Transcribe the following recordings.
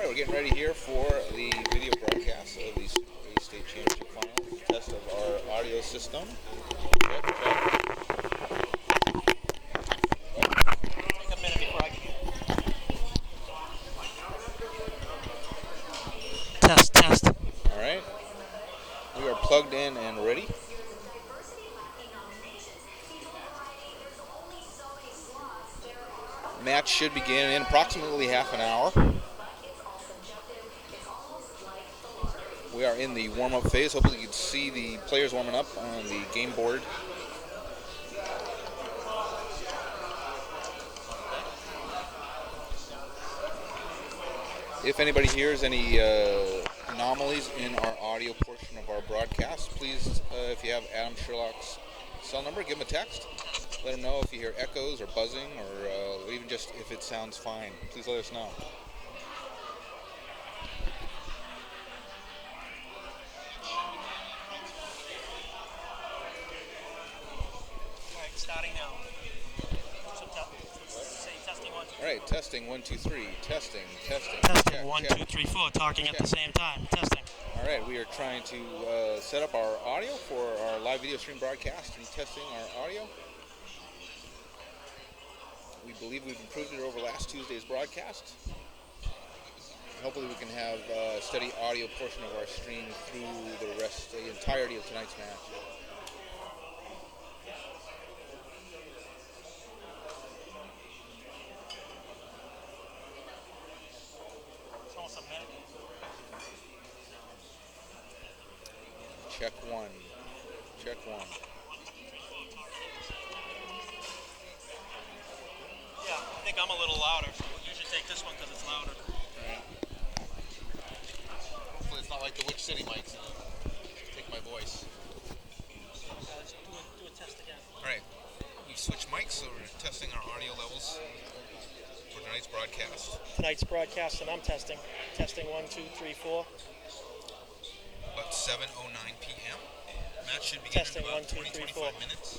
We're getting ready here for the video broadcast of the state championship finals. Test of our audio system. Check. Take a minute before I test. All right. We are plugged in and ready. Match should begin in approximately half an hour. We are in the warm-up phase. Hopefully you can see the players warming up on the game board. If anybody hears any anomalies in our audio portion of our broadcast, please, if you have Adam Sherlock's cell number, give him a text. Let him know if you hear echoes or buzzing or even just if it sounds fine. Please let us know. Alright, starting now. Say testing 1, 2, 3. All right, testing 1, 2, 3. Testing. Testing Check, 1, check. 2, 3, 4. Talking Check. at the same time. Testing. All right, we are trying to set up our audio for our live video stream broadcast and testing our audio. We believe we've improved it over last Tuesday's broadcast. Hopefully we can have a steady audio portion of our stream through the entirety of tonight's match. It's almost a minute. Check 1. Check 1. Yeah, I think I'm a little louder. You should take this one because it's louder. Hopefully it's not like the Witch City mics take my voice. Let's do a test again. All right, we've switched mics, so we're testing our audio levels for tonight's broadcast. Tonight's broadcast, and I'm testing. Testing 1, 2, 3, 4. About 7:09 p.m. Match should begin Testing in about 1, 2, 3, 4. 20-25 minutes.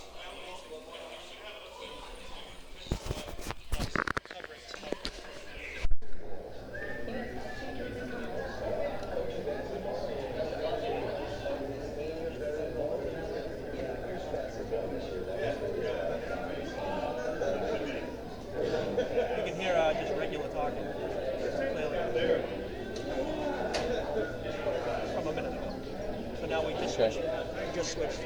You can hear just regular talking. Clearly. From a minute ago. So now we just switched. We just switched.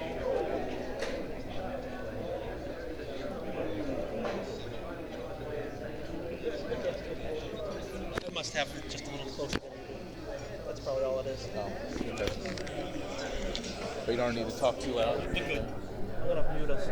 I must have it just a little closer. That's probably all it is. But you don't need to talk too loud. You're good. I'm gonna mute us.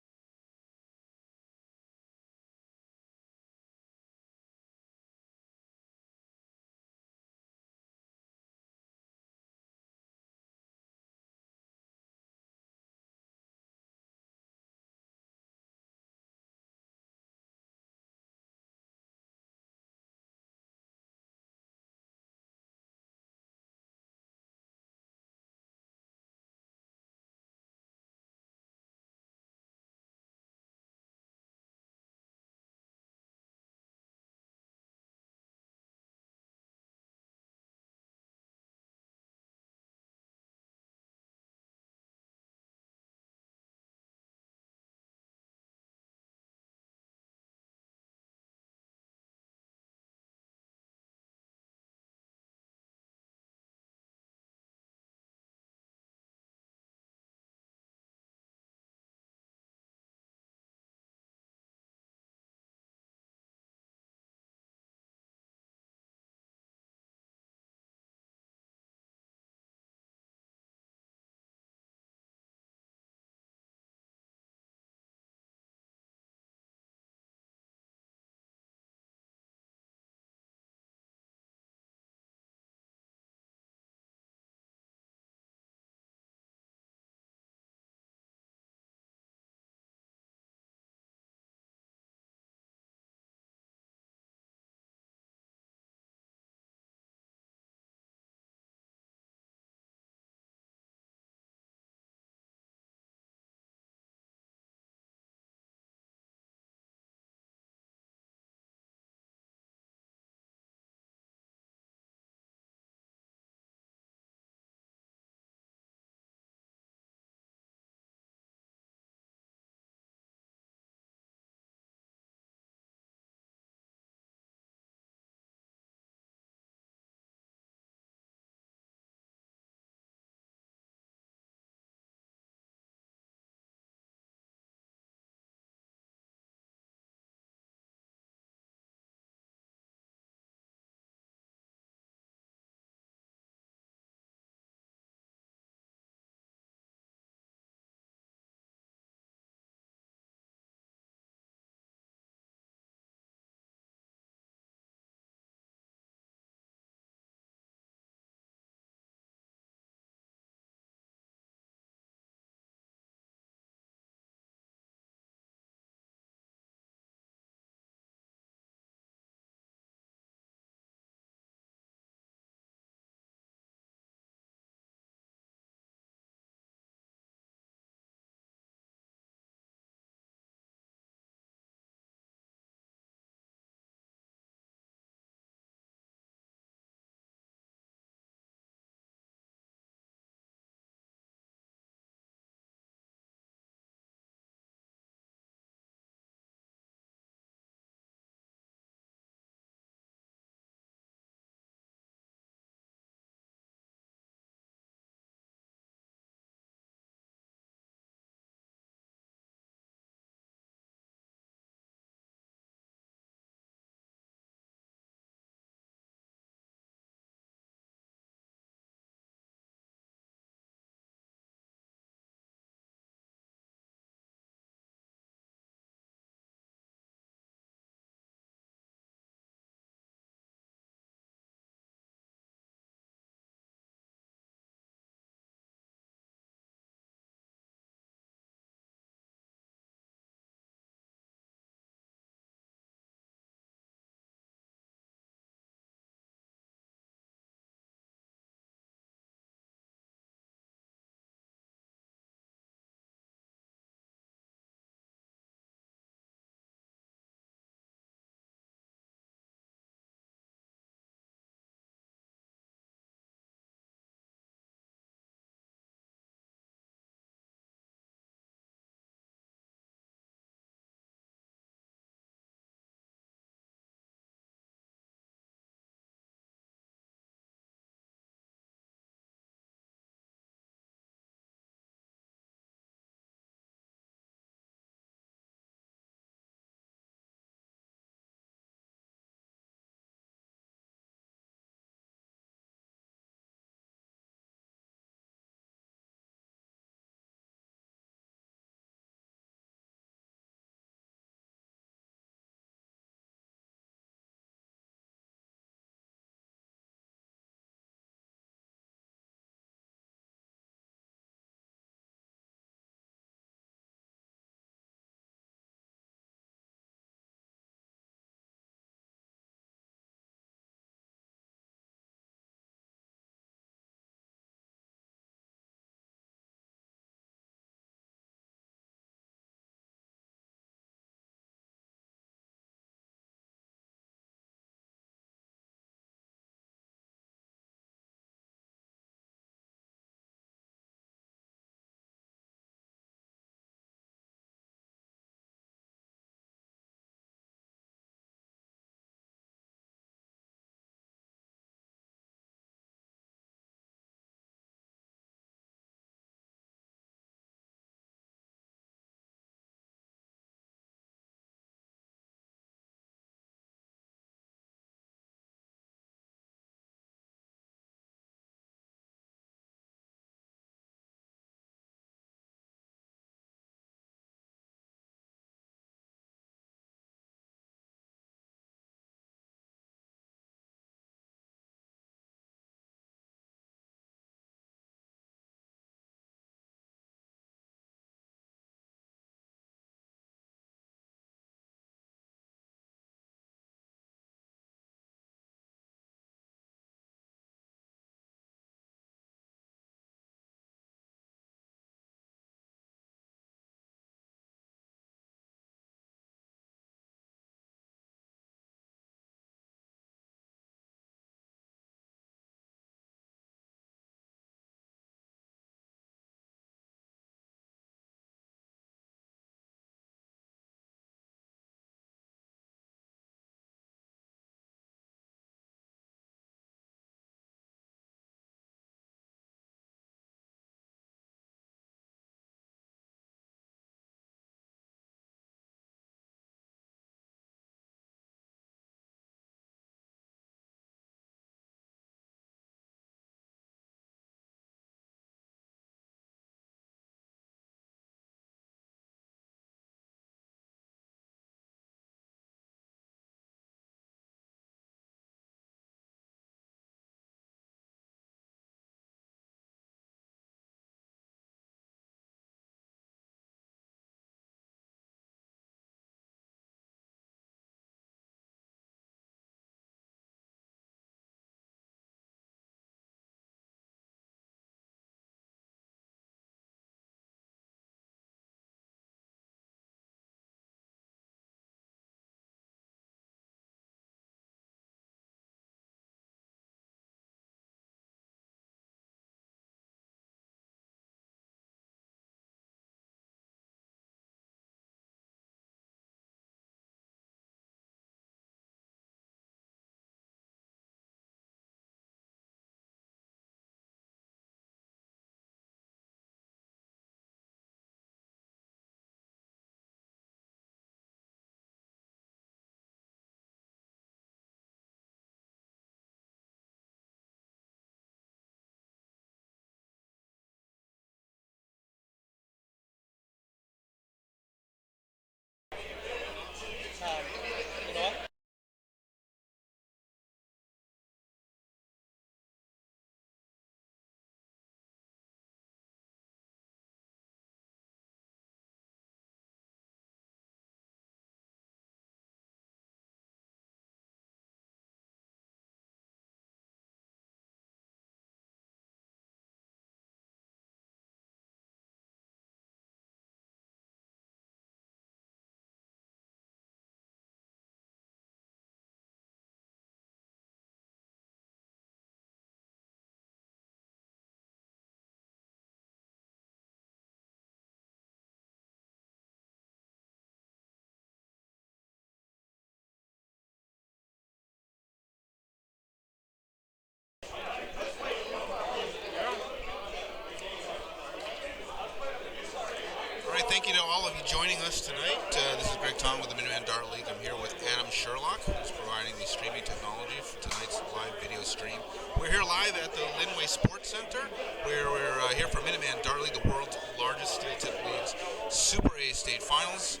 you to all of you joining us tonight. This is Greg Tong with the Minuteman Dart League. I'm here with Adam Sherlock, who's providing the streaming technology for tonight's live video stream. We're here live at the Linway Sports Center, where we're here for Minuteman Dart League, the world's largest steel tip league's Super A State Finals.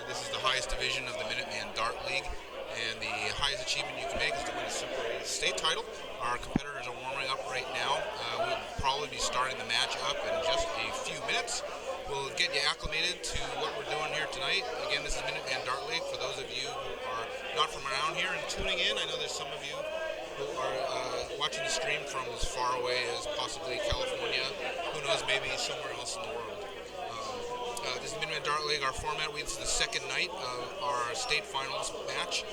This is the highest division of the Minuteman Dart League, and the highest achievement you can make is to win a Super A State title. Our competitors are warming up right now. We'll probably be starting the match up in just a few minutes. We'll get you acclimated to what we're doing here tonight. Again, this is Minuteman Dart League. For those of you who are not from around here and tuning in, I know there's some of you who are watching the stream from as far away as possibly California. Who knows, maybe somewhere else in the world. This is Minuteman Dart League. Our format, this is the second night of our state finals match.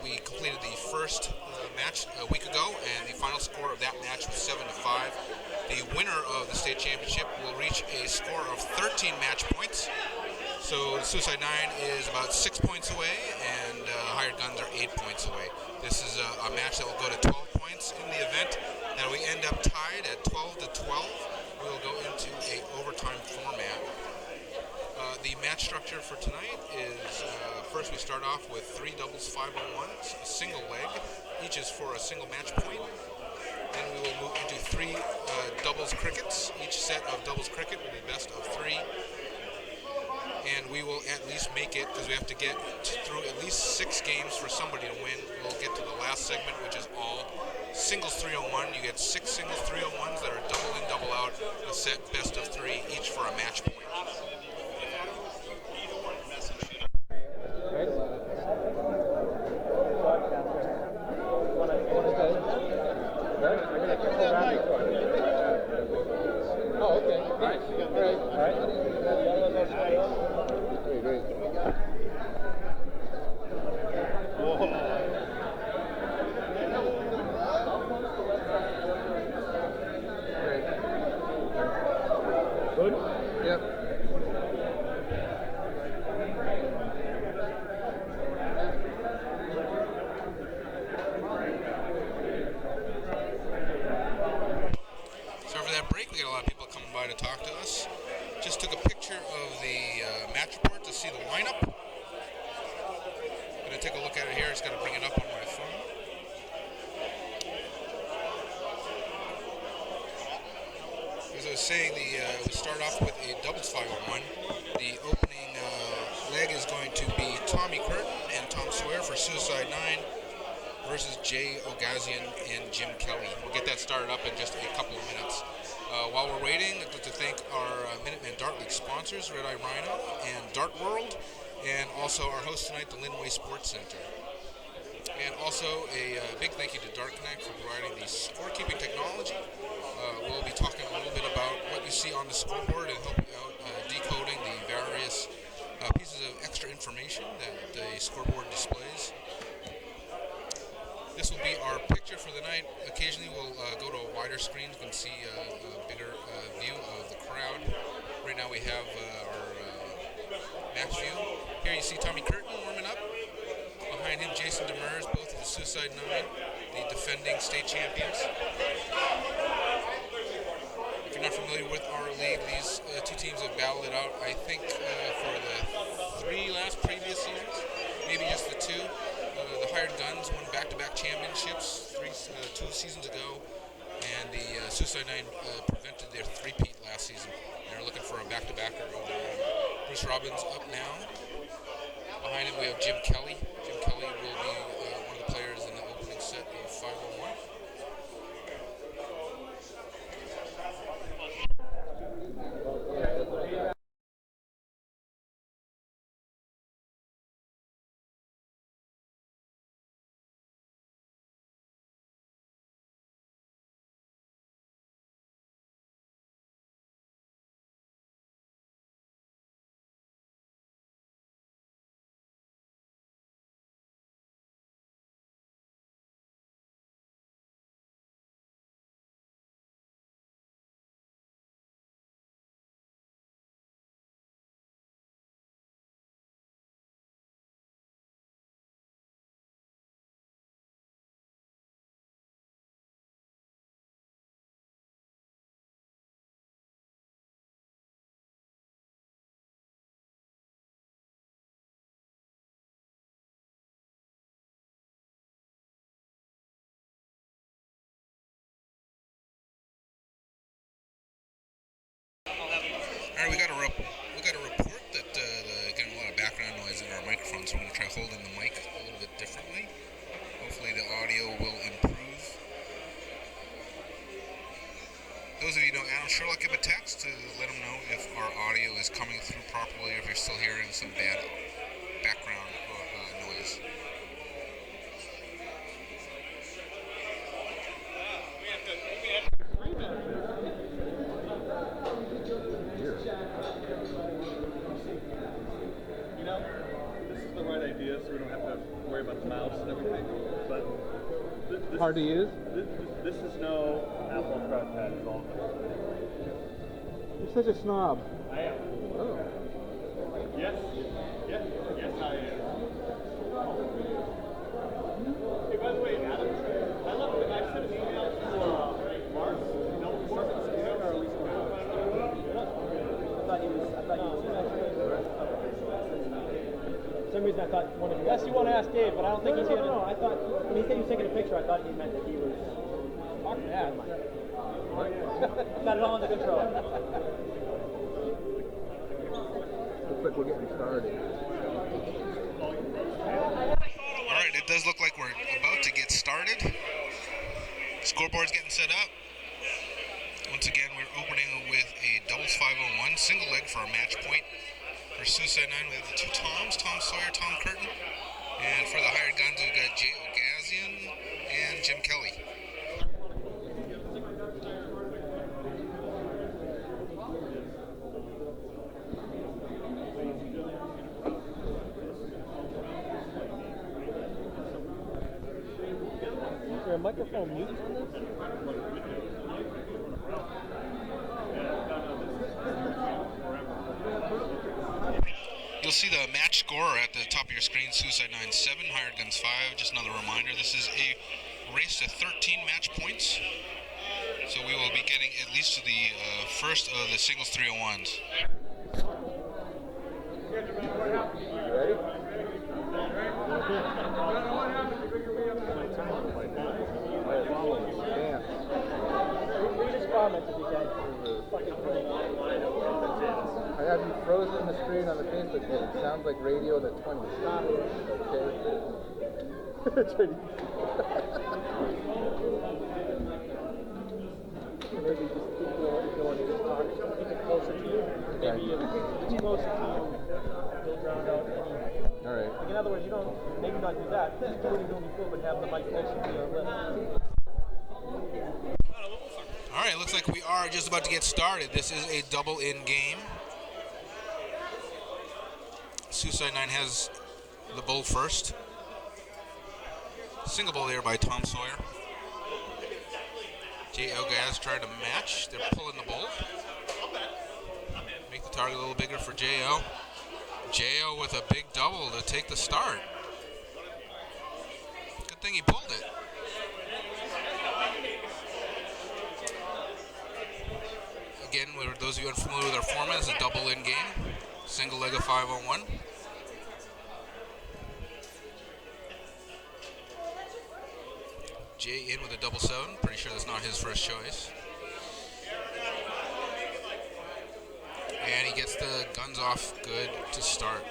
We completed the first match a week ago, and the final score of that match was 7-5. The winner of the state championship will reach a score of 13 match points. So Suicide 9 is about 6 points away, and Hired Guns are 8 points away. This is a match that will go to 12 points in the event. Now we end up tied at 12-12. We'll go into a overtime format. The match structure for tonight is first we start off with 3 doubles 5-on-1s, a single leg. Each is for a single match point. Then we will move into 3 doubles crickets. Each set of doubles cricket will be best of 3. And we will at least make it, because we have to get through at least 6 games for somebody to win. We'll get to the last segment, which is all singles 3-on-1. You get 6 singles 3-on-1s that are double in, double out, a set best of 3, each for a match point. Oh, okay. All right. All right. Great. Good? Yep. To talk to us. Just took a picture of the match report to see the lineup. I'm going to take a look at it here. Just got to bring it up on my phone. As I was saying, we start off with a doubles 5-on-1. The opening leg is going to be Tommy Curtin and Tom Sawyer for Suicide 9 versus Jay Ogazian and Jim Kelly. We'll get that started up in just a couple of minutes. While we're waiting, I'd like to thank our Minuteman Dart League sponsors, Red Eye Rhino and Dart World, and also our host tonight, the Linway Sports Center. And also a big thank you to Dart Connect for providing the scorekeeping technology. We'll be talking a little bit about what you see on the scoreboard and help you out decoding the various pieces of extra information that the scoreboard displays. This will be our picture for the night. Occasionally we'll go to a wider screen. You can see a bigger view of the crowd. Right now we have our match view. Here you see Tommy Curtin warming up. Behind him, Jason Demers, both of the Suicide 9, the defending state champions. If you're not familiar with our league, these 2 teams have battled it out, I think, for the 3 last previous seasons, maybe just the 2. The Hired Guns won back-to-back championships 2 seasons ago, and the Suicide 9 prevented their three-peat last season. They're looking for a back-to-backer of their own. Bruce Robbins up now. Behind him we have Jim Kelly. Jim Kelly will be one of the players in the opening set of 5-on-1. Those of you who know Adam Sherlock, give a text to let him know if our audio is coming through properly or if you're still hearing some bad background noise. You know, this is the right idea, so we don't have to worry about the mouse and everything. But this Hard to use? This is no Apple trackpad at all. You're such a snob. I am. Oh. Yes. Yes, I am. Hey, by the way, Adam, I sent an email to Mark. No, for some reason I thought one of you. Unless you want to ask Dave, but I don't think he's here. No, I thought when he said he was taking a picture, I thought he meant that he was talking to Adam. Got it all under control. Looks like we're getting started. Alright, it does look like we're about to get started. Scoreboard's getting set up. Once again, we're opening with a doubles 501 single leg for our match point. For Suicide 9, we have the two Toms, Tom Sawyer, Tom Curtin. And for the hired guns, we've got Jay O'Gazian and Jim Kelly. Is there a microphone mute on this? You'll see the match score at the top of your screen. Suicide 9 7, Hired Guns 5. Just another reminder, this is a race to 13 match points. So we will be getting at least to the first of the singles 301s. Ready? Dance. Read his comments if you can. Fucking great. I have you frozen in the screen on the Facebook page. It sounds like radio in the 20s. Okay. Maybe just if you want to just talk closer to you. Maybe it's closer to you. You'll drown out any. All right. Like in other words, you don't maybe not do that. Just do what you're doing before, but have the mic closer to your lips. All right, looks like we are just about to get started. This is a double in game. Suicide 9 has the bull first. Single bull there by Tom Sawyer. Jay Elgaz tried to match. They're pulling the bull. Make the target a little bigger for J.O. J.O. with a big double to take the start. Good thing he pulled it. Again, for those of you unfamiliar with our format, it's a double in game. Single leg of 501. Jay in with a double 7. Pretty sure that's not his first choice. And he gets the guns off good to start.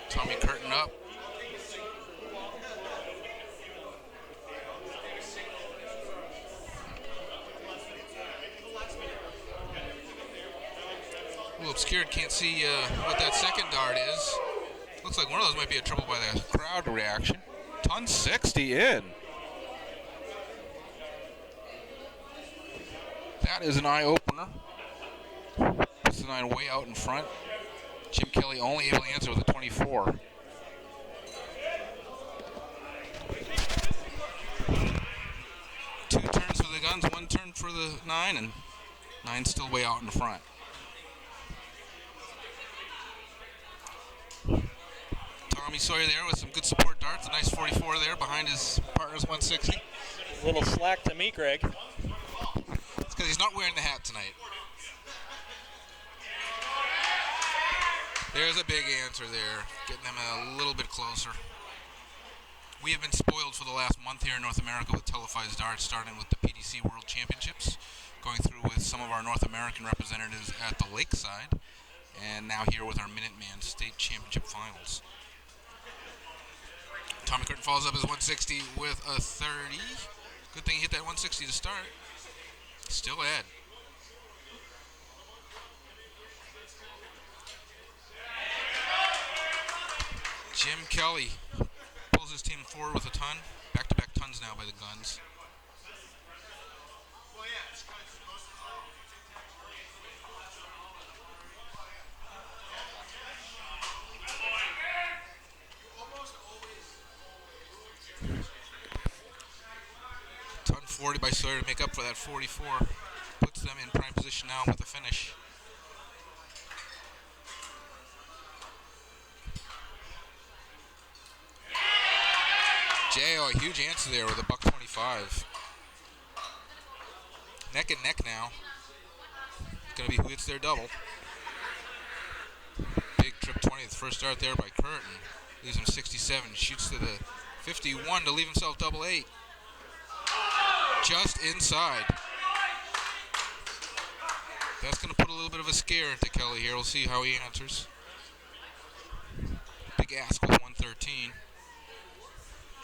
Tommy Curtin up. A little obscured, can't see what that second dart is. Looks like one of those might be in trouble by the crowd reaction. Ton 60 in. That is an eye-opener. Puts the 9 way out in front. Jim Kelly only able to answer with a 24. Two turns for the guns, one turn for the 9, and 9 still way out in front. Tommy Sawyer there with some good support darts. A nice 44 there behind his partner's 160. A little slack to me, Greg. It's because he's not wearing the hat tonight. There's a big answer there, getting them a little bit closer. We have been spoiled for the last month here in North America with televised darts, starting with the PDC World Championships, going through with some of our North American representatives at the Lakeside, and now here with our Minuteman State Championship Finals. Tommy Curtin follows up his 160 with a 30. Good thing he hit that 160 to start. Still ahead. Jim Kelly pulls his team forward with a ton. Back-to-back tons now by the Guns. Ton 40 by Sawyer to make up for that 44. Puts them in prime position now with the finish. J.O. a huge answer there with a $1.25. Neck and neck now. It's going to be who hits their double. Big trip 20, the first start there by Curtin. Leaves him 67, shoots to the 51 to leave himself double 8. Just inside. That's going to put a little bit of a scare into Kelly here. We'll see how he answers. Big ask with 113.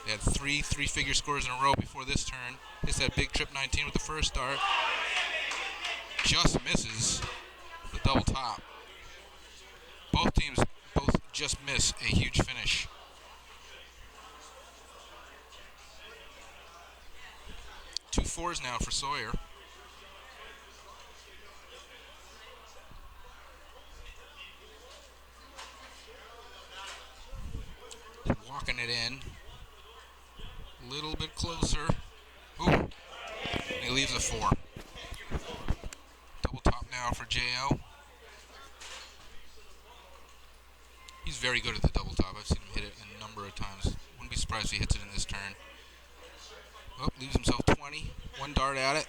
They had three-figure scores in a row before this turn. Hits that big trip 19 with the first start. Just misses the double top. Both teams just miss a huge finish. Two fours now for Sawyer. Walking it in. A little bit closer. Ooh. And he leaves a 4. Double top now for J.O. He's very good at the double top. I've seen him hit it a number of times. Wouldn't be surprised if he hits it in this turn. Oh, leaves himself 20. One dart at it.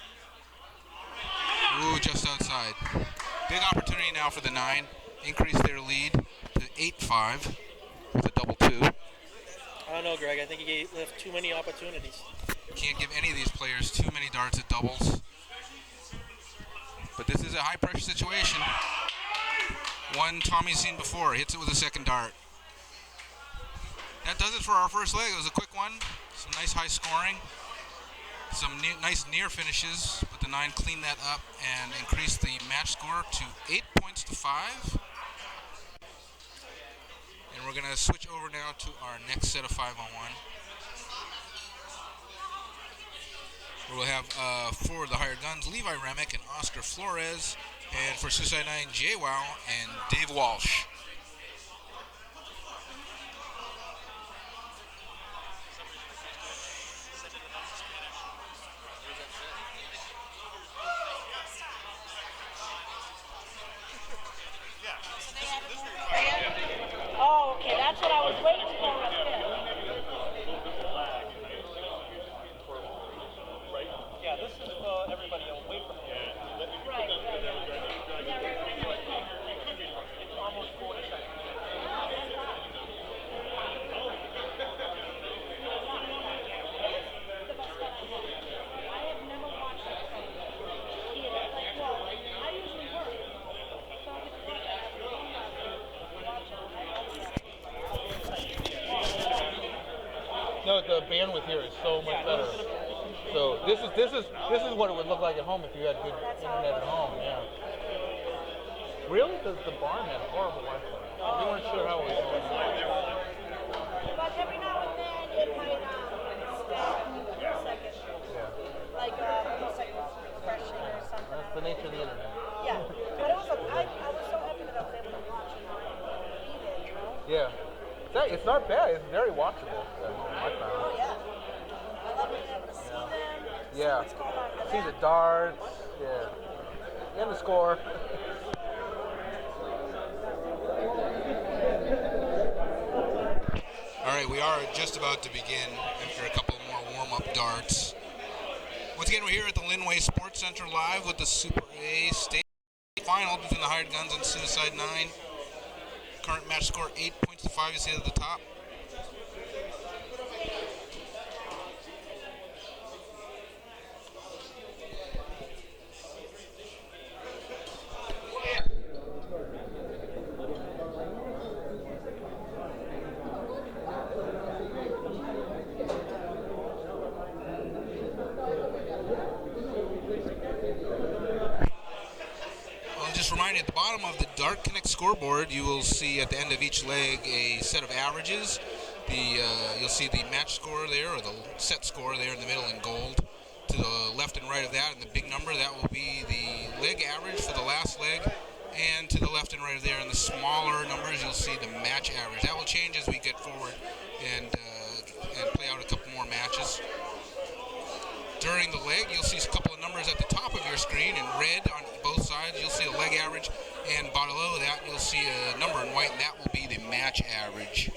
Ooh, just outside. Big opportunity now for the 9. Increase their lead to 8-5 with a double 2. I don't know, Greg. I think he left too many opportunities. Can't give any of these players too many darts at doubles. But this is a high-pressure situation. One Tommy's seen before. Hits it with a second dart. That does it for our first leg. It was a quick one. Some nice high scoring. Some nice near finishes. But the 9 cleaned that up and increased the match score to 8 points to 5. And we're going to switch over now to our next set of 5-on-1. We'll have for the hired guns, Levi Remick and Oscar Flores. And for Suicide 9, Jay Wow and Dave Walsh. Oh, okay, that's what I was waiting for up there. Yeah, this is everybody away from him. Right, right. Almost 40 seconds. I have never watched it from here. Like, well, I usually work. So I get to watch it. No, the bandwidth here is so much better. So this is what it would look like at home if you had good internet at home. Yeah. Really? Because the barn had horrible Wi-Fi. We weren't sure how it was going. But every now and then it might stop for a second. Yeah. Like almost like refreshing or something. That's the nature of the internet. Yeah. But it was I was so happy that I was able to watch it and eat it, you know? Yeah. It's not bad. It's very watchable at home, I found. Oh yeah. I love being able to see them, see Yeah. what's going on for See them. the darts. Yeah. And the score. All right, we are just about to begin after a couple more warm-up darts. Once again, we're here at the Linway Sports Center live with the Super A State Final between the Hired Guns and Suicide 9. Current match score 8 points to 5. You see it at the top. remind you, at the bottom of the Dart Connect scoreboard, you will see at the end of each leg a set of averages. You'll see the match score there, or the set score there in the middle in gold. To the left and right of that, and the big number, that will be the leg average for the last leg. And to the left and right of there, in the smaller numbers, you'll see the match average. That will change as we get forward and play out a couple more matches. During the leg, you'll see a couple of numbers at the top of your screen in red on both sides. You'll see a leg average, and below that, you'll see a number in white, and that will be the match average.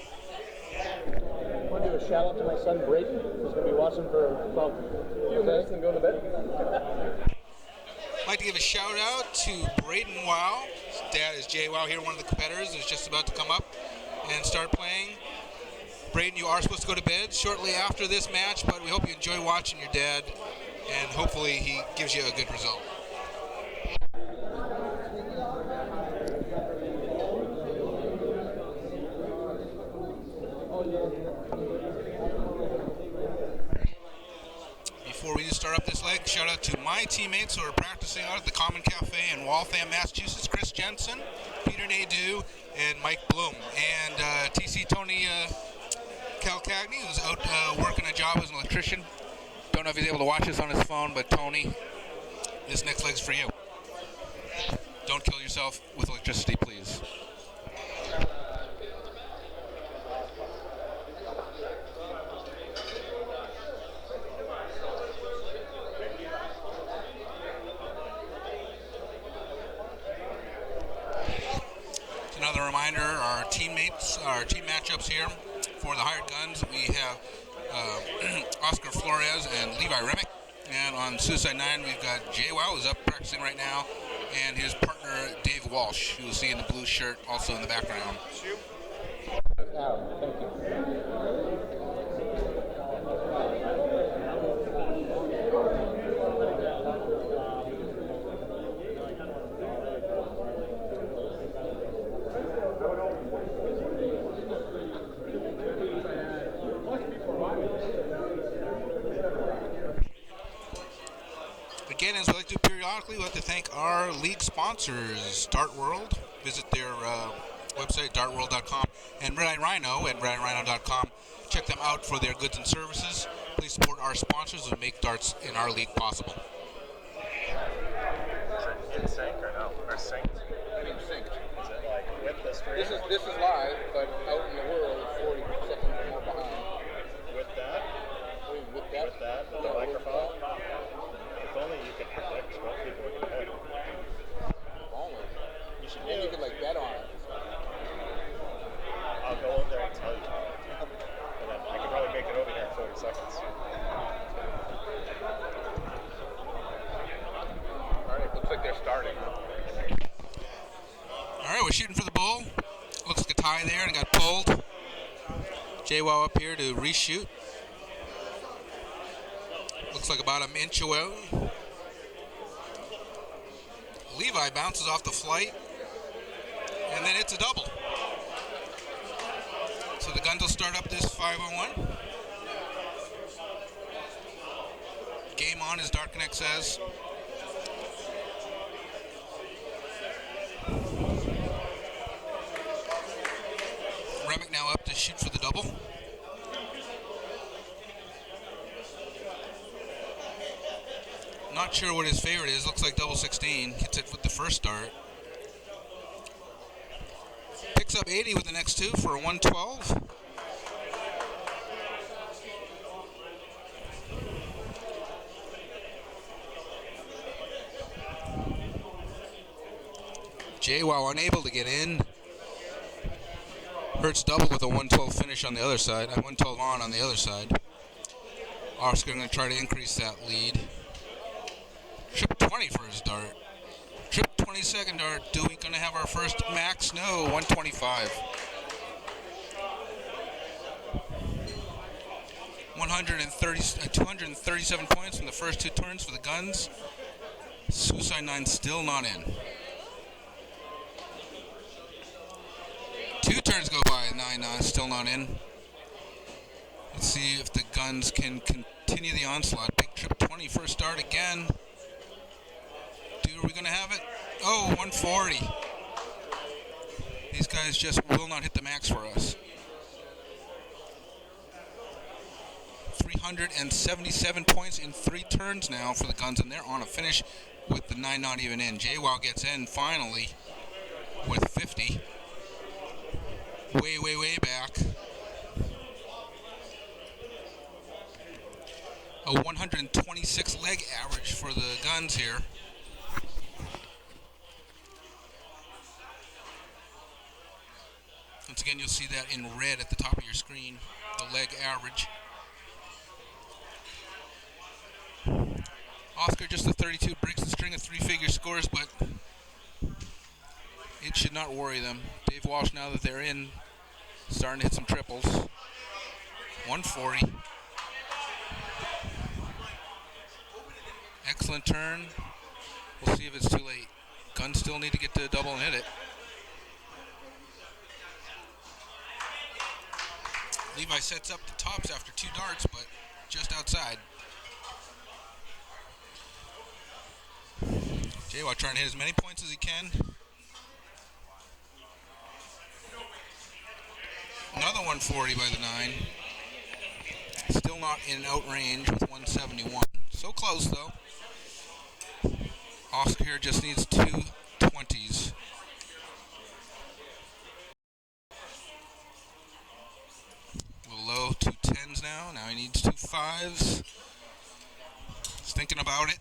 I want to do a shout out to my son Braden, who's going to be watching for about a few minutes and going to bed. I'd like to give a shout out to Braden Wow. His dad is Jay Wow here, one of the competitors, is just about to come up and start playing. Braden, you are supposed to go to bed shortly after this match, but we hope you enjoy watching your dad, and hopefully he gives you a good result. Before we start up this leg, shout out to my teammates who are practicing out at the Common Cafe in Waltham, Massachusetts, Chris Jensen, Peter Nadeau, and Mike Bloom, and TC Tony Calcagni, who's out working a job as an electrician. Don't know if he's able to watch this on his phone, but Tony, this next leg's for you. Don't kill yourself with electricity, please. Another reminder, our teammates, our team matchups here for the hired guns. We have Oscar Flores and Levi Remick. And on Suicide 9, we've got Jay Wow, who's up practicing right now, and his partner, Dave Walsh, who you'll see in the blue shirt, also in the background. Thank you. Again, as we like to do periodically, we'd like to thank our league sponsors, Dart World. Visit their website, dartworld.com, and Red Eye Rhino at redeyerhino.com. Check them out for their goods and services. Please support our sponsors and make darts in our league possible. Is it in sync or no? Or synced? In sync. Is it like with the stream? This is live, but out in the world, it's 40 seconds or more behind. With that? With that? With that? With the microphone? If only you could predict what people are going to hit. Only. You should Then you could like bet on it. I'll go over there and tell you. And then I could probably make it over here in 40 seconds. Alright, looks like they're starting. Alright, we're shooting for the bull. Looks like a tie there and got pulled. Jay-Wow up here to reshoot. Looks like about an inch away. Levi bounces off the flight, and then it's a double. So the guns will start up this 501. Game on, as Dart Connect says. Remick now up to shoot for the double. Not sure what his favorite is. Looks like double 16. Hits it with the first start. Picks up 80 with the next two for a 112. Jay-Wow unable to get in. Hurts double with a 112 finish on the other side. 112 on the other side. Oscar going to try to increase that lead. Trip 20 for his dart. Trip 22nd dart. Do we going to have our first max? No, 125. 237 points from the first two turns for the guns. Suicide 9 still not in. Two turns go by, 9 still not in. Let's see if the guns can continue the onslaught. Big Trip 20 first start again. Are we going to have it? Oh, 140. These guys just will not hit the max for us. 377 points in 3 turns now for the Guns, and they're on a finish with the 9 not even in. JWoww gets in finally with 50. Way, way, way back. A 126 leg average for the Guns here. Once again, you'll see that in red at the top of your screen, the leg average. Oscar, just the 32, breaks the string of 3-figure scores, but it should not worry them. Dave Walsh, now that they're in, starting to hit some triples. 140. Excellent turn. We'll see if it's too late. Guns still need to get to a double and hit it. Levi sets up the tops after 2 darts, but just outside. JWoww trying to hit as many points as he can. Another 140 by the 9. Still not in out range with 171. So close though. Oscar here just needs 2 20s. Low 2 10s now. Now he needs 2 5s. He's thinking about it.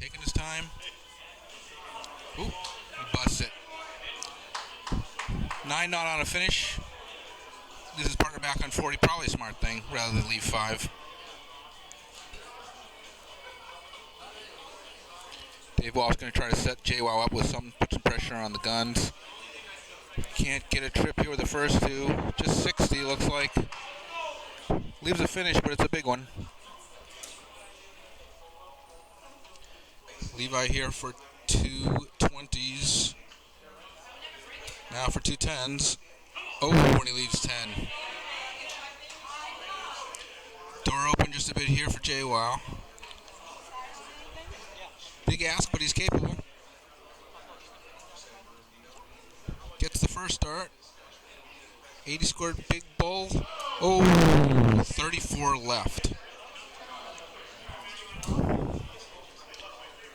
Taking his time. Ooh, he busts it. 9 not on a finish. This is partner back on 40. Probably a smart thing rather than leave 5. Dave Walsh going to try to set JWoww up with put some pressure on the Guns. Can't get a trip here with the first 2. Just 60 looks like. Leaves a finish, but it's a big one. Levi here for 2 20s. Now for 2 10s. Oh, when he leaves 10. Door open just a bit here for JWoww. Big ask, but he's capable. Gets the first start. 80 scored big bull. Oh, 34 left.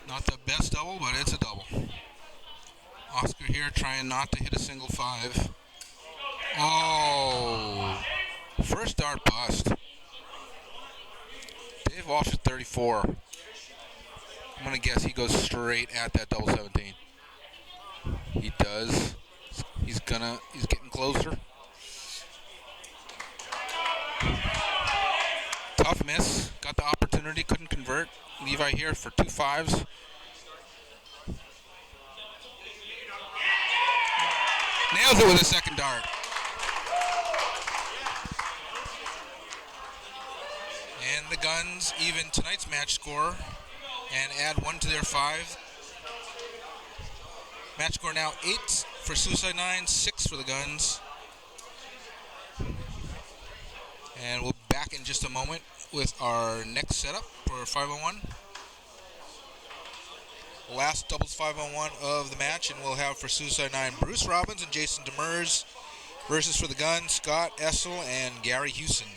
Not the best double, but it's a double. Oscar here trying not to hit a single 5. Oh, first dart bust. Dave Walsh at 34. I'm going to guess he goes straight at that double 17. He does. He's getting closer. Tough miss. Got the opportunity, couldn't convert. Levi here for 2 5s. Nails it with a second dart. And the Guns even tonight's match score and add 1 to their 5. Match score now 8 for Suicide 9, 6 for the Guns. And we'll be back in just a moment with our next setup for 501. Last doubles 501 of the match, and we'll have for Suicide 9 Bruce Robbins and Jason Demers versus for the Guns Scott Essel and Gary Hewson.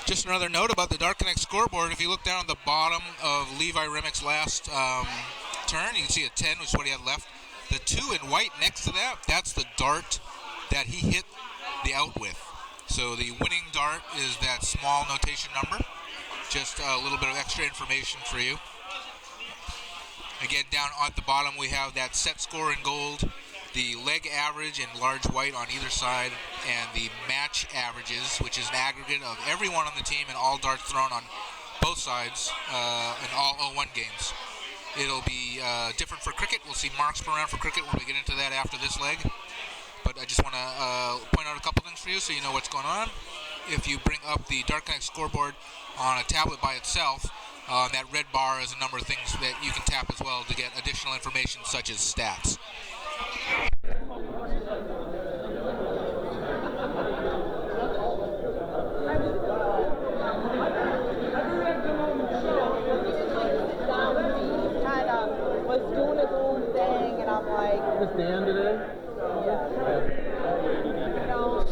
Just another note about the Dart Connect scoreboard. If you look down at the bottom of Levi Remick's last turn, you can see a 10, which is what he had left. The 2 in white next to that, that's the dart that he hit the out with. So the winning dart is that small notation number. Just a little bit of extra information for you. Again, down at the bottom we have that set score in gold, the leg average in large white on either side, and the match averages, which is an aggregate of everyone on the team and all darts thrown on both sides in all 0-1 games. It'll be different for cricket. We'll see marks per round for cricket when we get into that after this leg. But I just want to point out a couple things for you so you know what's going on. If you bring up the Dart Connect scoreboard on a tablet by itself, that red bar is a number of things that you can tap as well to get additional information such as stats. Kind of was doing his own thing, and I'm like, Was Dan today? you know,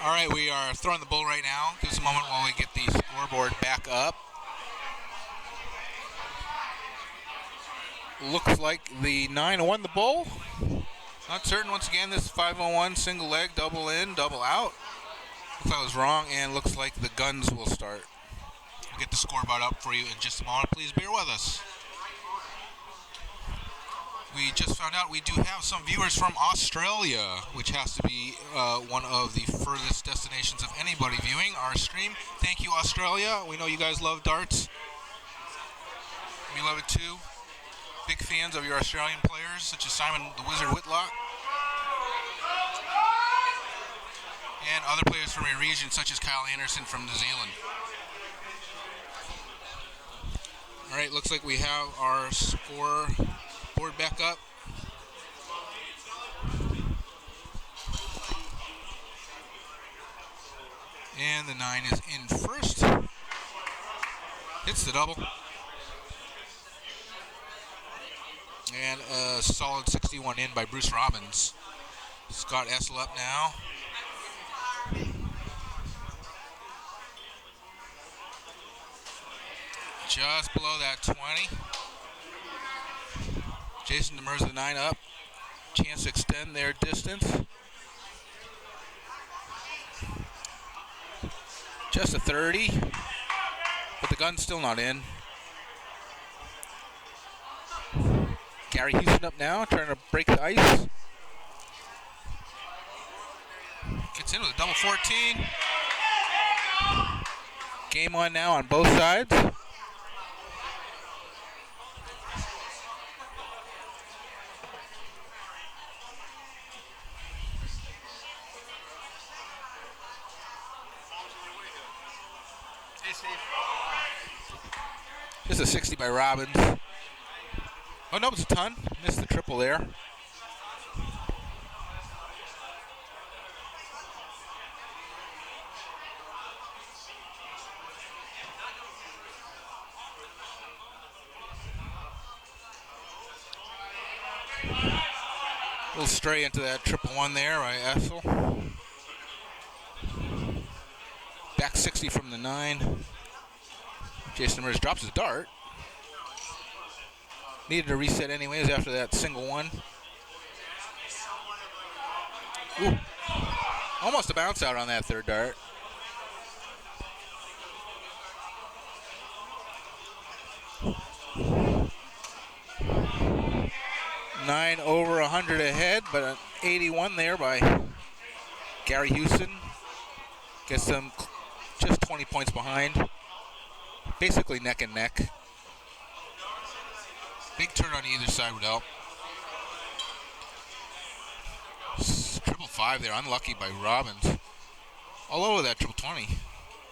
All right, we are throwing the bull right now. Give us a moment while we get the scoreboard back up. Looks like the 9 won the bull. Not certain. Once again, this is 501 single leg, double in, double out. Looks like I was wrong, and looks like the guns will start. We'll get the scoreboard up for you in just a moment. Please bear with us. We just found out we do have some viewers from Australia, which has to be one of the furthest destinations of anybody viewing our stream. Thank you, Australia. We know you guys love darts. We love it too. Big fans of your Australian players, such as Simon the Wizard Whitlock. And other players from your region, such as Kyle Anderson from New Zealand. All right, looks like we have our score board back up. And the 9 is in first. Hits the double. And a solid 61 in by Bruce Robbins. Scott Essel up now. Just below that 20. Jason Demers, the 9 up. Chance to extend their distance. Just a 30. But the gun's still not in. Gary Houston up now, trying to break the ice. Gets in with a double 14. Game on now on both sides. Just a 60 by Robbins. Oh no, it's a ton. Missed the triple there. A little stray into that triple one there by Essel. Back 60 from the 9. Jason Demers drops his dart. Needed a reset anyways after that single one. Ooh. Almost a bounce out on that third dart. Nine over 100 ahead, but an 81 there by Gary Houston. Gets them just 20 points behind. Basically neck and neck. Big turn on either side would help. Triple 5 there, unlucky by Robbins. All over that triple 20.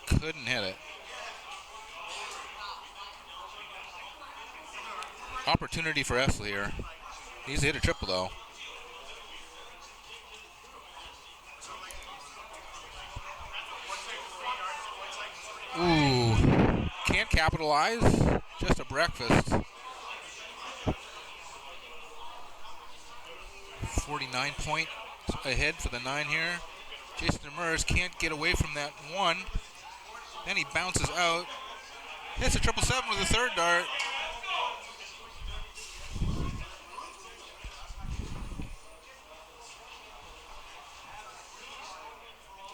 Couldn't hit it. Opportunity for Essel here. He's hit a triple though. Ooh, can't capitalize. Just a breakfast. 49 points ahead for the 9 here. Jason Demers can't get away from that 1. Then he bounces out. Hits a 777 with a third dart.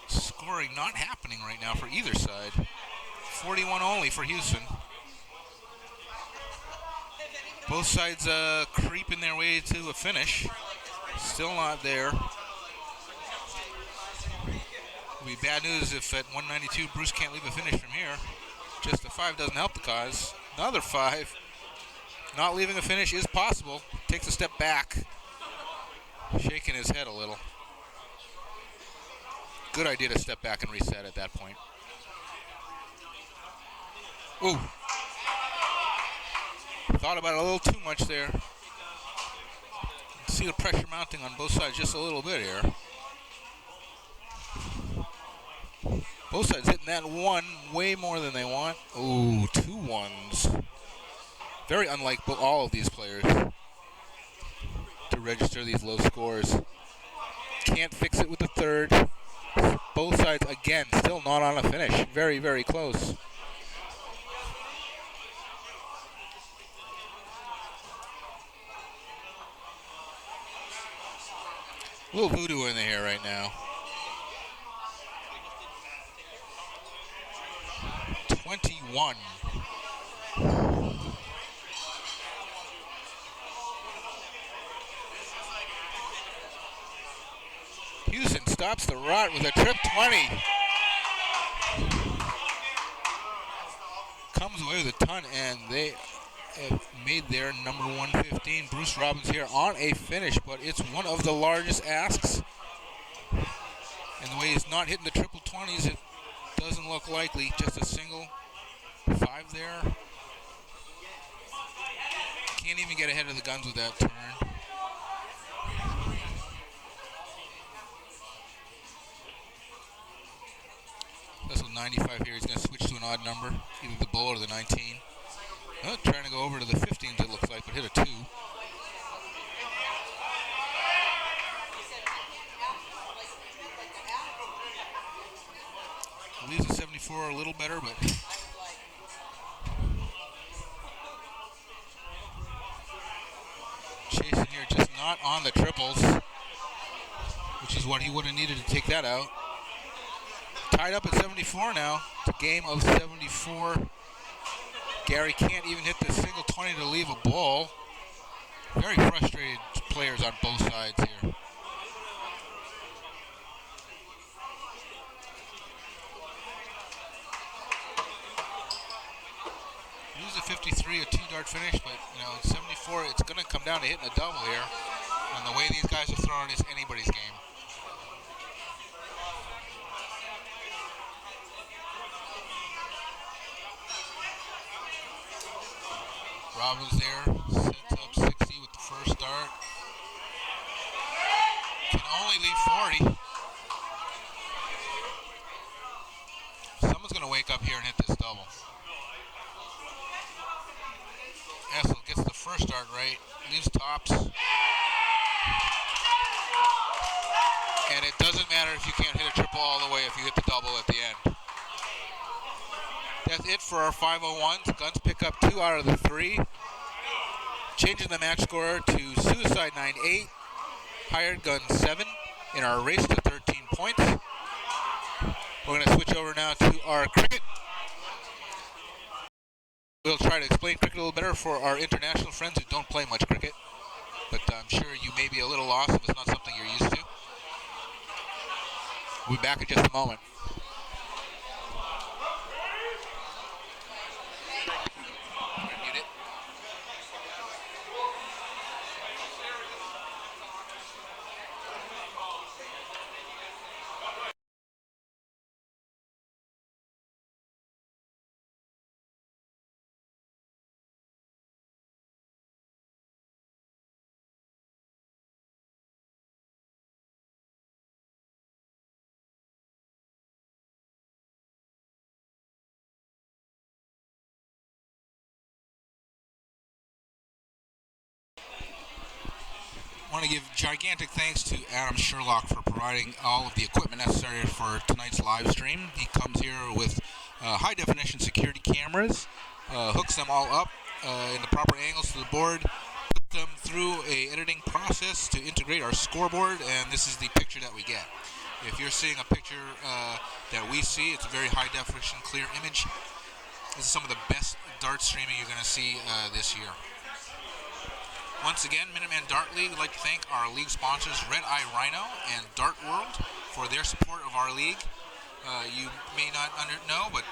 Scoring not happening right now for either side. 41 only for Houston. Both sides creeping their way to a finish. Still not there. It'll be bad news if at 192 Bruce can't leave a finish from here. Just a 5 doesn't help the cause. Another 5. Not leaving a finish is possible. Takes a step back. Shaking his head a little. Good idea to step back and reset at that point. Ooh. Thought about it a little too much there. See the pressure mounting on both sides just a little bit here. Both sides hitting that 1 way more than they want. Ooh, 2 1s. Very unlike all of these players to register these low scores. Can't fix it with the third. Both sides, again, still not on a finish. Very, very close. A little voodoo in the air right now. 21. Houston stops the rot with a trip 20. Comes away with a ton, and they have made their number 115. Bruce Robbins here on a finish, but it's one of the largest asks. And the way he's not hitting the triple 20s, it doesn't look likely. Just a single 5 there. Can't even get ahead of the guns with that turn. That's 95 here. He's going to switch to an odd number, either the bull or the 19. Trying to go over to the 15s, it looks like, but hit a 2. Leaves the 74 a little better, but chasing here, just not on the triples, which is what he would have needed to take that out. Tied up at 74 now. It's a game of 74. Gary can't even hit the single 20 to leave a ball. Very frustrated players on both sides here. Lose a 53, a 2-dart finish, but 74, it's going to come down to hitting a double here. And the way these guys are throwing, it's anybody's game. Robbins there, sets up 60 with the first dart. Can only leave 40. Someone's going to wake up here and hit this double. Essel gets the first dart right, leaves tops. And it doesn't matter if you can't hit a triple all the way if you hit the double at the end. That's it for our 501s. Guns pick up 2 out of the 3. Changing the match score to Suicide 9-8, Hired Gun 7 in our race to 13 points. We're going to switch over now to our cricket. We'll try to explain cricket a little better for our international friends who don't play much cricket. But I'm sure you may be a little lost if it's not something you're used to. We'll be back in just a moment. I want to give gigantic thanks to Adam Sherlock for providing all of the equipment necessary for tonight's live stream. He comes here with high-definition security cameras, hooks them all up in the proper angles to the board, put them through a editing process to integrate our scoreboard, and this is the picture that we get. If you're seeing a picture that we see, it's a very high-definition, clear image. This is some of the best dart streaming you're going to see this year. Once again, Minuteman Dart League would like to thank our league sponsors, Red Eye Rhino and Dart World, for their support of our league. You may not know, but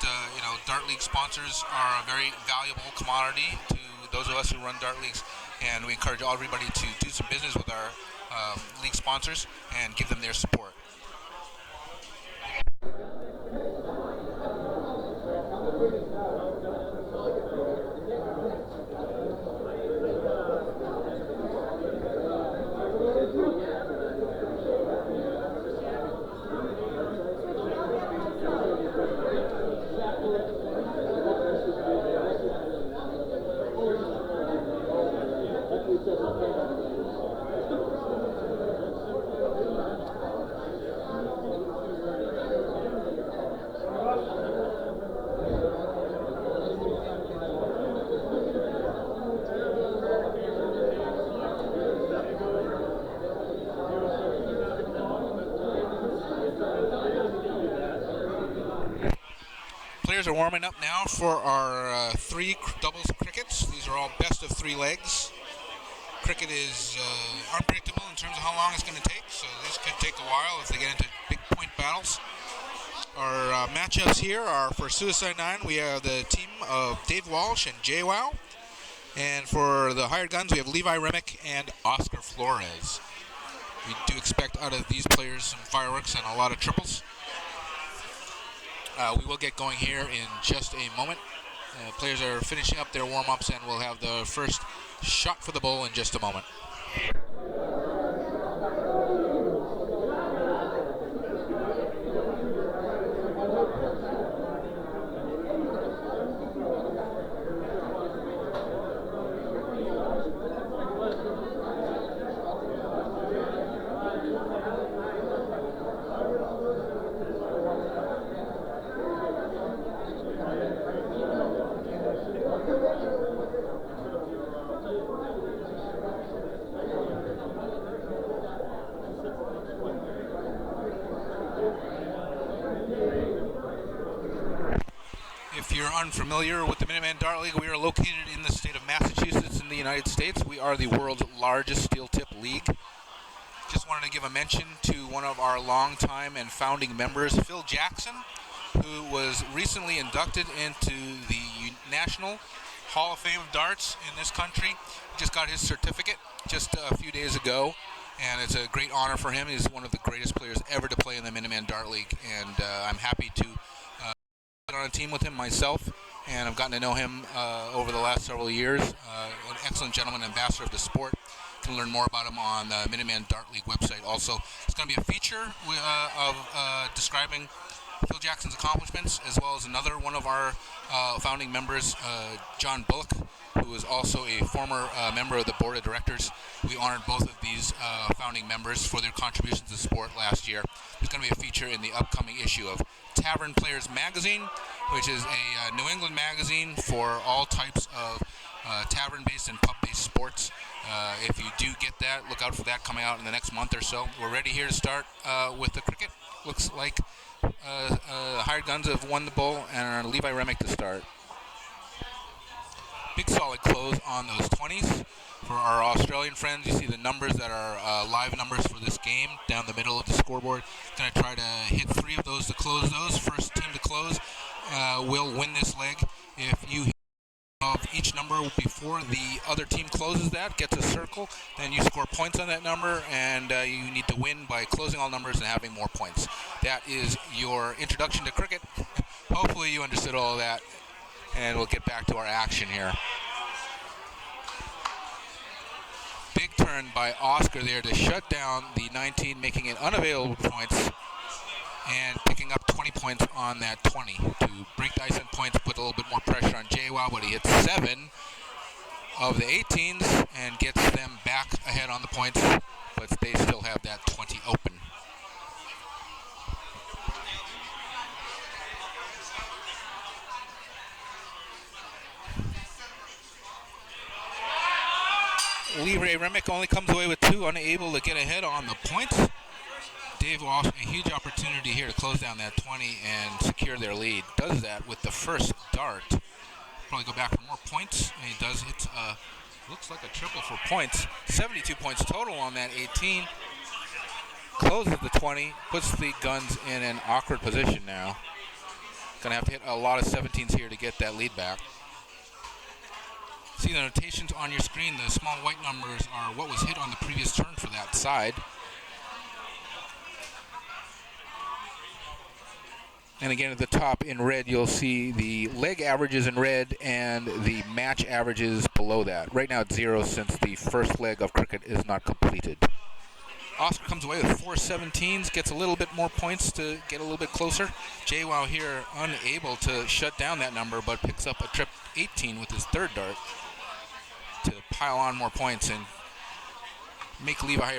Dart League sponsors are a very valuable commodity to those of us who run Dart Leagues, and we encourage everybody to do some business with our league sponsors and give them their support. warming up now for our three doubles crickets. These are all best of three legs. Cricket is unpredictable in terms of how long it's going to take, so this could take a while if they get into big point battles. Our matchups here are for Suicide 9. We have the team of Dave Walsh and Jay Wow. And for the hired guns, we have Levi Remick and Oscar Flores. We do expect out of these players some fireworks and a lot of triples. We will get going here in just a moment. Players are finishing up their warm-ups, and we'll have the first shot for the bowl in just a moment. If you're unfamiliar with the Minuteman Dart League, we are located in the state of Massachusetts in the United States. We are the world's largest steel tip league. Just wanted to give a mention to one of our longtime and founding members, Phil Jackson, who was recently inducted into the National Hall of Fame of Darts in this country. Just got his certificate just a few days ago, and it's a great honor for him. He's one of the greatest players ever to play in the Minuteman Dart League, and I'm happy to on a team with him myself, and I've gotten to know him over the last several years. An excellent gentleman, ambassador of the sport. You can learn more about him on the Minuteman Dart League website. Also, it's going to be a feature of describing Phil Jackson's accomplishments, as well as another one of our founding members, John Bullock, who is also a former member of the board of directors. We honored both of these founding members for their contributions to the sport last year. There's going to be a feature in the upcoming issue of Tavern Players Magazine, which is a New England magazine for all types of tavern-based and pub-based sports. If you do get that, look out for that coming out in the next month or so. We're ready here to start with the cricket. Looks like hired guns have won the bowl, and Levi Remick to start. Big solid close on those 20s. For our Australian friends, you see the numbers that are live numbers for this game down the middle of the scoreboard. Going to try to hit 3 of those to close those. First team to close will win this leg. If you hit of each number before the other team closes that, gets a circle, then you score points on that number, and you need to win by closing all numbers and having more points. That is your introduction to cricket. Hopefully you understood all of that, and we'll get back to our action here. Big turn by Oscar there to shut down the 19, making it unavailable points, and picking up 20 points on that 20 to break the ice on points, put a little bit more pressure on JWoww, but he hits 7 of the 18s and gets them back ahead on the points, but they still have that 20 open. Levi Remick only comes away with 2, unable to get ahead on the points. Dave Walsh, a huge opportunity here to close down that 20 and secure their lead. Does that with the first dart. Probably go back for more points, and he does hit, looks like a triple for points. 72 points total on that 18. Closes the 20, puts the guns in an awkward position now. Gonna have to hit a lot of 17s here to get that lead back. See the notations on your screen, the small white numbers are what was hit on the previous turn for that side. And again, at the top in red, you'll see the leg averages in red and the match averages below that. Right now it's 0 since the first leg of cricket is not completed. Oscar comes away with 4 17s, gets a little bit more points to get a little bit closer. JWoww here unable to shut down that number, but picks up a trip 18 with his third dart to pile on more points and make Levi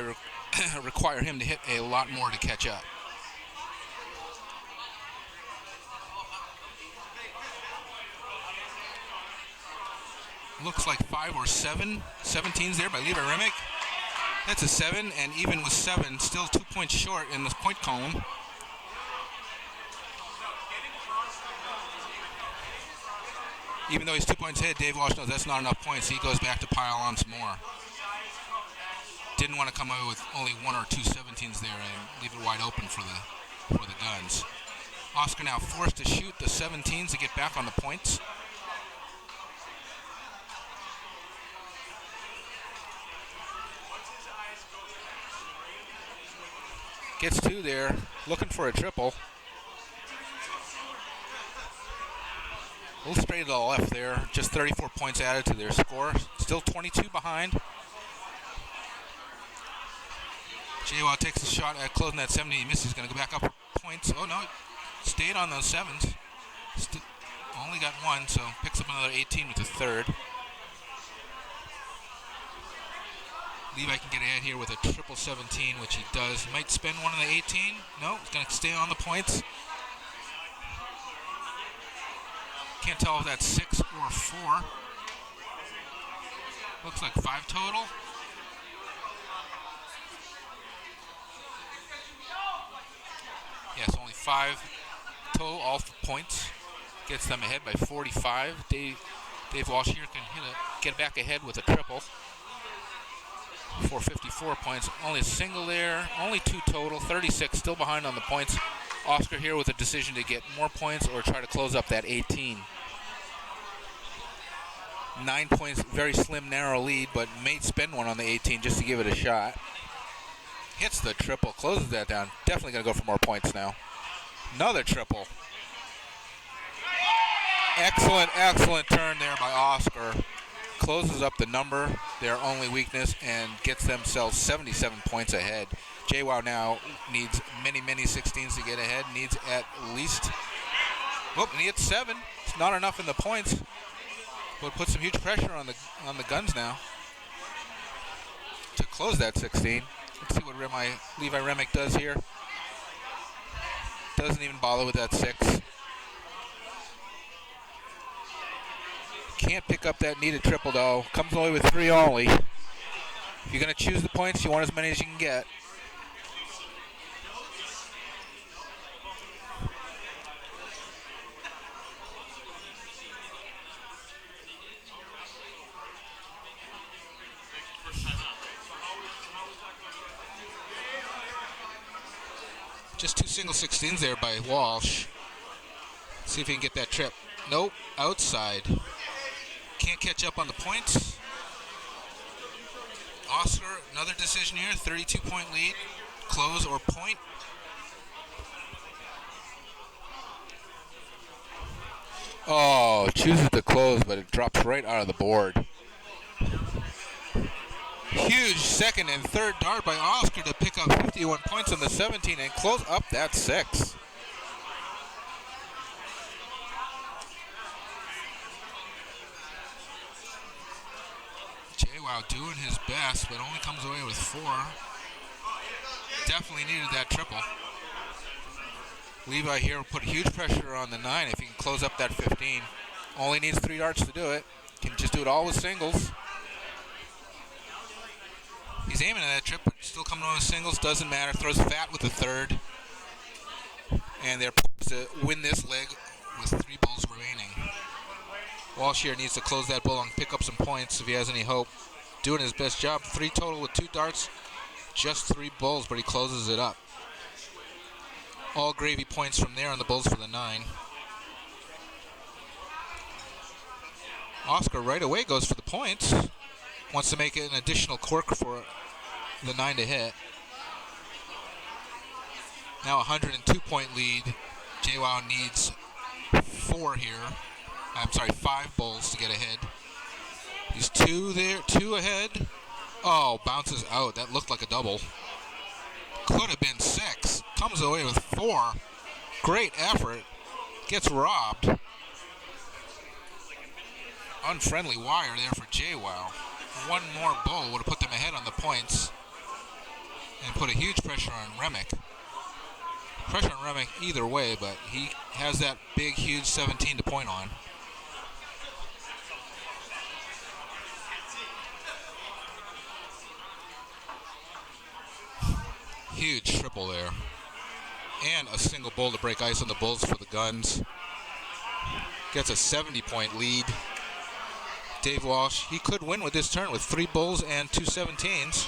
require him to hit a lot more to catch up. Looks like 5 or 7 17s there by Levi Remick. That's a 7, and even with 7, still 2 points short in this point column. Even though he's 2 points ahead, Dave Walsh knows that's not enough points. He goes back to pile on some more. Didn't want to come away with only 1 or 2 17s there and leave it wide open for the Guns. Oscar now forced to shoot the 17s to get back on the points. Gets 2 there, looking for a triple. A little straight to the left there, just 34 points added to their score. Still 22 behind. JWoww takes a shot at closing that 70. He misses. He's going to go back up for points. Oh, no. Stayed on those 7s. Only got 1, so picks up another 18 with the third. Levi can get ahead here with a triple 17, which he does. Might spend one on the 18. No, he's going to stay on the points. Can't tell if that's 6 or 4. Looks like 5 total. Yes, only 5 total, all for points. Gets them ahead by 45. Dave Walsh here can get back ahead with a triple. For 54 points. Only a single there. Only 2 total. 36 still behind on the points. Oscar here with a decision to get more points or try to close up that 18. 9 points, very slim, narrow lead, but may spend one on the 18 just to give it a shot. Hits the triple, closes that down. Definitely going to go for more points now. Another triple. Excellent, excellent turn there by Oscar. Closes up the number, their only weakness, and gets themselves 77 points ahead. JWoww now needs many, many 16s to get ahead. Needs at least, and he hits 7. It's not enough in the points, but puts some huge pressure on the Guns now to close that 16. Let's see what Levi Remick does here. Doesn't even bother with that 6. Can't pick up that needed triple though. Comes away with 3 only. If you're going to choose the points, you want as many as you can get. Just 2 single 16s there by Walsh. See if he can get that trip. Nope, outside. Can't catch up on the points. Oscar, another decision here. 32-point lead. Close or point. Oh, chooses to close, but it drops right out of the board. Huge second and third dart by Oscar to pick up 51 points on the 17 and close up that 6. JWoww doing his best, but only comes away with 4. Definitely needed that triple. Levi here will put huge pressure on the 9 if he can close up that 15. Only needs 3 darts to do it. Can just do it all with singles. He's aiming at that trip, but still coming on with singles. Doesn't matter. Throws fat with the third. And they're to win this leg with 3 bowls remaining. Walsh here needs to close that bowl and pick up some points if he has any hope. Doing his best job. 3 total with 2 darts. Just 3 bowls, but he closes it up. All gravy points from there on the bowls for the 9. Oscar right away goes for the points. Wants to make it an additional cork for the 9 to hit. Now a 102-point lead. JWoww needs 4 here. 5 bowls to get ahead. He's 2 there, 2 ahead. Oh, bounces out. That looked like a double. Could have been 6. Comes away with 4. Great effort. Gets robbed. Unfriendly wire there for JWoww. 1 more bowl would have put them ahead on the points and put a huge pressure on Remick. Pressure on Remick either way, but he has that big, huge 17 to point on. Huge triple there. And a single bowl to break ice on the Bulls for the Guns. Gets a 70-point lead. Dave Walsh, he could win with this turn with 3 bulls and 2 17s.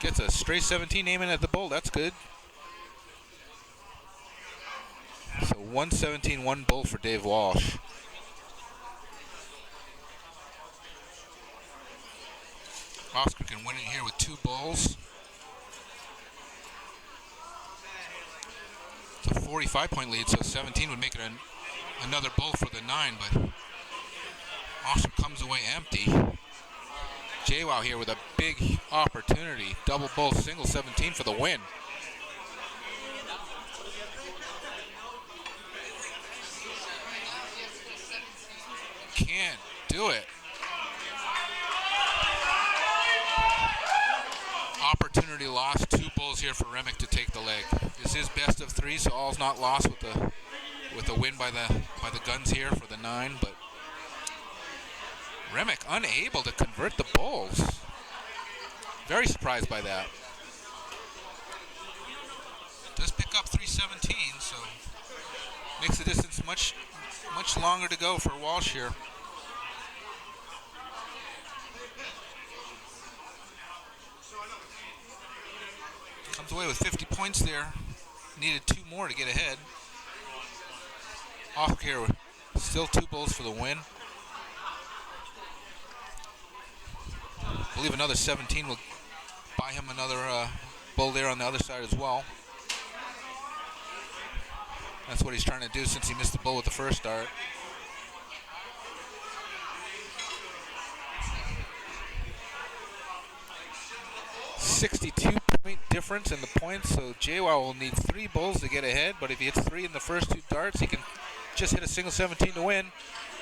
Gets a straight 17 aiming at the bull. That's good. So 117, 1 bull for Dave Walsh. Oscar can win it here with 2 bulls. It's a 45-point lead, so 17 would make it another bull for the 9, but Oscar comes away empty. JWoww here with a big opportunity. Double bull, single 17 for the win. Can't do it. Opportunity lost. 2 bulls here for Remick to take the leg. This is best of 3, so all's not lost with the win by the guns here for the 9, but Remick unable to convert the bulls. Very surprised by that. Does pick up 317, so makes the distance much longer to go for Walsh here. Comes away with 50 points there. Needed 2 more to get ahead. Off here, still 2 bulls for the win. I believe another 17 will buy him another bull there on the other side as well. That's what he's trying to do since he missed the bull with the first dart. .62 difference in the points, so JWoww will need 3 bulls to get ahead, but if he hits 3 in the first 2 darts, he can just hit a single 17 to win.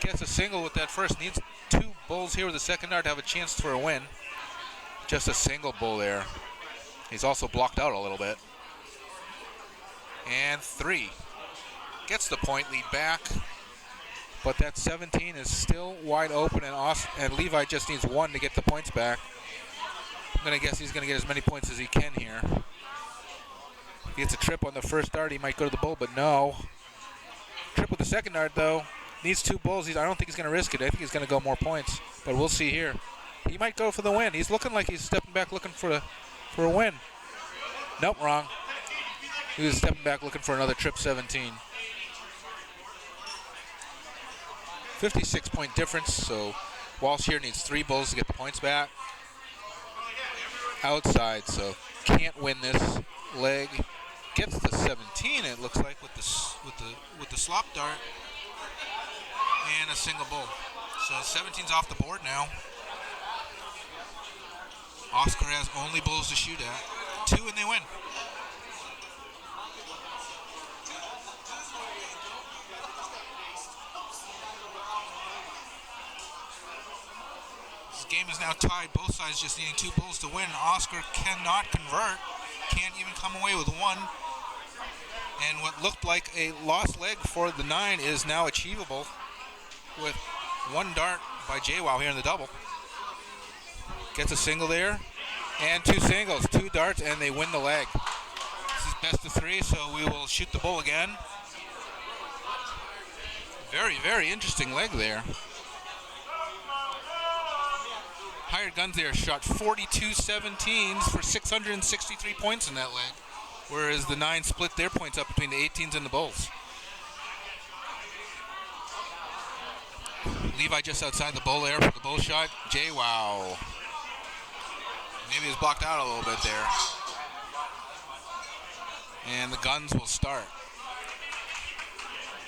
Gets a single with that first, needs 2 bulls here with the second dart to have a chance for a win. Just a single bull there. He's also blocked out a little bit. And 3. Gets the point lead back, but that 17 is still wide open, and Levi just needs 1 to get the points back. I'm going to guess he's going to get as many points as he can here. If he gets a trip on the first dart, he might go to the bull, but no. Trip with the second dart, though. Needs 2 bulls. I don't think he's going to risk it. I think he's going to go more points, but we'll see here. He might go for the win. He's looking like he's stepping back looking for a win. Nope, wrong. He was stepping back looking for another trip 17. 56-point difference, so Walsh here needs 3 bulls to get the points back. Outside, so can't win this leg. Gets the 17, it looks like, with the slop dart and a single bull. So 17's off the board now. Oscar has only bulls to shoot at. 2 and they win. This game is now tied. Both sides just needing 2 bulls to win. Oscar cannot convert. Can't even come away with 1. And what looked like a lost leg for the 9 is now achievable with 1 dart by JWoww here in the double. Gets a single there, and 2 singles, 2 darts, and they win the leg. This is best of 3, so we will shoot the bull again. Very, very interesting leg there. Hired Guns there shot 42 17s for 663 points in that leg, whereas the 9 split their points up between the 18s and the bulls. Levi just outside the bull there for the bull shot. JWoww. Maybe he's blocked out a little bit there. And the Guns will start.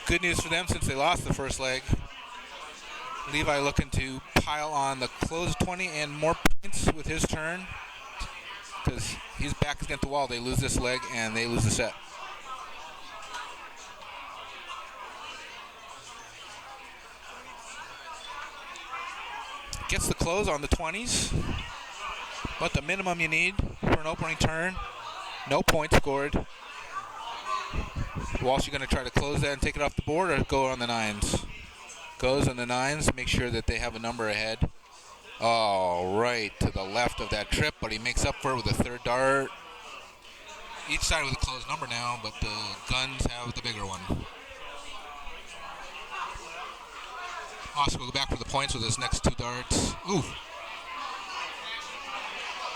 Good news for them since they lost the first leg. Levi looking to pile on the closed 20 and more points with his turn, because he's back against the wall. They lose this leg and they lose the set. Gets the close on the 20s, but the minimum you need for an opening turn. No points scored. Walsh, you going to try to close that and take it off the board, or go on the 9s? Goes on the 9s, make sure that they have a number ahead. Oh, right to the left of that trip, but he makes up for it with a 3rd dart. Each side with a closed number now, but the guns have the bigger one. Oscar will go back for the points with his next 2 darts. Ooh.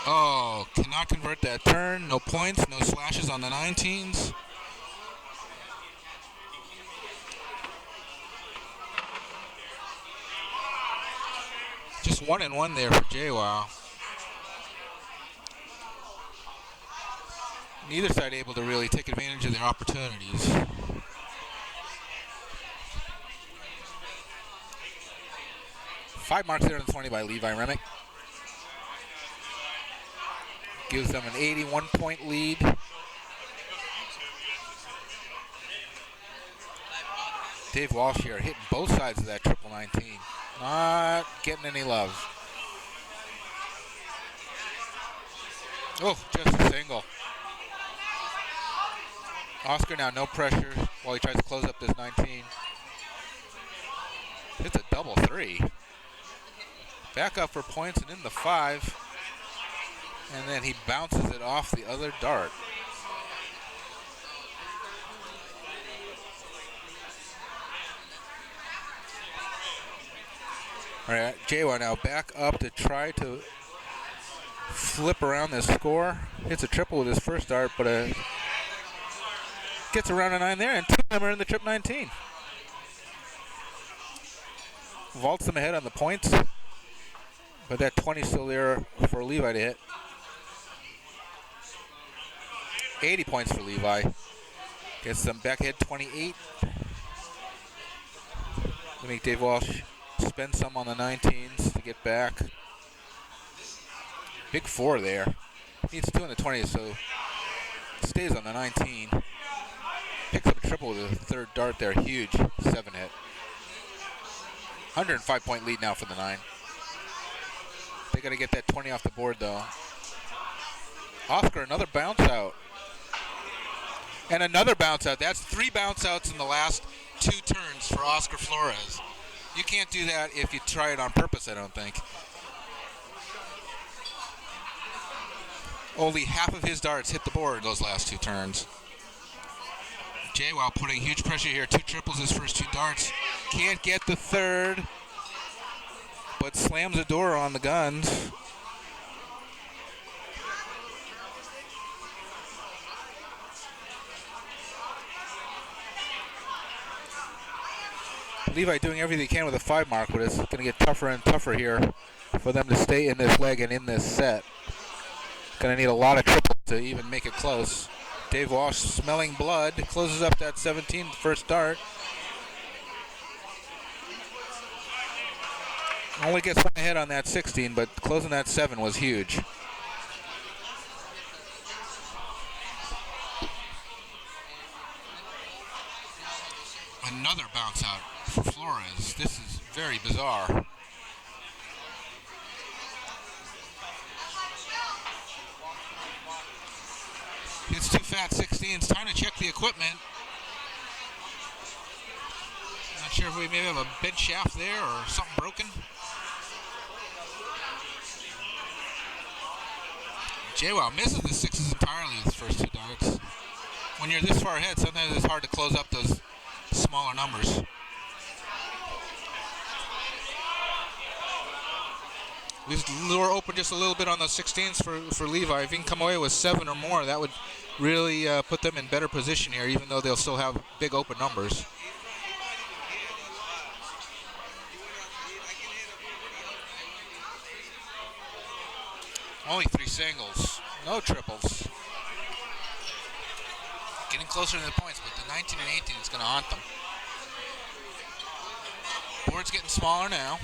Oh, cannot convert that turn. No points, no slashes on the 19s. Just 1 and 1 there for JWoww. Neither side able to really take advantage of their opportunities. Five marks there on the 20 by Levi Remick. Gives them an 81-point lead. Dave Walsh here hitting both sides of that triple 19. Not getting any love. Oh, just a single. Oscar now no pressure while he tries to close up this 19. Hits a double 3. Back up for points and in the 5. And then he bounces it off the other dart. All right, JWoww now back up to try to flip around this score. Hits a triple with his first dart, but gets around a 9 there, and 2 of them are in the trip 19. Vaults them ahead on the points, but that 20 still there for Levi to hit. 80 points for Levi. Gets them back ahead 28. To make Dave Walsh spend some on the 19s to get back. Big 4 there. Needs 2 on the 20s, so stays on the 19. Picks up a triple with a third dart there. Huge 7 hit. 105-point lead now for the 9. They got to get that 20 off the board, though. Oscar, another bounce out. And another bounce out. That's 3 bounce outs in the last 2 turns for Oscar Flores. You can't do that if you try it on purpose, I don't think. Only half of his darts hit the board those last 2 turns. JWoww putting huge pressure here. 2 triples his first 2 darts. Can't get the third, but slams the door on the guns. Levi doing everything he can with a 5 mark, but it's going to get tougher and tougher here for them to stay in this leg and in this set. Going to need a lot of triples to even make it close. Dave Walsh smelling blood, closes up that 17 first dart. Only gets 1 ahead on that 16, but closing that 7 was huge. Another bounce out for Flores. This is very bizarre. Hits 2 fat 16s. Time to check the equipment. Not sure if we maybe have a bent shaft there or something broken. JWoww misses the 6s entirely with his first 2 darts. When you're this far ahead, sometimes it's hard to close up those smaller numbers. Leaves the lure open just a little bit on the 16s for Levi. If he can come away with 7 or more, that would really put them in better position here, even though they'll still have big open numbers. Only 3 singles, no triples. Getting closer to the points, but the 19 and 18 is going to haunt them. Board's getting smaller now.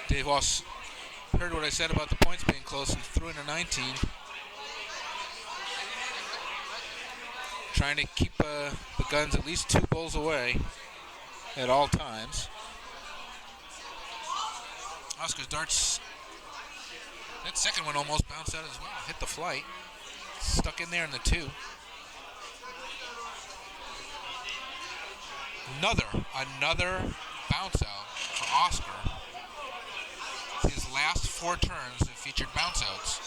Dave Walsh heard what I said about the points being close and threw in a 19. Trying to keep the guns at least 2 bowls away at all times. Oscar's darts, that second one almost bounced out as well. Hit the flight. Stuck in there in the 2. Another bounce out for Oscar. His last 4 turns have featured bounce outs.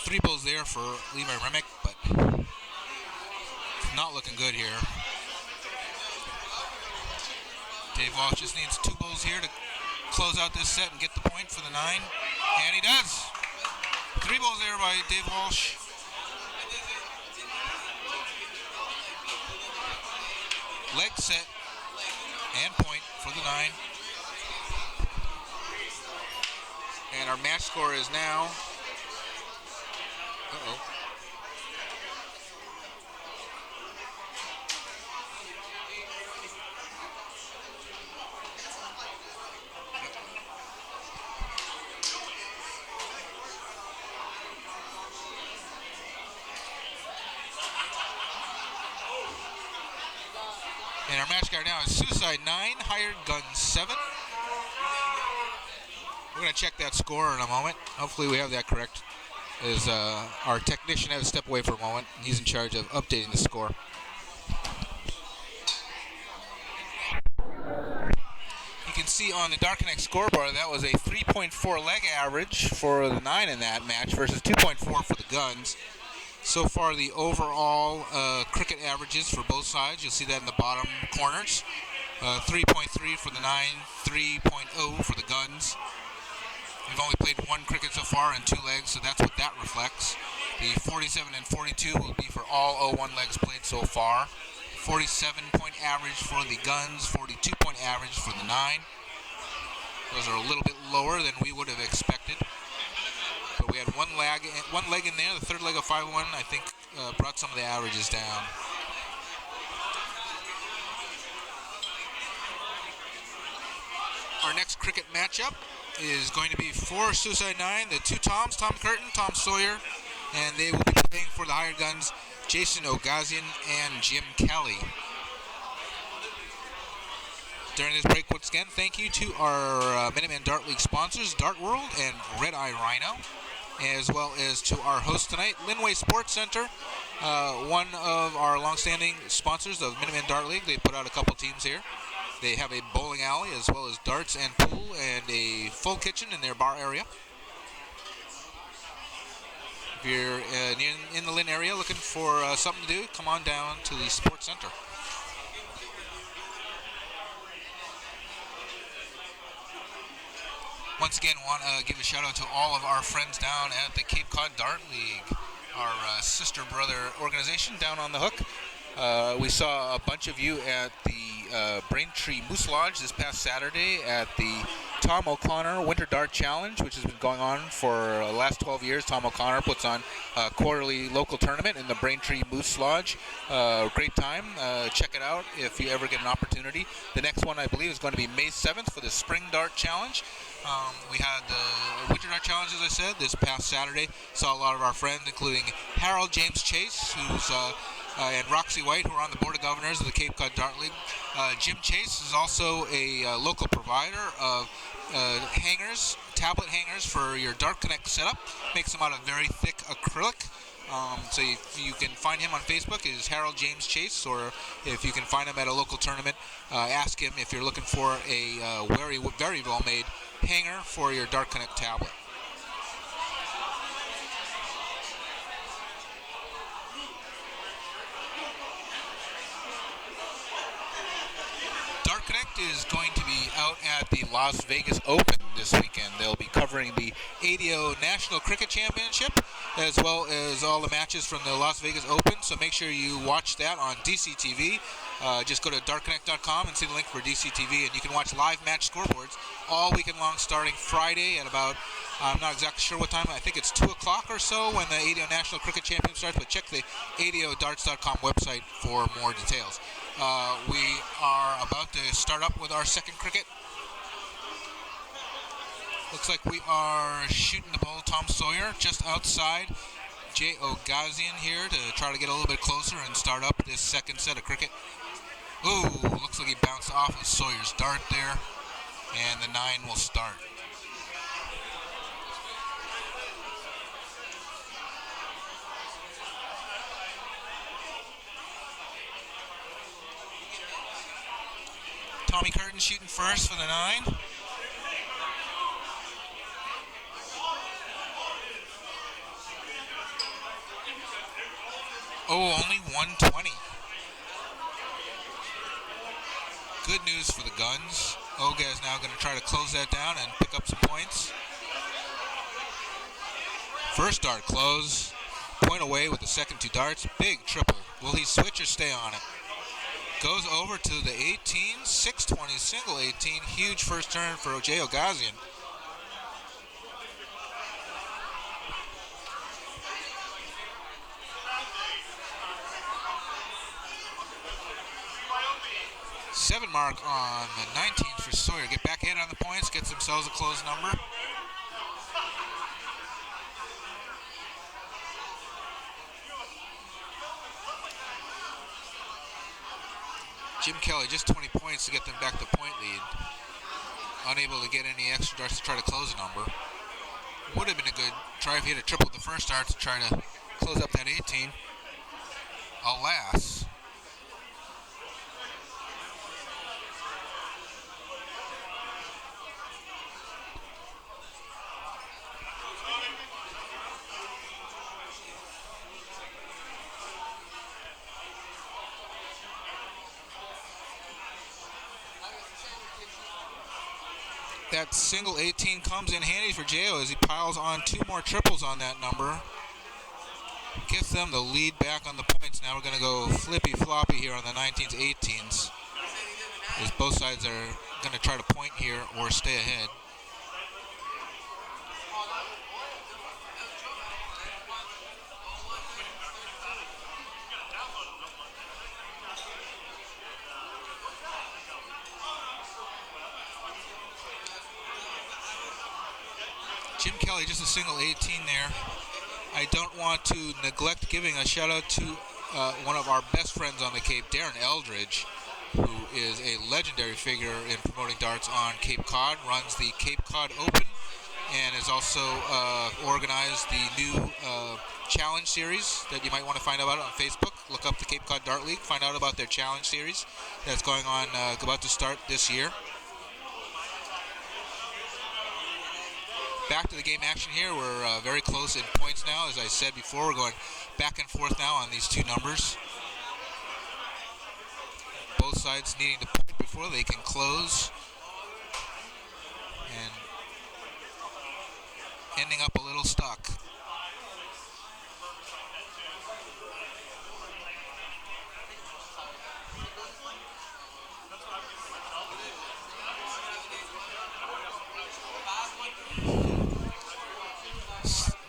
3 balls there for Levi Remick, but it's not looking good here. Dave Walsh just needs 2 balls here to close out this set and get the point for the 9, and he does. 3 balls there by Dave Walsh. Leg set and point for the 9. And our match score is now, and our match card now is Suicide 9, Hired Gun 7. We're going to check that score in a moment. Hopefully we have that correct. As our technician had to step away for a moment. He's in charge of updating the score. You can see on the Dark Connect scoreboard that was a 3.4 leg average for the 9 in that match versus 2.4 for the Guns. So far the overall cricket averages for both sides, you'll see that in the bottom corners. 3.3 for the 9, 3.0 for the Guns. We've only played 1 cricket so far in 2 legs, so that's what that reflects. The 47 and 42 will be for all 01 legs played so far. 47-point average for the Guns, 42-point average for the 9. Those are a little bit lower than we would have expected. But we had one leg in there. The third leg of 5-1, I think, brought some of the averages down. Our next cricket matchup is going to be for Suicide 9, the 2 Toms, Tom Curtin, Tom Sawyer, and they will be playing for the Hired Guns, Jason Ogazian and Jim Kelly. During this break, once again, thank you to our Minuteman Dart League sponsors, Dart World and Red Eye Rhino, as well as to our host tonight, Linway Sports Center, one of our longstanding sponsors of Minuteman Dart League. They put out a couple teams here. They have a bowling alley as well as darts and pool and a full kitchen in their bar area. If you're in the Lynn area looking for something to do, come on down to the Sports Center. Once again, want to give a shout out to all of our friends down at the Cape Cod Dart League, our sister brother organization down on the hook. We saw a bunch of you at the Braintree Moose Lodge this past Saturday at the Tom O'Connor Winter Dart Challenge, which has been going on for the last 12 years. Tom O'Connor puts on a quarterly local tournament in the Braintree Moose Lodge. Great time. Check it out if you ever get an opportunity. The next one, I believe, is going to be May 7th for the Spring Dart Challenge. We had the Winter Dart Challenge, as I said, this past Saturday. Saw a lot of our friends, including Harold James Chase, who's and Roxy White, who are on the Board of Governors of the Cape Cod Dart League. Jim Chase is also a local provider of hangers, tablet hangers for your Dart Connect setup. Makes them out of very thick acrylic. So you can find him on Facebook is Harold James Chase, or if you can find him at a local tournament, ask him if you're looking for a very, very well-made hanger for your Dart Connect tablet. Dart Connect is going to be out at the Las Vegas Open this weekend. They'll be covering the ADO National Cricket Championship as well as all the matches from the Las Vegas Open, so make sure you watch that on DCTV. Just go to dartconnect.com and see the link for DCTV, and you can watch live match scoreboards all weekend long starting Friday at about, I'm not exactly sure what time, I think it's 2 o'clock or so when the ADO National Cricket Championship starts, but check the ADOdarts.com website for more details. We are about to start up with our second cricket. Looks like we are shooting the ball, Tom Sawyer, just outside. Jay Ogazian here to try to get a little bit closer and start up this second set of cricket. Ooh, looks like he bounced off of Sawyer's dart there, and the 9 will start. Tommy Curtin shooting first for the 9. Oh, only 120. Good news for the Guns. Oga is now going to try to close that down and pick up some points. First dart close. Point away with the second 2 darts. Big triple. Will he switch or stay on it? Goes over to the 18. 620 single 18. Huge first turn for Jay Ogazian. Seven mark on the 19th for Sawyer. Get back ahead on the points. Gets themselves a closed number. Jim Kelly just 20 points to get them back to point lead. Unable to get any extra darts to try to close a number. Would have been a good try if he had a triple with the first dart to try to close up that 18. Alas. That single 18 comes in handy for Jo as he piles on 2 more triples on that number. Gets them the lead back on the points. Now we're going to go flippy-floppy here on the 19s, 18s. As both sides are going to try to point here or stay ahead. Jim Kelly, just a single 18 there. I don't want to neglect giving a shout out to one of our best friends on the Cape, Darren Eldridge, who is a legendary figure in promoting darts on Cape Cod, runs the Cape Cod Open, and has also organized the new challenge series that you might want to find out about on Facebook. Look up the Cape Cod Dart League, find out about their challenge series that's going on, about to start this year. Back to the game action here. We're very close in points now. As I said before, we're going back and forth now on these 2 numbers. Both sides needing to point before they can close. And ending up a little stuck.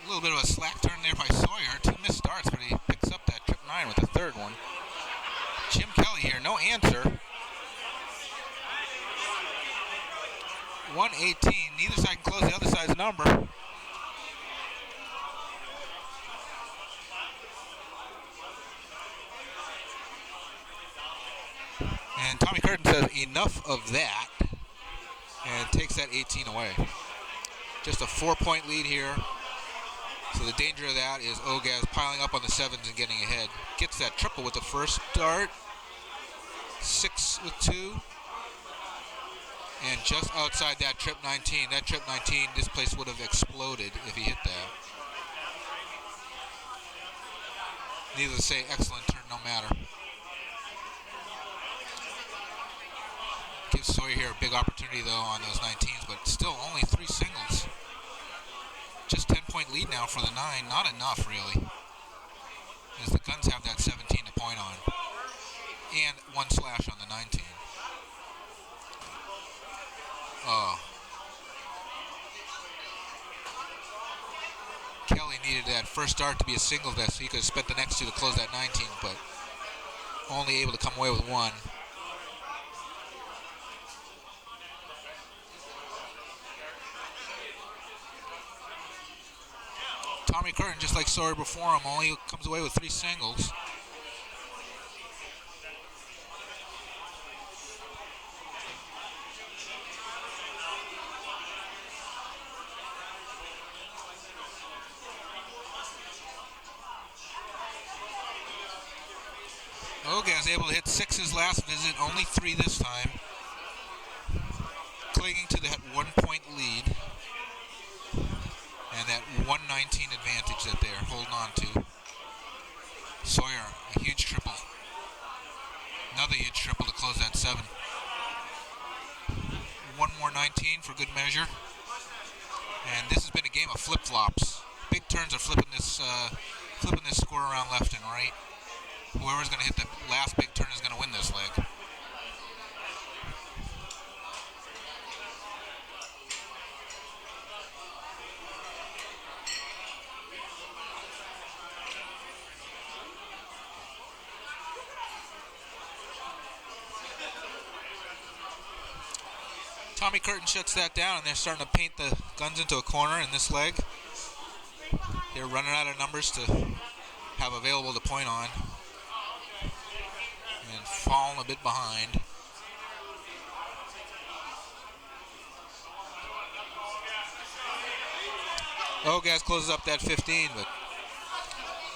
A little bit of a slack turn there by Sawyer. 2 missed darts, but he picks up that trip 9 with the third one. Jim Kelly here, no answer. 118. Neither side can close the other side's number. And Tommy Curtin says enough of that and takes that 18 away. Just a 4-point lead here. So the danger of that is Ogaz piling up on the 7s and getting ahead. Gets that triple with the first dart. 6 with 2. And just outside that trip 19. That trip 19, this place would have exploded if he hit that. Needless to say, excellent turn no matter. Gives Sawyer here a big opportunity though on those 19s, but still only 3 singles. Just 10-point lead now for the 9. Not enough, really. As the Guns have that 17 to point on. And 1 slash on the 19. Oh. Kelly needed that first dart to be a single there, so he could have spent the next 2 to close that 19, but only able to come away with 1. Tommy Curtin, just like Sawyer before him, only comes away with 3 singles. Ogaz able to hit 6 his last visit, only 3 this time. Clinging to that 1-point lead. And that 119 advantage that they're holding on to. Sawyer huge triple. Another huge triple to close that 7. One more 19 for good measure. And this has been a game of flip-flops. Big turns are flipping this score around left and right. Whoever's going to hit the last big turn is going to win this leg. Tommy Curtin shuts that down, and they're starting to paint the guns into a corner in this leg. They're running out of numbers to have available to point on, and falling a bit behind. Ogaz closes up that 15, but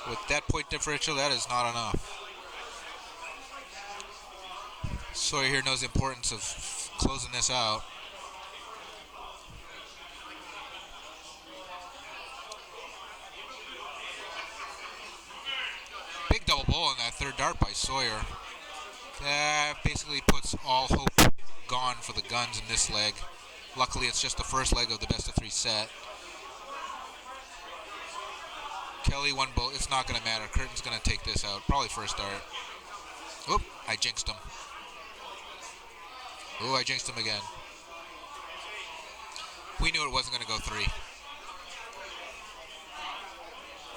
with that point differential, that is not enough. Sawyer here knows the importance of closing this out. Big double bowl on that third dart by Sawyer. That basically puts all hope gone for the guns in this leg. Luckily, it's just the first leg of the best of 3 set. Kelly one bowl. It's not going to matter. Curtin's going to take this out. Probably first dart. Oop, I jinxed him. Ooh, I jinxed him again. We knew it wasn't going to go 3.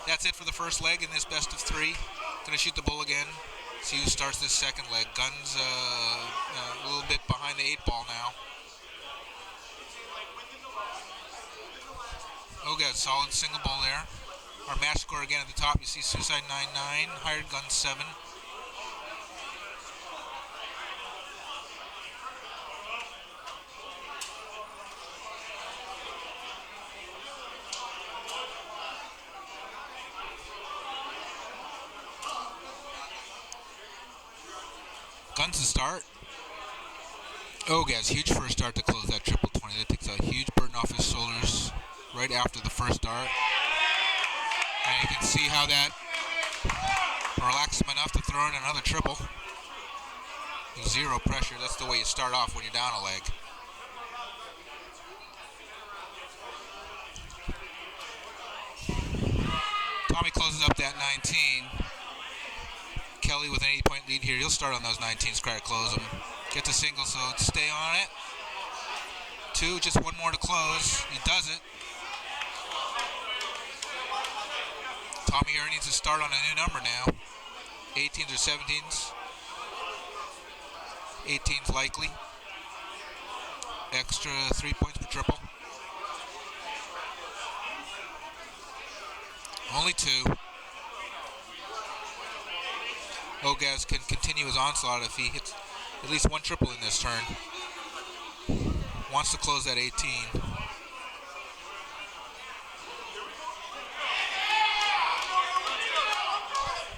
That's it for the first leg in this best of 3. Going to shoot the bull again. See who starts this second leg. Guns a little bit behind the 8 ball now. Ogaz, solid single ball there. Our match score again at the top. You see Suicide 9-9, Hired Gun 7. Guns to start. Ogaz, huge first dart to close that triple 20. That takes a huge burden off his shoulders right after the first dart. And you can see how that relaxes him enough to throw in another triple. Zero pressure. That's the way you start off when you're down a leg. Tommy closes up that 19. Kelly with an 8-point lead here. He'll start on those 19s, try to close them. Get to single, so stay on it. 2, just one more to close. He does it. Tommy here needs to start on a new number now. 18s or 17s. 18s likely. Extra 3 points per triple. Only 2. Ogaz can continue his onslaught if he hits at least one triple in this turn. Wants to close that 18.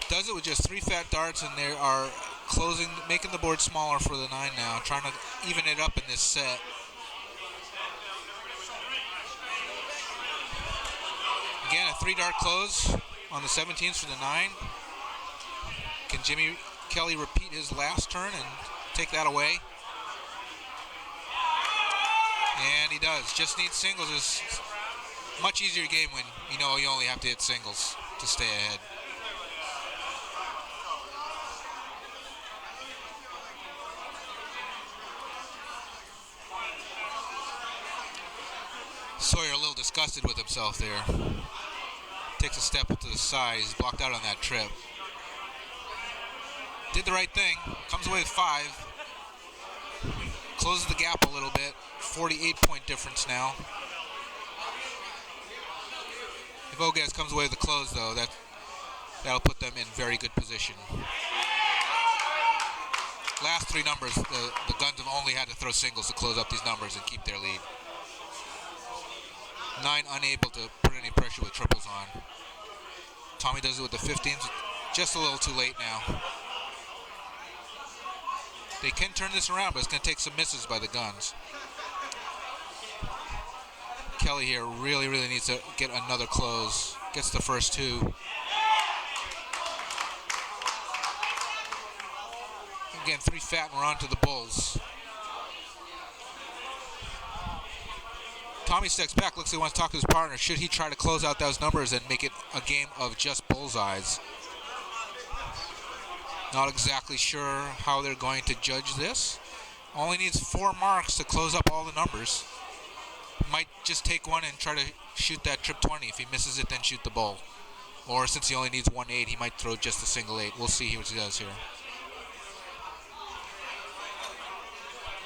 Does it with just 3 fat darts, and they are closing, making the board smaller for the 9 now, trying to even it up in this set. Again, a 3 dart close on the 17s for the 9. Can Jimmy Kelly repeat his last turn and take that away? And he does. Just needs singles. Is much easier game when you know you only have to hit singles to stay ahead. Sawyer a little disgusted with himself there. Takes a step to the side. He's blocked out on that trip. Did the right thing. Comes away with 5. Closes the gap a little bit. 48-point difference now. If Ogaz comes away with the close, though, that'll put them in very good position. Last 3 numbers, the Guns have only had to throw singles to close up these numbers and keep their lead. 9 unable to put any pressure with triples on. Tommy does it with the 15s. Just a little too late now. They can turn this around, but it's going to take some misses by the Guns. Kelly here really needs to get another close. Gets the first 2. Again, 3 fat and we're on to the Bulls. Tommy steps back, looks like he wants to talk to his partner. Should he try to close out those numbers and make it a game of just bullseyes? Not exactly sure how they're going to judge this. Only needs 4 marks to close up all the numbers. Might just take one and try to shoot that trip 20. If he misses it, then shoot the bull. Or since he only needs 1 8, he might throw just a single 8. We'll see what he does here.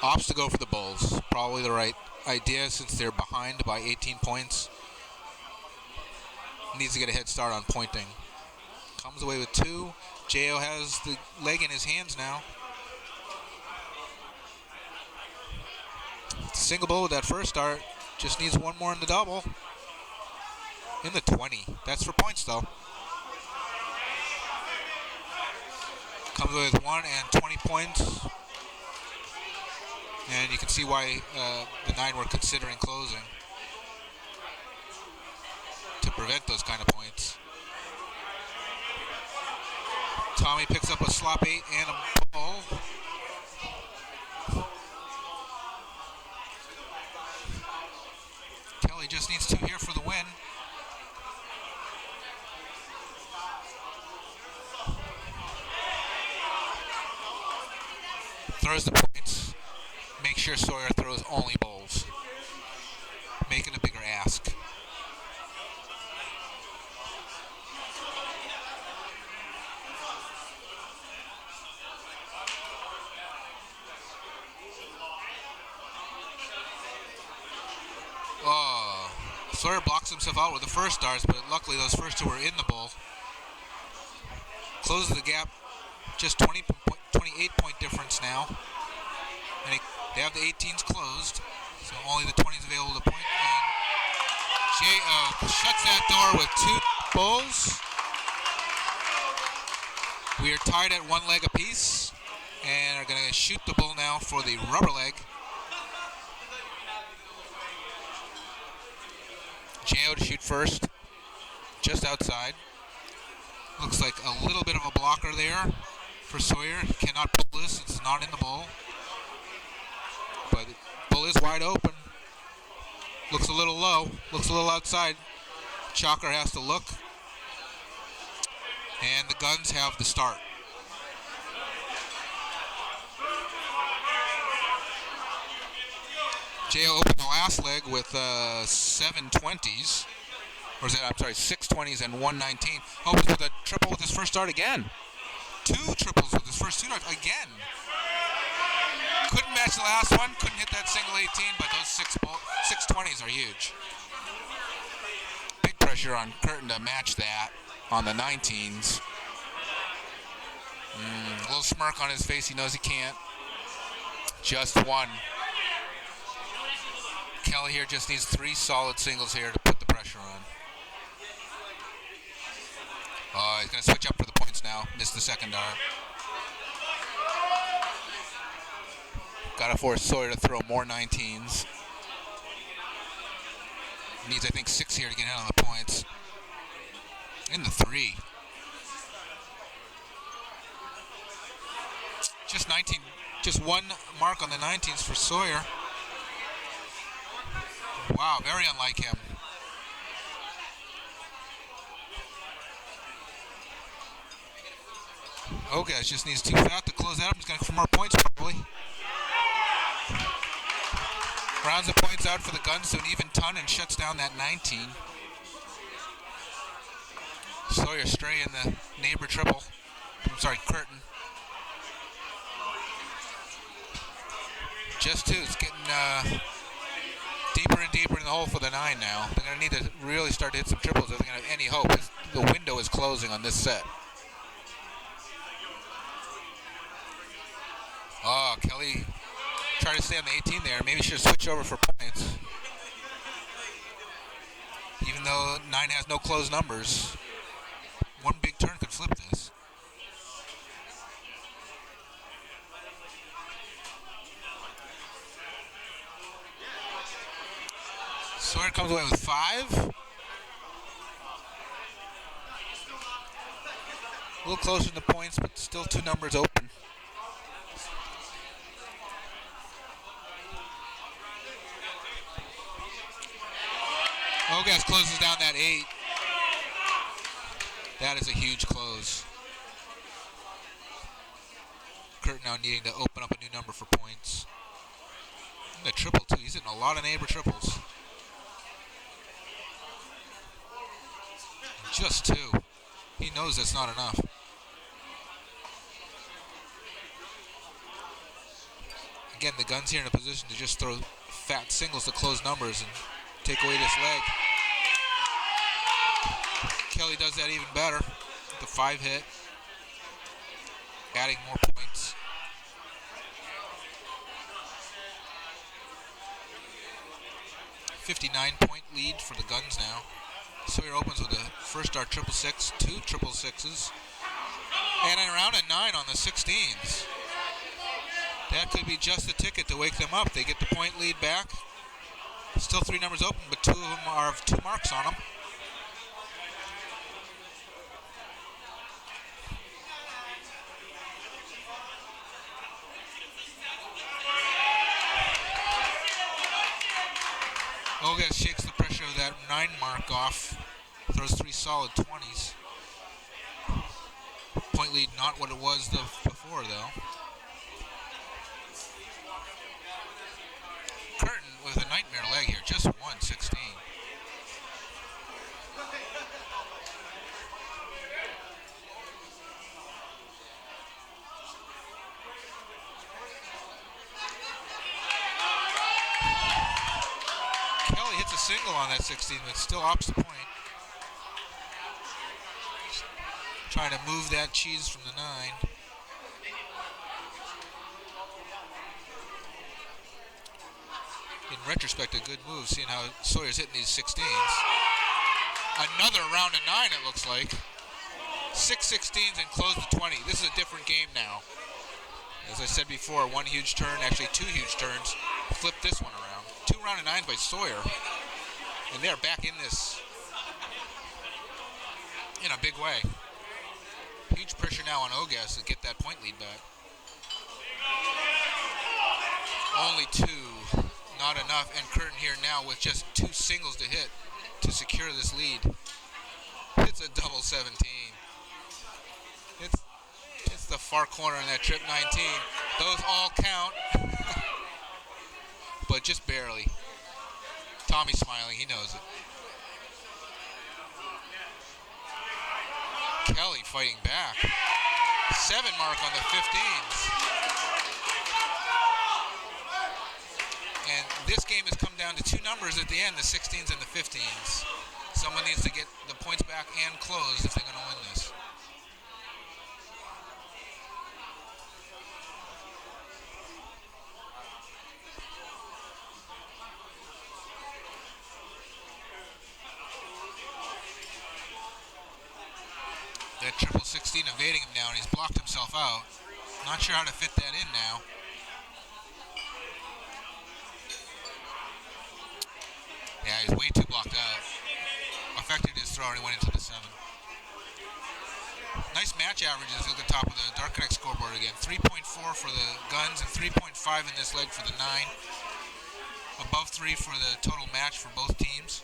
Opts to go for the Bulls. Probably the right idea since they're behind by 18 points. Needs to get a head start on pointing. Comes away with 2. Jo has the leg in his hands now. Single bull with that first start. Just needs 1 more in the double. In the 20. That's for points though. Comes away with 1 and 20 points. And you can see why the 9 were considering closing to prevent those kind of points. Tommy picks up a slop 8 and a bull. Kelly just needs 2 here for the win. Throws the points. Make sure Sawyer throws only bowls. Make it a bigger ask. Oh, Sawyer blocks himself out with the first stars, but luckily those first 2 were in the bowl. Closes the gap, just 28 point difference now. And they have the 18s closed, so only the 20s available to point. And Jo shuts that door with 2 bowls. We are tied at 1 leg apiece, and are going to shoot the bull now for the rubber leg. Jo to shoot first, just outside. Looks like a little bit of a blocker there for Sawyer. Cannot pull this, it's not in the bowl. But the bull is wide open. Looks a little low, looks a little outside. Chalker has to look. And the guns have the start. Jo opened the last leg with 7 20s. Or is that, I'm sorry, 6 20s and 1 19. Opens with a triple with his first start again. 2 triples with his first 2 darts again. Couldn't match the last one, couldn't hit that single 18, but those 6 20s are huge. Big pressure on Curtin to match that on the 19s. A little smirk on his face, he knows he can't. Just 1. Kelly here just needs 3 solid singles here to put the pressure on. Oh, he's going to switch up for the points now. Missed the second dart. Got to force Sawyer to throw more 19s. Needs, I think, 6 here to get in on the points. In the 3. Just 19, just 1 mark on the 19s for Sawyer. Wow, very unlike him. Okay, it just needs 2 fat to close that up. He's going for more points probably. Rounds the points out for the guns to an even ton and shuts down that 19. Sawyer stray in the neighbor triple. I'm sorry, Curtin. Just 2. It's getting deeper and deeper in the hole for the 9 now. They're going to need to really start to hit some triples if they're going to have any hope. The window is closing on this set. Oh, Kelly tried to stay on the 18 there. Maybe should have switched over for points. Even though 9 has no closed numbers. One big turn could flip this. Sawyer comes away with 5. A little closer to the points, but still 2 numbers open. Ogas closes down that 8. That is a huge close. Curtin now needing to open up a new number for points. And a triple, too. He's hitting a lot of neighbor triples. Just 2. He knows that's not enough. Again, the Guns here in a position to just throw fat singles to close numbers and take away this leg. Kelly does that even better with the 5 hit, adding more points. $59-point lead for the Guns now. Sawyer opens with a first start 666, 2 666s, and a round at 9 on the 16s. That could be just the ticket to wake them up. They get the point lead back. Still 3 numbers open, but 2 of them are of 2 marks on them. Ogas shakes the pressure of that 9 mark off. Throws 3 solid 20s. Point lead not what it was before, though. Curtin with a nightmare leg here, just 116. Kelly hits a single on that 16, but still opts the point. Trying to move that cheese from the 9. In retrospect, a good move, seeing how Sawyer's hitting these 16s. Another round of 9, it looks like. 6 16s and close the 20. This is a different game now. As I said before, 1 huge turn, actually 2 huge turns, flip this one around. 2 round of 9s by Sawyer. And they're back in this in a big way. Huge pressure now on Ogas to get that point lead back. Only 2. Not enough, and Curtin here now with just 2 singles to hit to secure this lead. It's a double 17. It's the far corner in that trip 19. Those all count, but just barely. Tommy's smiling, he knows it. Kelly fighting back. 7 mark on the 15s. And this game has come down to 2 numbers at the end, the 16s and the 15s. Someone needs to get the points back and close if they're going to win this. That triple 16 evading him now, and he's blocked himself out. Not sure how to fit that in now. Yeah, he's way too blocked out. Affected his throw and he went into the 7. Nice match averages at the top of the Dart Connect scoreboard again. 3.4 for the Guns and 3.5 in this leg for the 9. Above 3 for the total match for both teams.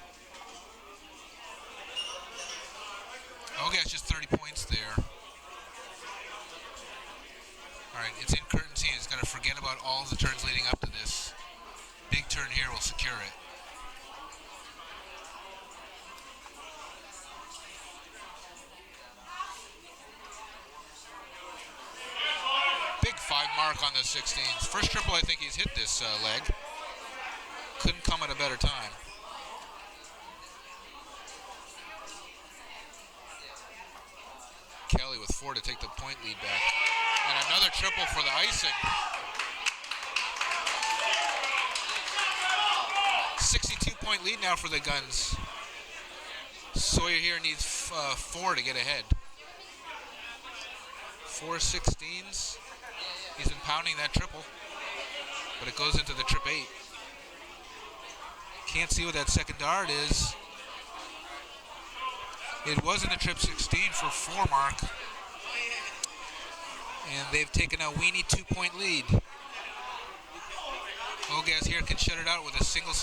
Okay, it's just 30 points there. Alright, it's in Curtin's hands. He's got to forget about all the turns leading up to this. Big turn here will secure it. Big 5 mark on the 16s. First triple I think he's hit this leg. Couldn't come at a better time. Kelly with 4 to take the point lead back. And another triple for the icing. 62-point lead now for the Guns. Sawyer here needs 4 to get ahead. 4 16s. He's been pounding that triple, but it goes into the trip 8. Can't see what that second dart is. It was in the trip 16 for 4 mark. And they've taken a weenie 2-point lead. Ogas here can shut it out with a single.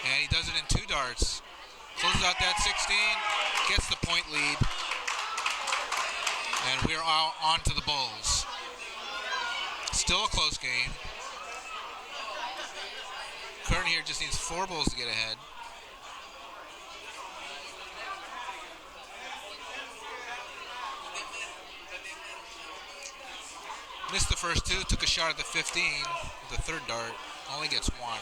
And he does it in 2 darts. Closes out that 16, gets the point lead. And we're on to the Bulls. Still a close game. Curtin here just needs 4 Bulls to get ahead. Missed the first 2, took a shot at the 15 with the 3rd dart. Only gets 1.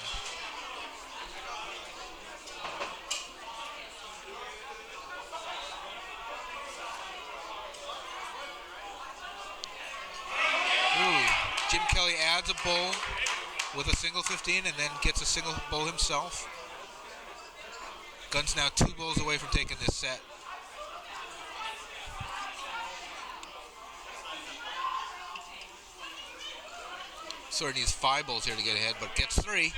Jim Kelly adds a bull with a single 15 and then gets a single bull himself. Gunn's now 2 bulls away from taking this set. Sawyer needs 5 bulls here to get ahead, but gets 3.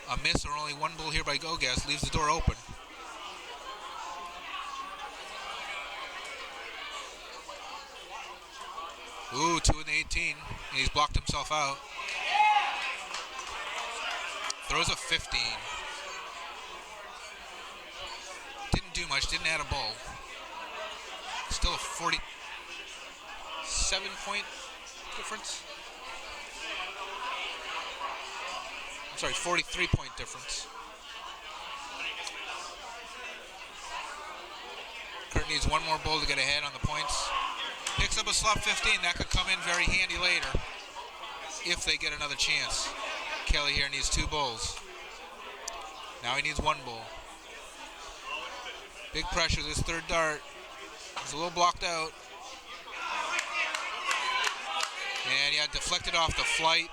A miss or only 1 bull here by Gogas leaves the door open. Ooh, 2 in the 18, and he's blocked himself out. Throws a 15. Didn't do much, didn't add a bull. Still a 47-point difference. I'm sorry, 43-point difference. Kurt needs 1 more bull to get ahead on the points. Picks up a slot 15. That could come in very handy later if they get another chance. Kelly here needs 2 bulls. Now he needs 1 bull. Big pressure, this 3rd dart. He's a little blocked out. And he had deflected off the flight.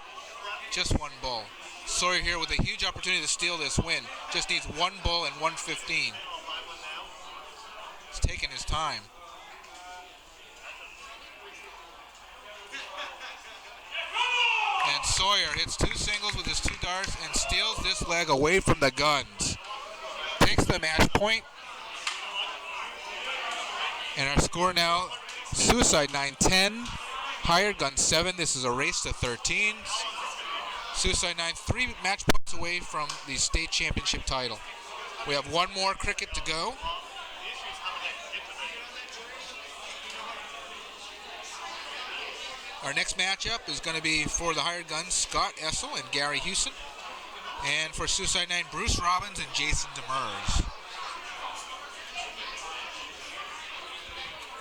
Just 1 bull. Sawyer here with a huge opportunity to steal this win. Just needs 1 bull and 1 15. He's taking his time. And Sawyer hits 2 singles with his 2 darts and steals this leg away from the Guns. Takes the match point. And our score now, Suicide 9-10, Hired Gun 7. This is a race to 13. Suicide 9, 3 match points away from the state championship title. We have 1 more cricket to go. Our next matchup is going to be for the Hired Guns, Scott Essel and Gary Hewson. And for Suicide 9, Bruce Robbins and Jason Demers.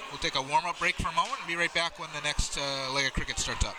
We'll take a warm-up break for a moment and be right back when the next leg of cricket starts up.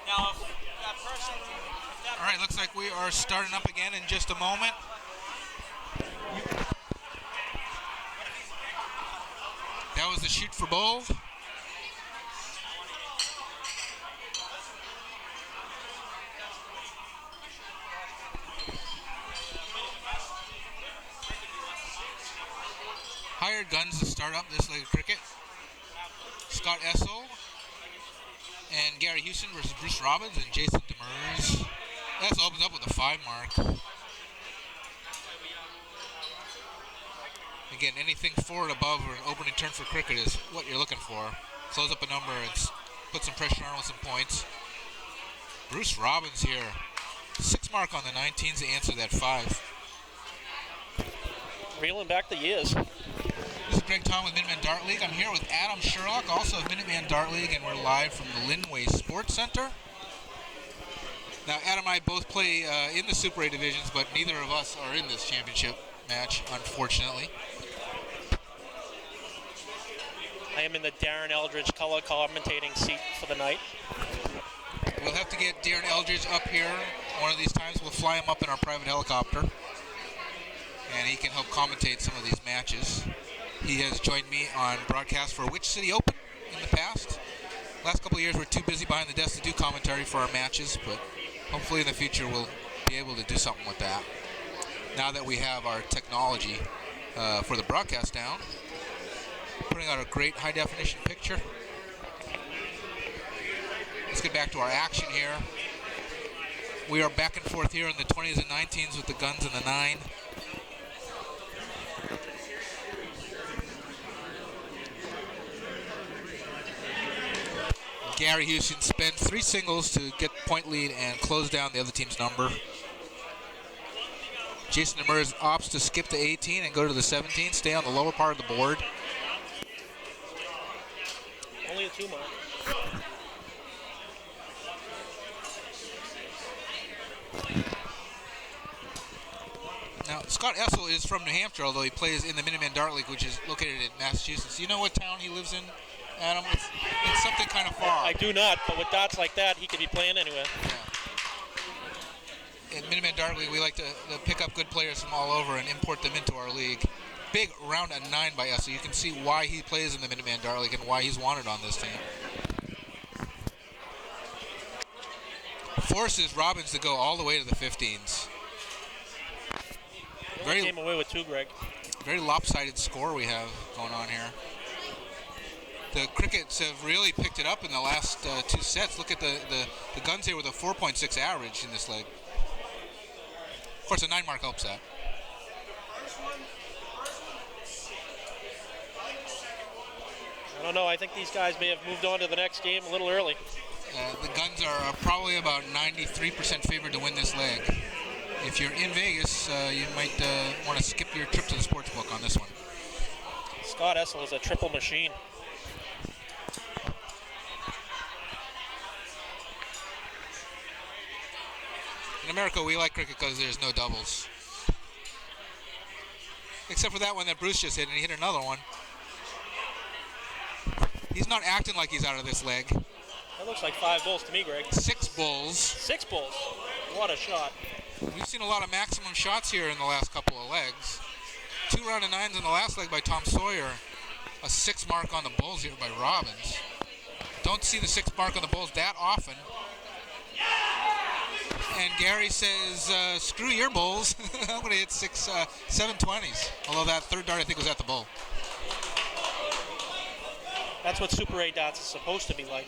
Now, if that person, if that All right, looks like we are starting up again in just a moment. That was the shoot for bull. Hired guns to start up this leg of cricket. Scott Essel and Gary Houston versus Bruce Robbins and Jason Demers. Essel opens up with a 5 mark. Again, anything forward, above, or an opening turn for cricket is what you're looking for. Close up a number and put some pressure on with some points. Bruce Robbins here. 6 mark on the 19s to answer that 5. reeling back the years. This is Greg Tom with Minuteman Dart League. I'm here with Adam Sherlock, also of Minuteman Dart League, and we're live from the Linway Sports Center. Now, Adam and I both play in the Super A divisions, but neither of us are in this championship match, unfortunately. I am in the Darren Eldridge color commentating seat for the night. We'll have to get Darren Eldridge up here one of these times. We'll fly him up in our private helicopter, and he can help commentate some of these matches. He has joined me on broadcast for Which City Open in the past. Last couple of years, we're too busy behind the desk to do commentary for our matches, but hopefully in the future we'll be able to do something with that. Now that we have our technology for the broadcast down, putting out a great high-definition picture. Let's get back to our action here. We are back and forth here in the 20s and 19s with the guns and the 9. Gary Houston spends 3 singles to get point lead and close down the other team's number. Jason Demers opts to skip the 18 and go to the 17, stay on the lower part of the board. Only a 2 mark. Now, Scott Essel is from New Hampshire, although he plays in the Minuteman Dart League, which is located in Massachusetts. You know what town he lives in, Adam? It's something kind of far. I do not, but with dots like that, he could be playing anywhere. Yeah. In Minuteman Dart League, we like to pick up good players from all over and import them into our league. Big round at 9 by Essel. You can see why he plays in the Minuteman Dart League and why he's wanted on this team. Forces Robbins to go all the way to the 15s. He came away with 2, Greg. Very lopsided score we have going on here. The Crickets have really picked it up in the last 2 sets. Look at the guns here with a 4.6 average in this leg. Of course, a 9 mark helps that. I don't know. I think these guys may have moved on to the next game a little early. The guns are probably about 93% favored to win this leg. If you're in Vegas, you might want to skip your trip to the sports book on this one. Scott Essel is a triple machine. In America, we like cricket because there's no doubles. Except for that one that Bruce just hit, and he hit another one. He's not acting like he's out of this leg. That looks like 5 bulls to me, Greg. 6 bulls. 6 bulls. What a shot. We've seen a lot of maximum shots here in the last couple of legs. 2 round of 9s in the last leg by Tom Sawyer. A 6 mark on the bulls here by Robbins. Don't see the 6 mark on the bulls that often. And Gary says, screw your bulls. I'm going to hit 7 20s. Although that third dart I think was at the bull. That's what Super A dots is supposed to be like.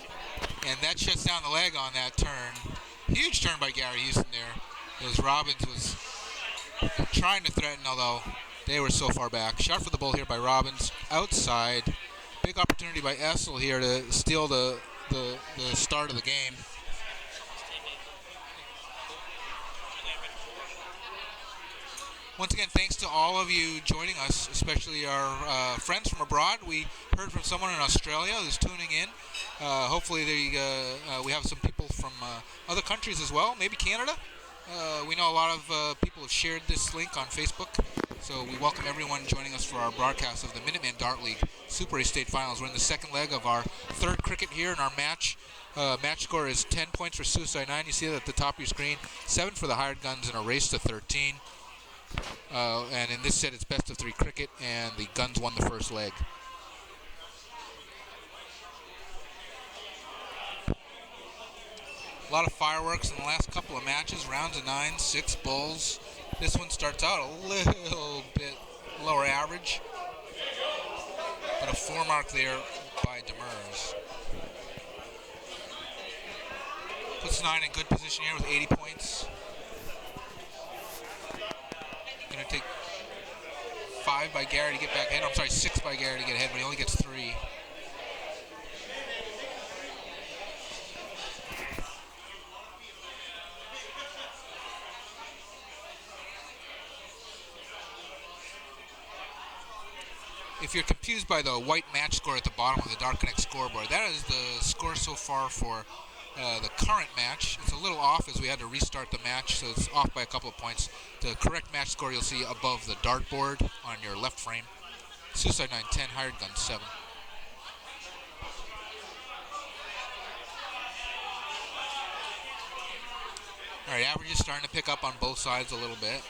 And that shuts down the leg on that turn. Huge turn by Gary Houston there. As Robbins was trying to threaten, although they were so far back. Shot for the bull here by Robbins. Outside. Big opportunity by Essel here to steal the start of the game. Once again, thanks to all of you joining us, especially our friends from abroad. We heard from someone in Australia who's tuning in. Hopefully we have some people from other countries as well, maybe Canada. We know a lot of people have shared this link on Facebook, so we welcome everyone joining us for our broadcast of the Minuteman Dart League Super A State Finals. We're in the second leg of our 3rd cricket here in our match Match score is 10 points for Suicide 9. You see that at the top of your screen. 7 for the Hired Guns in a race to 13. And in this set, it's best of 3 cricket, and the Guns won the first leg. A lot of fireworks in the last couple of matches. Rounds of 9, 6 bulls. This one starts out a little bit lower average, but a 4 mark there by Demers. Puts 9 in good position here with 80 points. Going to take 5 by Gary to get back ahead. I'm sorry, 6 by Gary to get ahead, but he only gets 3. If you're confused by the white match score at the bottom of the Dark Connect scoreboard, that is the score so far for the current match. It's a little off as we had to restart the match, so it's off by a couple of points. The correct match score you'll see above the dartboard on your left frame. Suicide 9, 10, Hired Gun 7. All right, average is starting to pick up on both sides a little bit.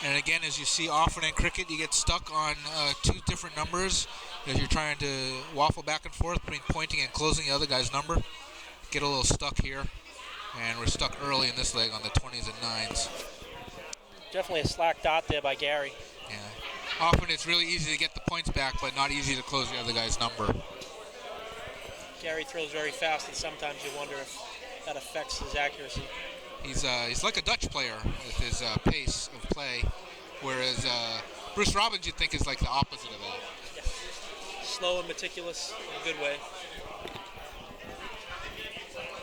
And again, as you see often in cricket, you get stuck on 2 different numbers as you're trying to waffle back and forth between pointing and closing the other guy's number. Get a little stuck here, and we're stuck early in this leg on the 20s and 9s. Definitely a slack dot there by Gary. Yeah. Often it's really easy to get the points back, but not easy to close the other guy's number. Gary throws very fast, and sometimes you wonder if that affects his accuracy. He's like a Dutch player with his pace of play, whereas Bruce Robbins you'd think is like the opposite of that. Yeah. Slow and meticulous in a good way.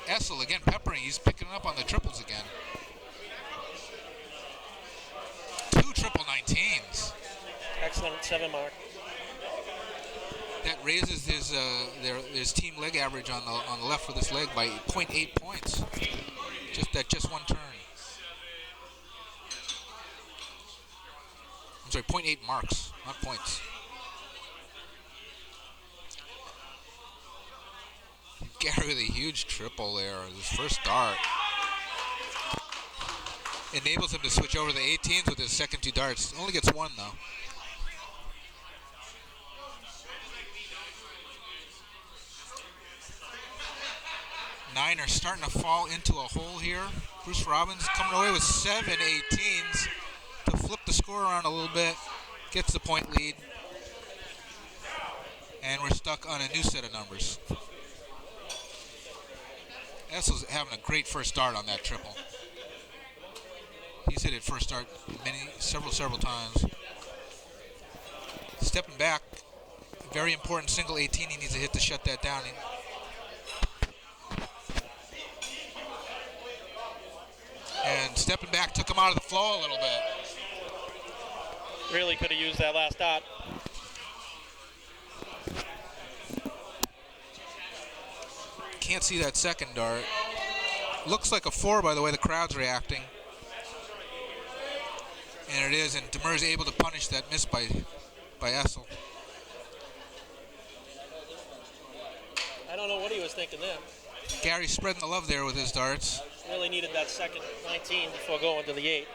Essel again peppering. He's picking up on the triples again. 2 triple 19s. Excellent 7 mark. That raises his team leg average on the left for this leg by 0.8 points. Just one turn. I'm sorry, 0.8 marks, not points. Gary with a huge triple there, his first dart. Enables him to switch over the 18s with his second 2 darts. Only gets 1 though. Nine are starting to fall into a hole here. Bruce Robbins coming away with 7 18s to flip the score around a little bit. Gets the point lead. And we're stuck on a new set of numbers. Essel's having a great first start on that triple. He's hit it first start several times. Stepping back, very important single 18 he needs to hit to shut that down. And stepping back took him out of the flow a little bit. Really could have used that last dot. Can't see that second dart. Looks like a 4 by the way the crowd's reacting. And it is, and Demers able to punish that miss by Essel. I don't know what he was thinking then. Gary spreading the love there with his darts. Really needed that second 19 before going to the 8.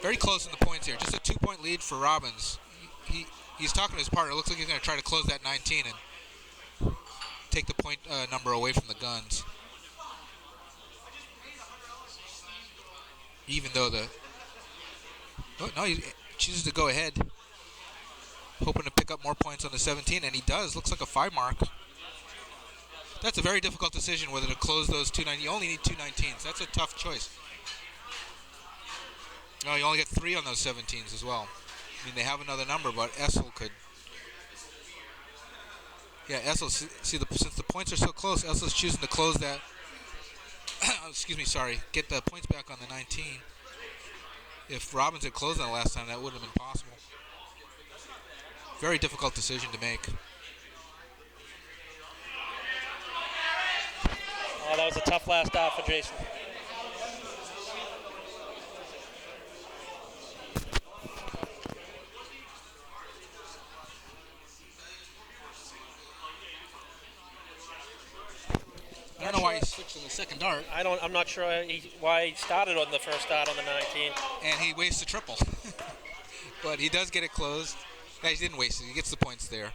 Very close in the points here. Just a 2-point lead for Robbins. He's talking to his partner. It looks like he's going to try to close that 19 and take the point number away from the Guns. Even though he chooses to go ahead, hoping to pick up more points on the 17, and he does. Looks like a 5 mark. That's a very difficult decision whether to close those 2 19s. You only need 2 19s. That's a tough choice. No, you only get 3 on those 17s as well. I mean, they have another number, but Essel could. Yeah, Essel, since the points are so close, Essel's choosing to close that. Get the points back on the 19. If Robbins had closed on the last time, that would have been possible. Very difficult decision to make. Oh, that was a tough last dot for Jason. second dart, I'm not sure why he started on the first dart on the 19. and he wastes a triple. But he does get it closed. No, he didn't waste it. He gets the points there.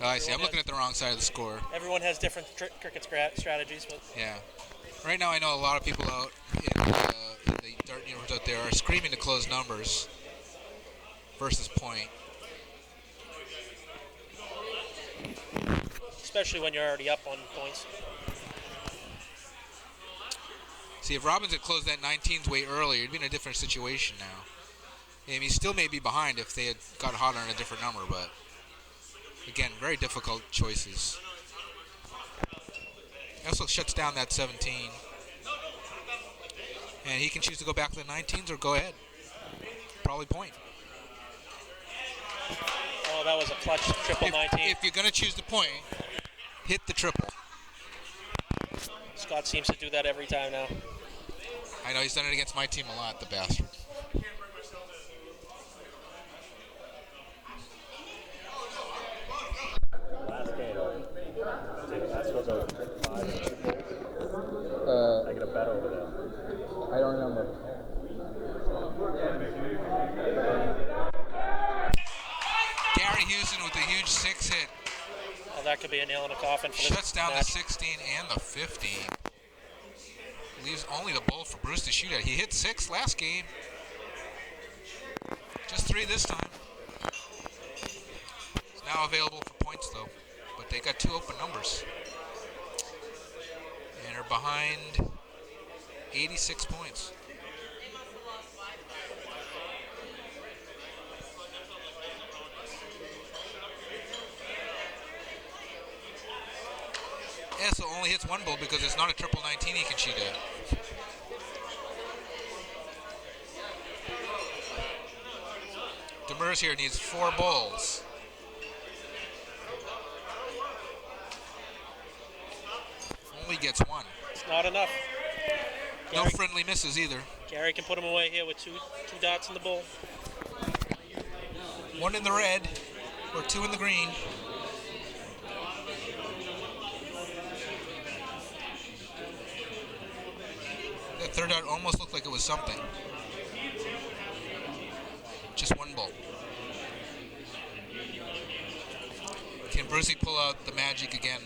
Oh, I see. I'm looking at the wrong side of the score. Everyone has different cricket strategies, but Yeah. Right now, I know a lot of people out in the dart universe out there are screaming to close numbers versus point. especially when you're already up on points. See, if Robbins had closed that 19s way earlier, it'd be in a different situation now. And he still may be behind if they had got hot on a different number, but again, very difficult choices. He also shuts down that 17. And he can choose to go back to the 19s or go ahead. Probably point. Oh, that was a clutch triple 19. If you're going to choose the point, hit the triple. Scott seems to do that every time now. I know he's done it against my team a lot, the bastard. Last game. That's supposed to go 5. I get a bet over there. I don't remember. Gary Houston with a huge 6 hit. Oh, that could be a nail in a coffin for this Shuts down match. the 16 and the 15. Leaves only the bowl for Bruce to shoot at. He hit 6 last game. Just 3 this time. It's now available for points though. But they got 2 open numbers. And are behind 86 points. Esso only hits 1 bowl because it's not a triple 19 he can shoot at. Demers here needs 4 bowls. Only gets 1. It's not enough. No friendly misses either. Gary can put him away here with two dots in the bowl. 1 in the red, or 2 in the green. That third dart almost looked like it was something. Just 1 bowl. Can Brucey pull out the magic again?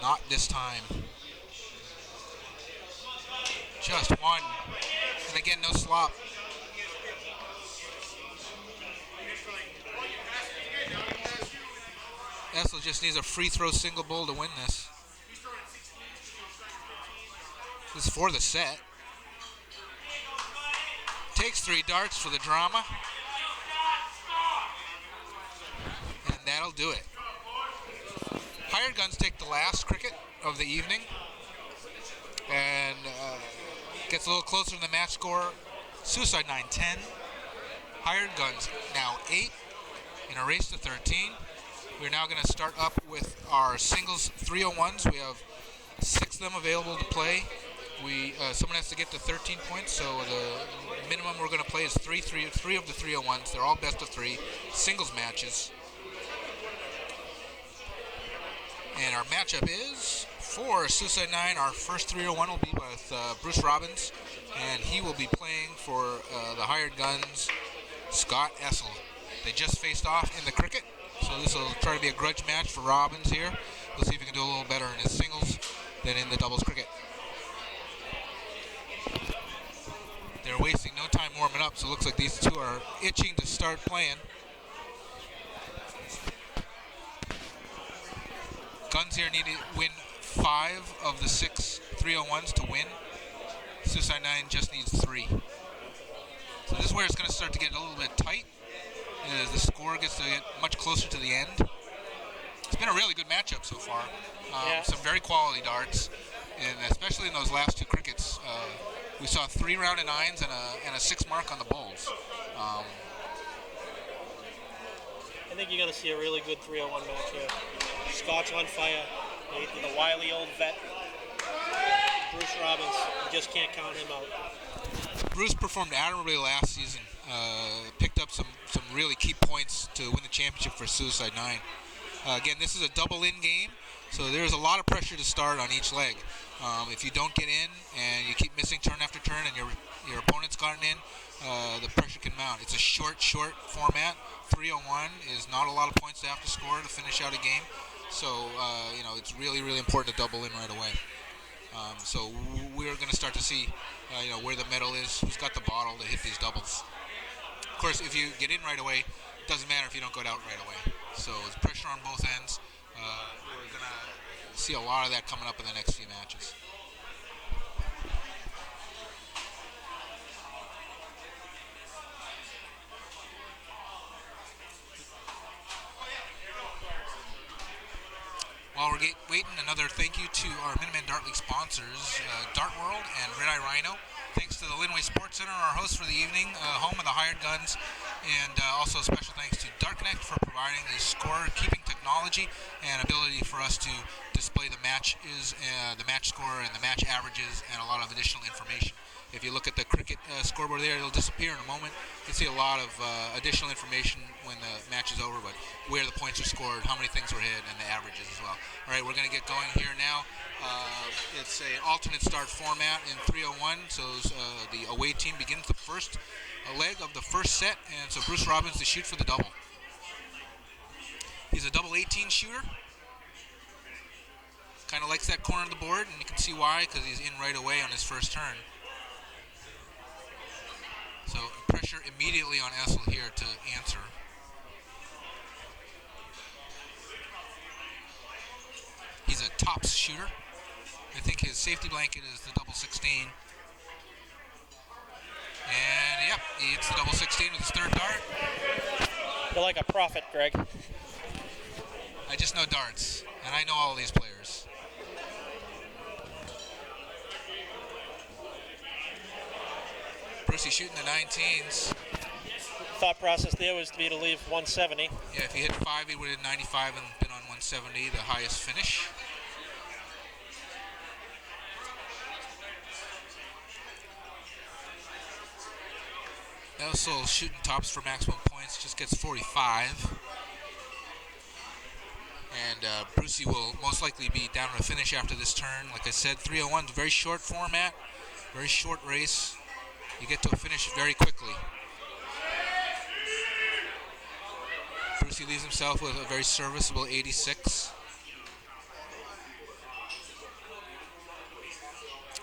Not this time. Just 1. And again, no slop. Essel just needs a free throw single bowl to win this. This is for the set. Takes 3 darts for the drama. And that'll do it. Hired Guns take the last cricket of the evening. And gets a little closer to the match score. Suicide 9-10. Hired Guns now 8 in a race to 13. We're now going to start up with our singles 301s. We have 6 of them available to play. Someone has to get to 13 points, so the minimum we're going to play is 3 of the 301s. They're all best of 3 singles matches. And our matchup is for Suicide 9. Our first 301 will be with Bruce Robbins, and he will be playing for the Hired Guns, Scott Essel. They just faced off in the cricket, so this will try to be a grudge match for Robbins here. We'll see if he can do a little better in his singles than in the doubles cricket. They're wasting no time warming up, so it looks like these two are itching to start playing. Guns here need to win 5 of the 6 301s to win. Suicide 9 just needs 3. So this is where it's going to start to get a little bit tight as the score gets to get much closer to the end. It's been a really good matchup so far. Some very quality darts, and especially in those last 2 crickets. We saw 3 round of 9s and a 6 mark on the bowls. I think you're going to see a really good 301 match here. Scott's on fire. The wily old vet. Bruce Robbins. You just can't count him out. Bruce performed admirably last season. picked up some really key points to win the championship for Suicide 9. Again, this is a double-in game, so there's a lot of pressure to start on each leg. If you don't get in and you keep missing turn after turn and your opponent's gotten in, the pressure can mount. It's a short format. 3-on-1 is not a lot of points to have to score to finish out a game. So, it's really, really important to double in right away. So we're going to start to see, where the medal is, who's got the bottle to hit these doubles. Of course, if you get in right away, it doesn't matter if you don't go out right away. So it's pressure on both ends. We're going to see a lot of that coming up in the next few matches. While we're waiting, another thank you to our Minutemen Dart League sponsors, Dart World and Red Eye Rhino. Thanks to the Linway Sports Center, our host for the evening, home of the hired guns, and also special thanks to Dart Connect for providing the score-keeping technology and ability for us to display the match score and the match averages and a lot of additional information. If you look at the cricket scoreboard there, it'll disappear in a moment. You can see a lot of additional information when the match is over, but where the points are scored, how many things were hit, and the averages as well. All right, we're going to get going here now. It's an alternate start format in 3-on-1, so the away team begins the first leg of the first set, and so Bruce Robbins to shoot for the double. He's a double 18 shooter. Kind of likes that corner of the board, and you can see why, because he's in right away on his first turn. So pressure immediately on Essel here to answer. He's a tops shooter. I think his safety blanket is the double 16. And yep, he hits the double 16 with his third dart. You're like a prophet, Greg. I just know darts, and I know all these players. Brucey shooting the 19s. Thought process there was to leave 170. Yeah, if he hit 5, he would have 95 and been on 170, the highest finish. Also shooting tops for maximum points, just gets 45. And Brucey will most likely be down to a finish after this turn. Like I said, 3-on-1 is a very short format, very short race. You get to a finish very quickly. Brucey leaves himself with a very serviceable 86.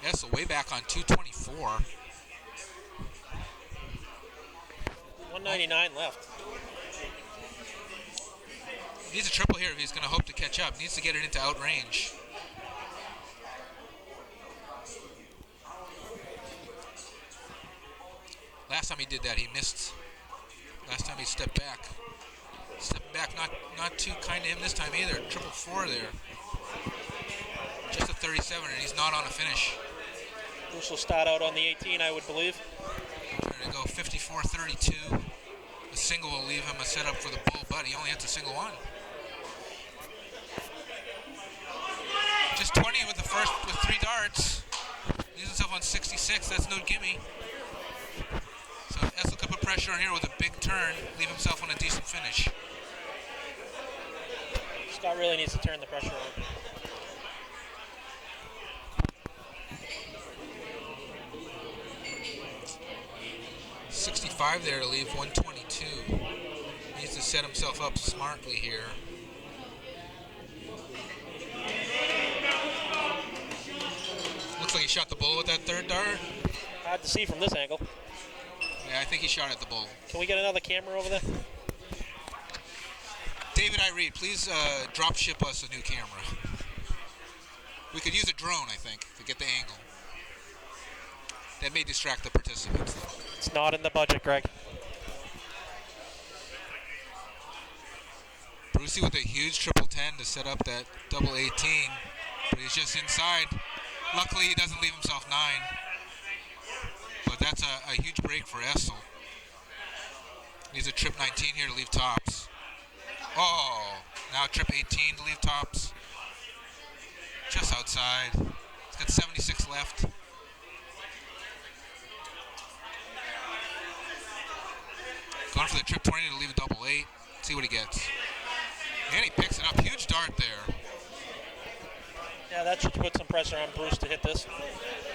Yeah, so way back on 224. 199 left. He needs a triple here if he's going to hope to catch up. He needs to get it into outrange. Last time he did that, he missed. Last time he stepped back. Stepping back, not too kind to him this time either. 444 there. Just a 37, and he's not on a finish. Bruce will start out on the 18, I would believe. Trying to go 54-32. A single will leave him a setup for the bull, but he only hits a single one. Just 20 with the first, with 3 darts. Leaves himself on 66, that's no gimme. So Essel could put pressure on here with a big turn, leave himself on a decent finish. Scott really needs to turn the pressure on. .65 there to leave 122. Needs to set himself up smartly here. Looks like he shot the bull with that third dart. Hard to see from this angle. Yeah, I think he shot at the bull. Can we get another camera over there? David Reed, please drop ship us a new camera. We could use a drone, I think, to get the angle. That may distract the participants, though. It's not in the budget, Greg. Brucey with a huge triple 10 to set up that double 18, but he's just inside. Luckily, he doesn't leave himself 9. But that's a huge break for Essel. Needs a trip 19 here to leave tops. Oh, now trip 18 to leave tops. Just outside. He's got 76 left. Going for the trip 20 to leave a double 8. See what he gets. And he picks it up. Huge dart there. Yeah, that should put some pressure on Bruce to hit this.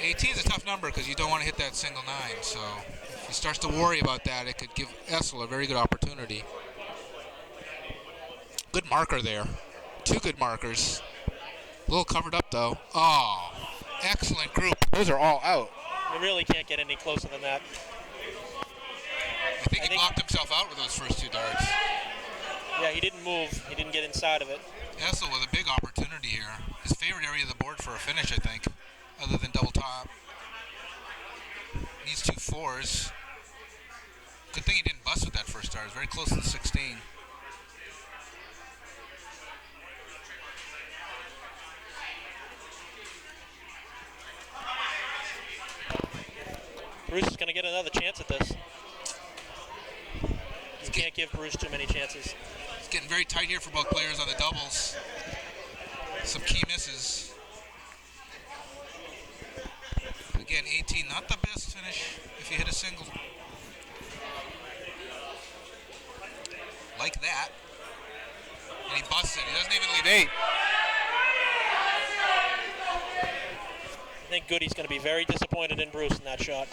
18 is a tough number because you don't want to hit that single 9. So if he starts to worry about that, it could give Essel a very good opportunity. Good marker there. 2 good markers. A little covered up though. Oh, excellent group. Those are all out. You really can't get any closer than that. I think he blocked himself out with those first 2 darts. Yeah, he didn't move. He didn't get inside of it. Essel with a big opportunity here. His favorite area of the board for a finish, I think, other than double top. Needs 2 4s. Good thing he didn't bust with that first dart. It was very close to the 16. Bruce is going to get another chance at this. You can't give Bruce too many chances. It's getting very tight here for both players on the doubles. Some key misses. Again, 18, not the best finish if you hit a single. Like that. And he busts it. He doesn't even leave 8. I think Goody's going to be very disappointed in Bruce in that shot.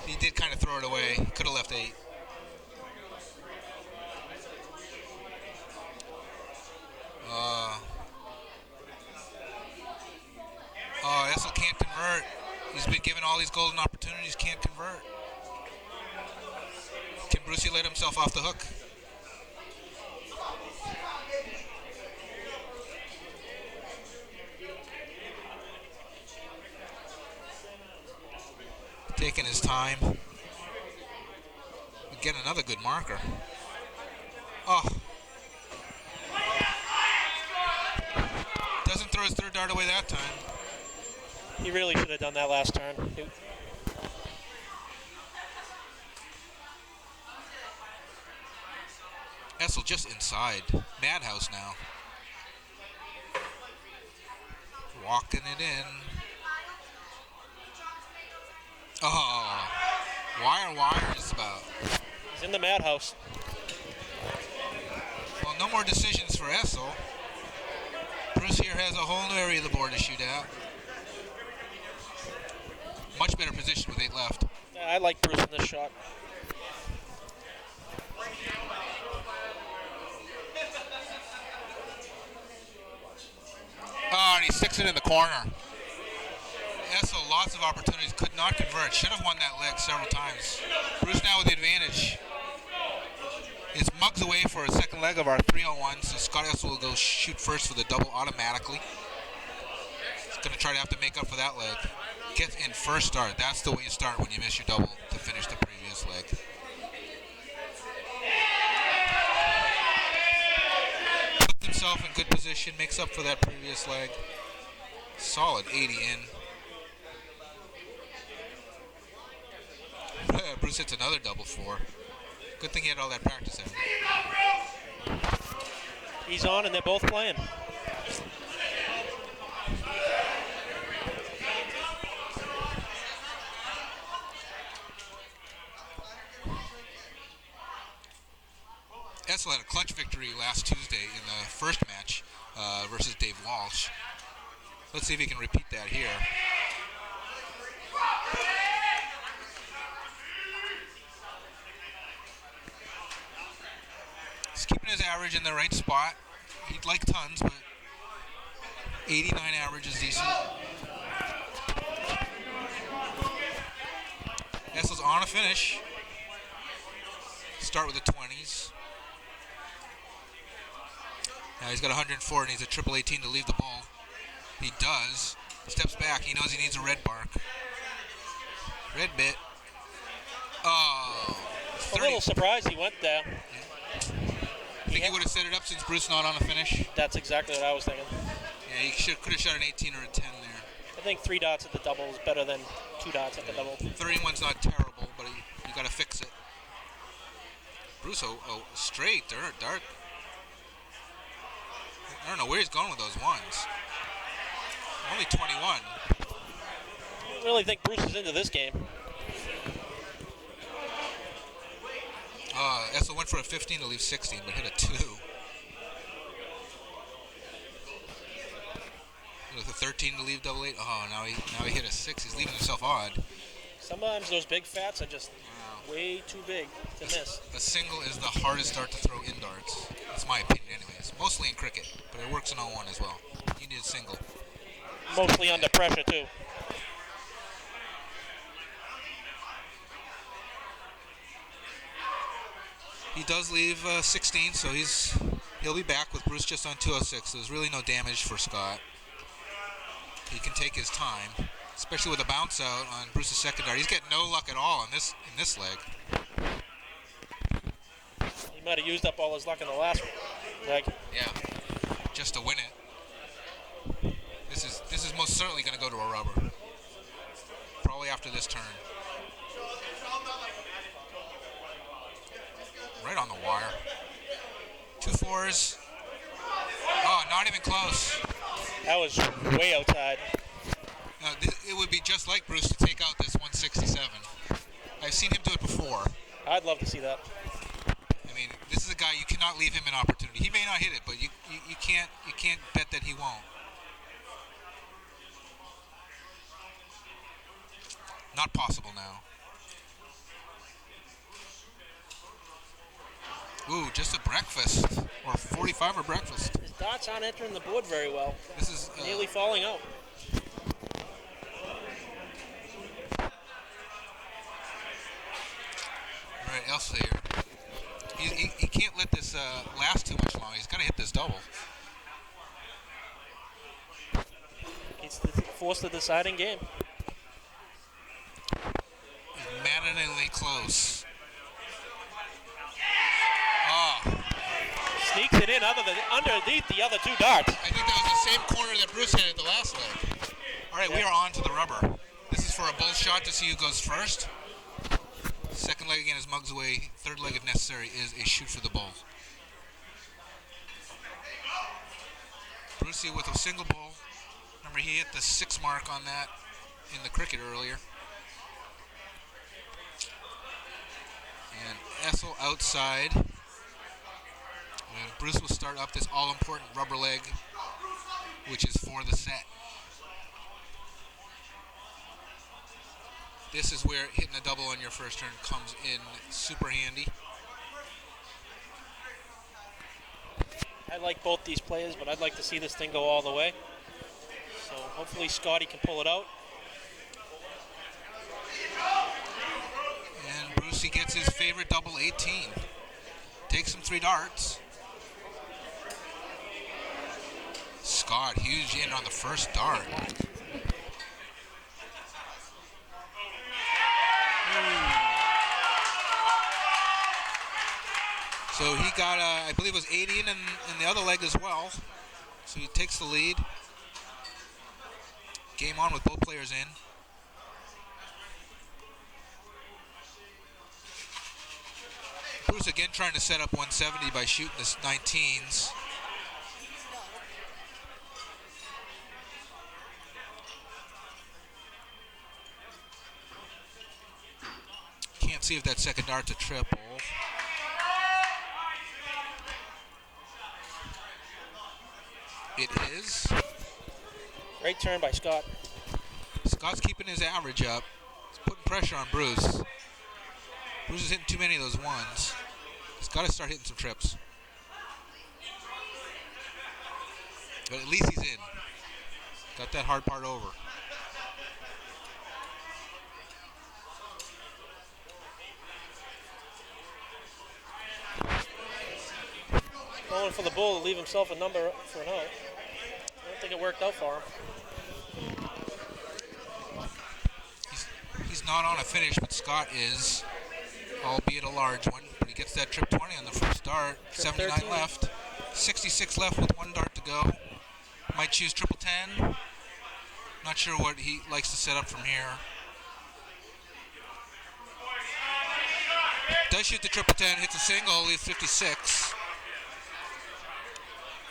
He did kind of throw it away. Could have left 8. Essel can't convert. He's been given all these golden opportunities, can't convert. Can Brucey let himself off the hook? Taking his time. Get another good marker. Oh. Doesn't throw his 3rd dart away that time. He really should have done that last turn. Essel just inside. Madhouse now. Walking it in. Oh. Wire just about. He's in the madhouse. Well, no more decisions for Essel. Bruce here has a whole new area of the board to shoot at. Much better position with 8 left. Yeah, I like Bruce in this shot. Oh, and he sticks it in the corner. Essel, lots of opportunities, could not convert. Should have won that leg several times. Bruce now with the advantage. It's mugs away for a second leg of our 3-on-1, so Scott Essel will go shoot first for the double automatically. He's going to try to have to make up for that leg. Get in first start. That's the way you start when you miss your double to finish the previous leg. Puts himself in good position, makes up for that previous leg. Solid 80 in. Bruce hits another double 4. Good thing he had all that practice in. He's on and they're both playing. Essel had a clutch victory last Tuesday in the first match versus Dave Walsh. Let's see if he can repeat that here. He's keeping his average in the right spot. He'd like tons, but 89 average is decent. Essel's on a finish. Start with the 20s. Now he's got 104 and he's a triple 18 to leave the ball. He does. Steps back. He knows he needs a red mark. Red bit. Oh. A little surprised he went there. Think he would have set it up since Bruce not on a finish? That's exactly what I was thinking. Yeah, he could have shot an 18 or a 10 there. I think 3 dots at the double is better than 2 dots at the double. 31's not terrible, but you got to fix it. Bruce, straight, dark. I don't know where he's going with those ones. Only 21. I don't really think Bruce is into this game. Essel went for a 15 to leave 16, but hit a 2. With a 13 to leave double 8. Oh, now he hit a 6. He's leaving himself odd. Sometimes those big fats are just way too big to miss. A single is the hardest dart to throw in darts. That's my opinion anyways. Mostly in cricket, but it works in 0-1 as well. You need a single. Mostly under pressure, too. He does leave 16, so he'll be back with Bruce just on 206. There's really no damage for Scott. He can take his time, especially with a bounce out on Bruce's second dart. He's getting no luck at all in this leg. He might have used up all his luck in the last leg. Yeah, just to win it. This is most certainly going to go to a rubber. Probably after this turn. Right on the wire. 2 4s. Oh, not even close. That was way outside. It would be just like Bruce to take out this 167. I've seen him do it before. I'd love to see that. I mean, this is a guy you cannot leave him an opportunity. He may not hit it, but you can't bet that he won't. Not possible now. Ooh, just a breakfast or 45er breakfast. His dots aren't entering the board very well. This is Nearly falling out. All right, Elsayer. He can't let this last too much longer. He's got to hit this double. He's forced the deciding game. Maddeningly close. Sneaks it in underneath the other 2 darts. I think that was the same corner that Bruce hit at the last leg. All right, we are on to the rubber. This is for a bull shot to see who goes first. Second leg again is mugs away. Third leg, if necessary, is a shoot for the bull. Brucey with a single bull. Remember, he hit the 6 mark on that in the cricket earlier. And Essel outside. And Bruce will start up this all-important rubber leg, which is for the set. This is where hitting a double on your first turn comes in super handy. I like both these players, but I'd like to see this thing go all the way. So hopefully Scotty can pull it out. And Brucey gets his favorite double 18. Takes him 3 darts. Scott, huge in on the first dart. So he got, I believe it was 80 in the other leg as well. So he takes the lead. Game on with both players in. Bruce again trying to set up 170 by shooting the 19s. Can't see if that second dart's a triple. It is. Great turn by Scott. Scott's keeping his average up. He's putting pressure on Bruce. Bruce is hitting too many of those ones. He's got to start hitting some trips. But at least he's in. Got that hard part over. Going for the bull to leave himself a number for an out. I don't think it worked out for him. He's not on a finish, but Scott is, albeit a large one. But he gets that trip 20 on the first dart. Trip 79 13. left. 66 left with 1 dart to go. Might choose triple 10. Not sure what he likes to set up from here. Does shoot the triple 10, hits a single, leaves 56.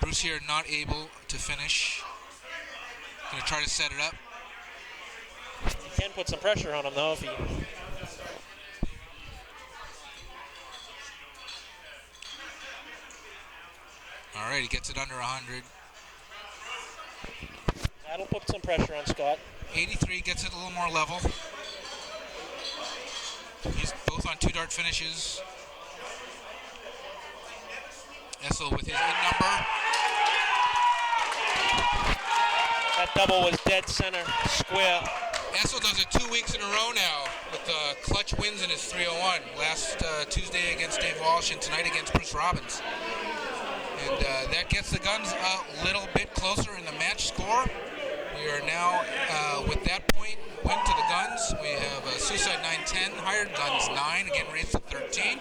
Bruce here not able to finish. Gonna try to set it up. You can put some pressure on him though if he. All right, he gets it under 100. That'll put some pressure on Scott. 83 gets it a little more level. He's both on 2 dart finishes. Essel with his in number. That double was dead center, square. Essel does it 2 weeks in a row now with clutch wins in his 301. Last Tuesday against Dave Walsh and tonight against Bruce Robbins. And that gets the Guns a little bit closer in the match score. We are now, with that point, win to the Guns. We have Suicide 9-10, Hired Guns 9, again raised to 13.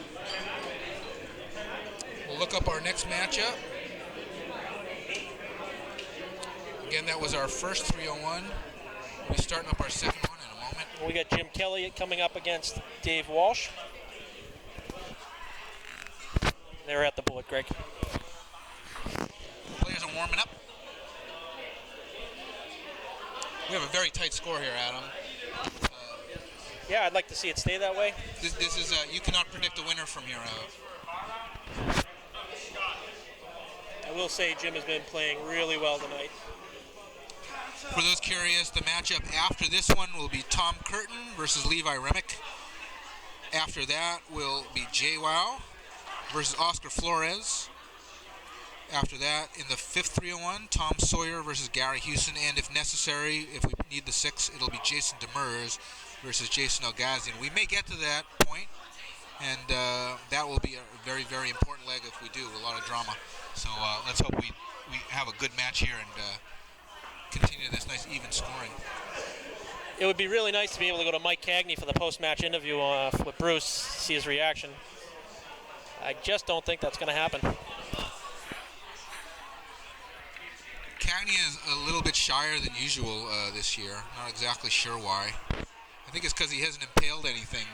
We'll look up our next matchup. Again, that was our first 301. We'll be starting up our second one in a moment. We got Jim Kelly coming up against Dave Walsh. They're at the bullet, Greg. Players are warming up. We have a very tight score here, Adam. Yeah, I'd like to see it stay that way. This is you cannot predict a winner from here out. I will say Jim has been playing really well tonight. For those curious, the matchup after this one will be Tom Curtin versus Levi Remick. After that will be JWoww versus Oscar Flores. After that, in the 5th 301, Tom Sawyer versus Gary Houston, and if necessary, if we need the 6th, it'll be Jason Demers versus Jason Algazian. We may get to that point, and that will be a very, very important leg if we do, a lot of drama. So let's hope we have a good match here and continue this nice even scoring. It would be really nice to be able to go to Mike Cagney for the post-match interview with Bruce, see his reaction. I just don't think that's going to happen. Cagney is a little bit shyer than usual this year. Not exactly sure why. I think it's because he hasn't impaled anything.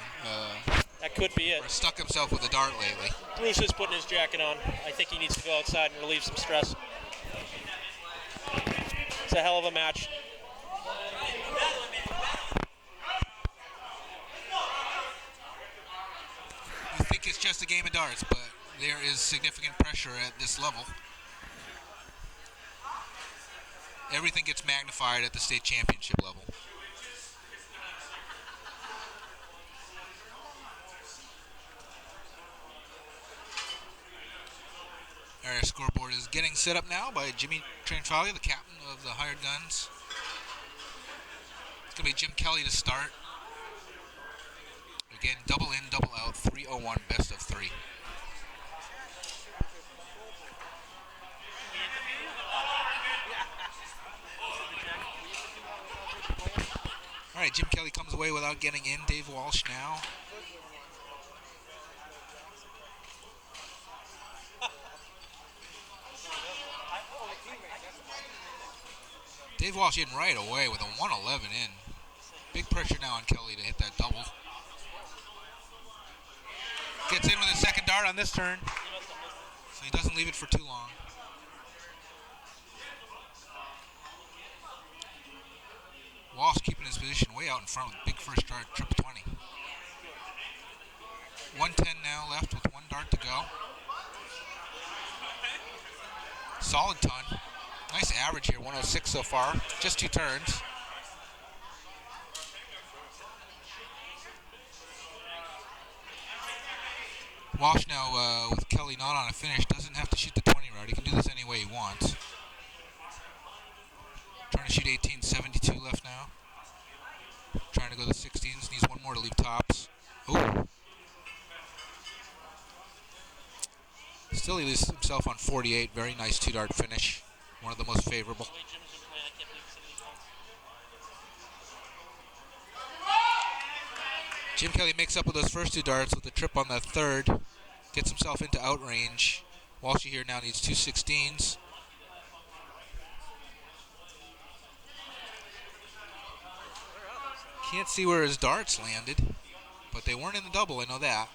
That could be it. Or stuck himself with a dart lately. Bruce is putting his jacket on. I think he needs to go outside and relieve some stress. It's a hell of a match. You think it's just a game of darts, but there is significant pressure at this level. Everything gets magnified at the state championship level. Our scoreboard is getting set up now by Jimmy Tranfalia, the captain of the Hired Guns. It's going to be Jim Kelly to start. Again, double in, double out, 301, best of 3. All right, Jim Kelly comes away without getting in. Dave Walsh now. Dave Walsh in right away with a 111 in. Big pressure now on Kelly to hit that double. Gets in with a second dart on this turn, so he doesn't leave it for too long. Walsh keeping his position way out in front with big first dart, trip 20. 110 now left with 1 dart to go. Solid ton. Nice average here, 106 so far. Just 2 turns. Walsh now, with Kelly not on a finish, doesn't have to shoot the 20 route. He can do this any way he wants. Trying to shoot 18, 72 left now. Trying to go to the 16s, needs 1 more to leave tops. Ooh. Still he leaves himself on 48, very nice 2-dart finish. One of the most favorable. Jim Kelly makes up with those first 2 darts with the trip on the 3rd. Gets himself into outrange. Walshy here now needs 2 16s. Can't see where his darts landed, but they weren't in the double, I know that.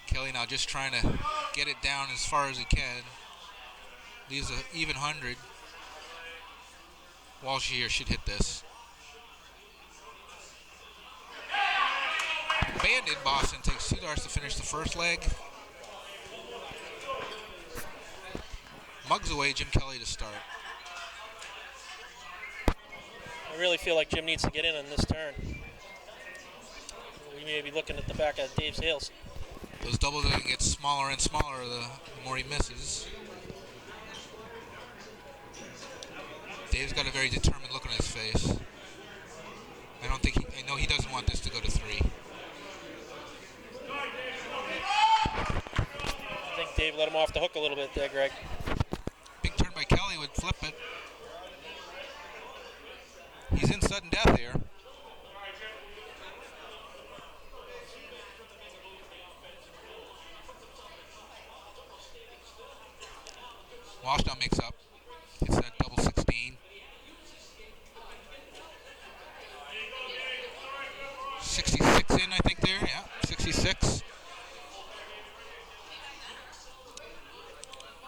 Kelly now just trying to get it down as far as he can. Leaves an even 100. Walsh here should hit this. Bandit Boston takes 2 darts to finish the first leg. mugs away Jim Kelly to start. I really feel like Jim needs to get in on this turn. We may be looking at the back of Dave's heels. Those doubles are going to get smaller and smaller the more he misses. Dave's got a very determined look on his face. I know he doesn't want this to go to 3. I think Dave let him off the hook a little bit there, Greg. Big turn by Kelly would flip it. He's in sudden death here. Walsh now makes up. It's that double 16. 66 in, I think there. Yeah, 66.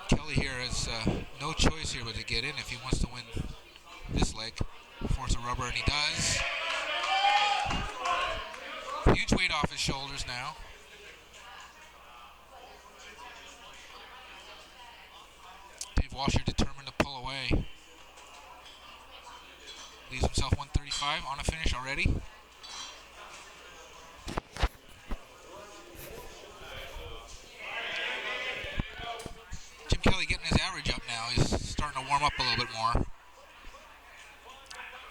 Kelly here has no choice here but to get in if he wants to win this leg. Force a rubber, and he does. Huge weight off his shoulders now. Dave Walsh determined to pull away. Leaves himself 135 on a finish already. Jim Kelly getting his average up now. He's starting to warm up a little bit more.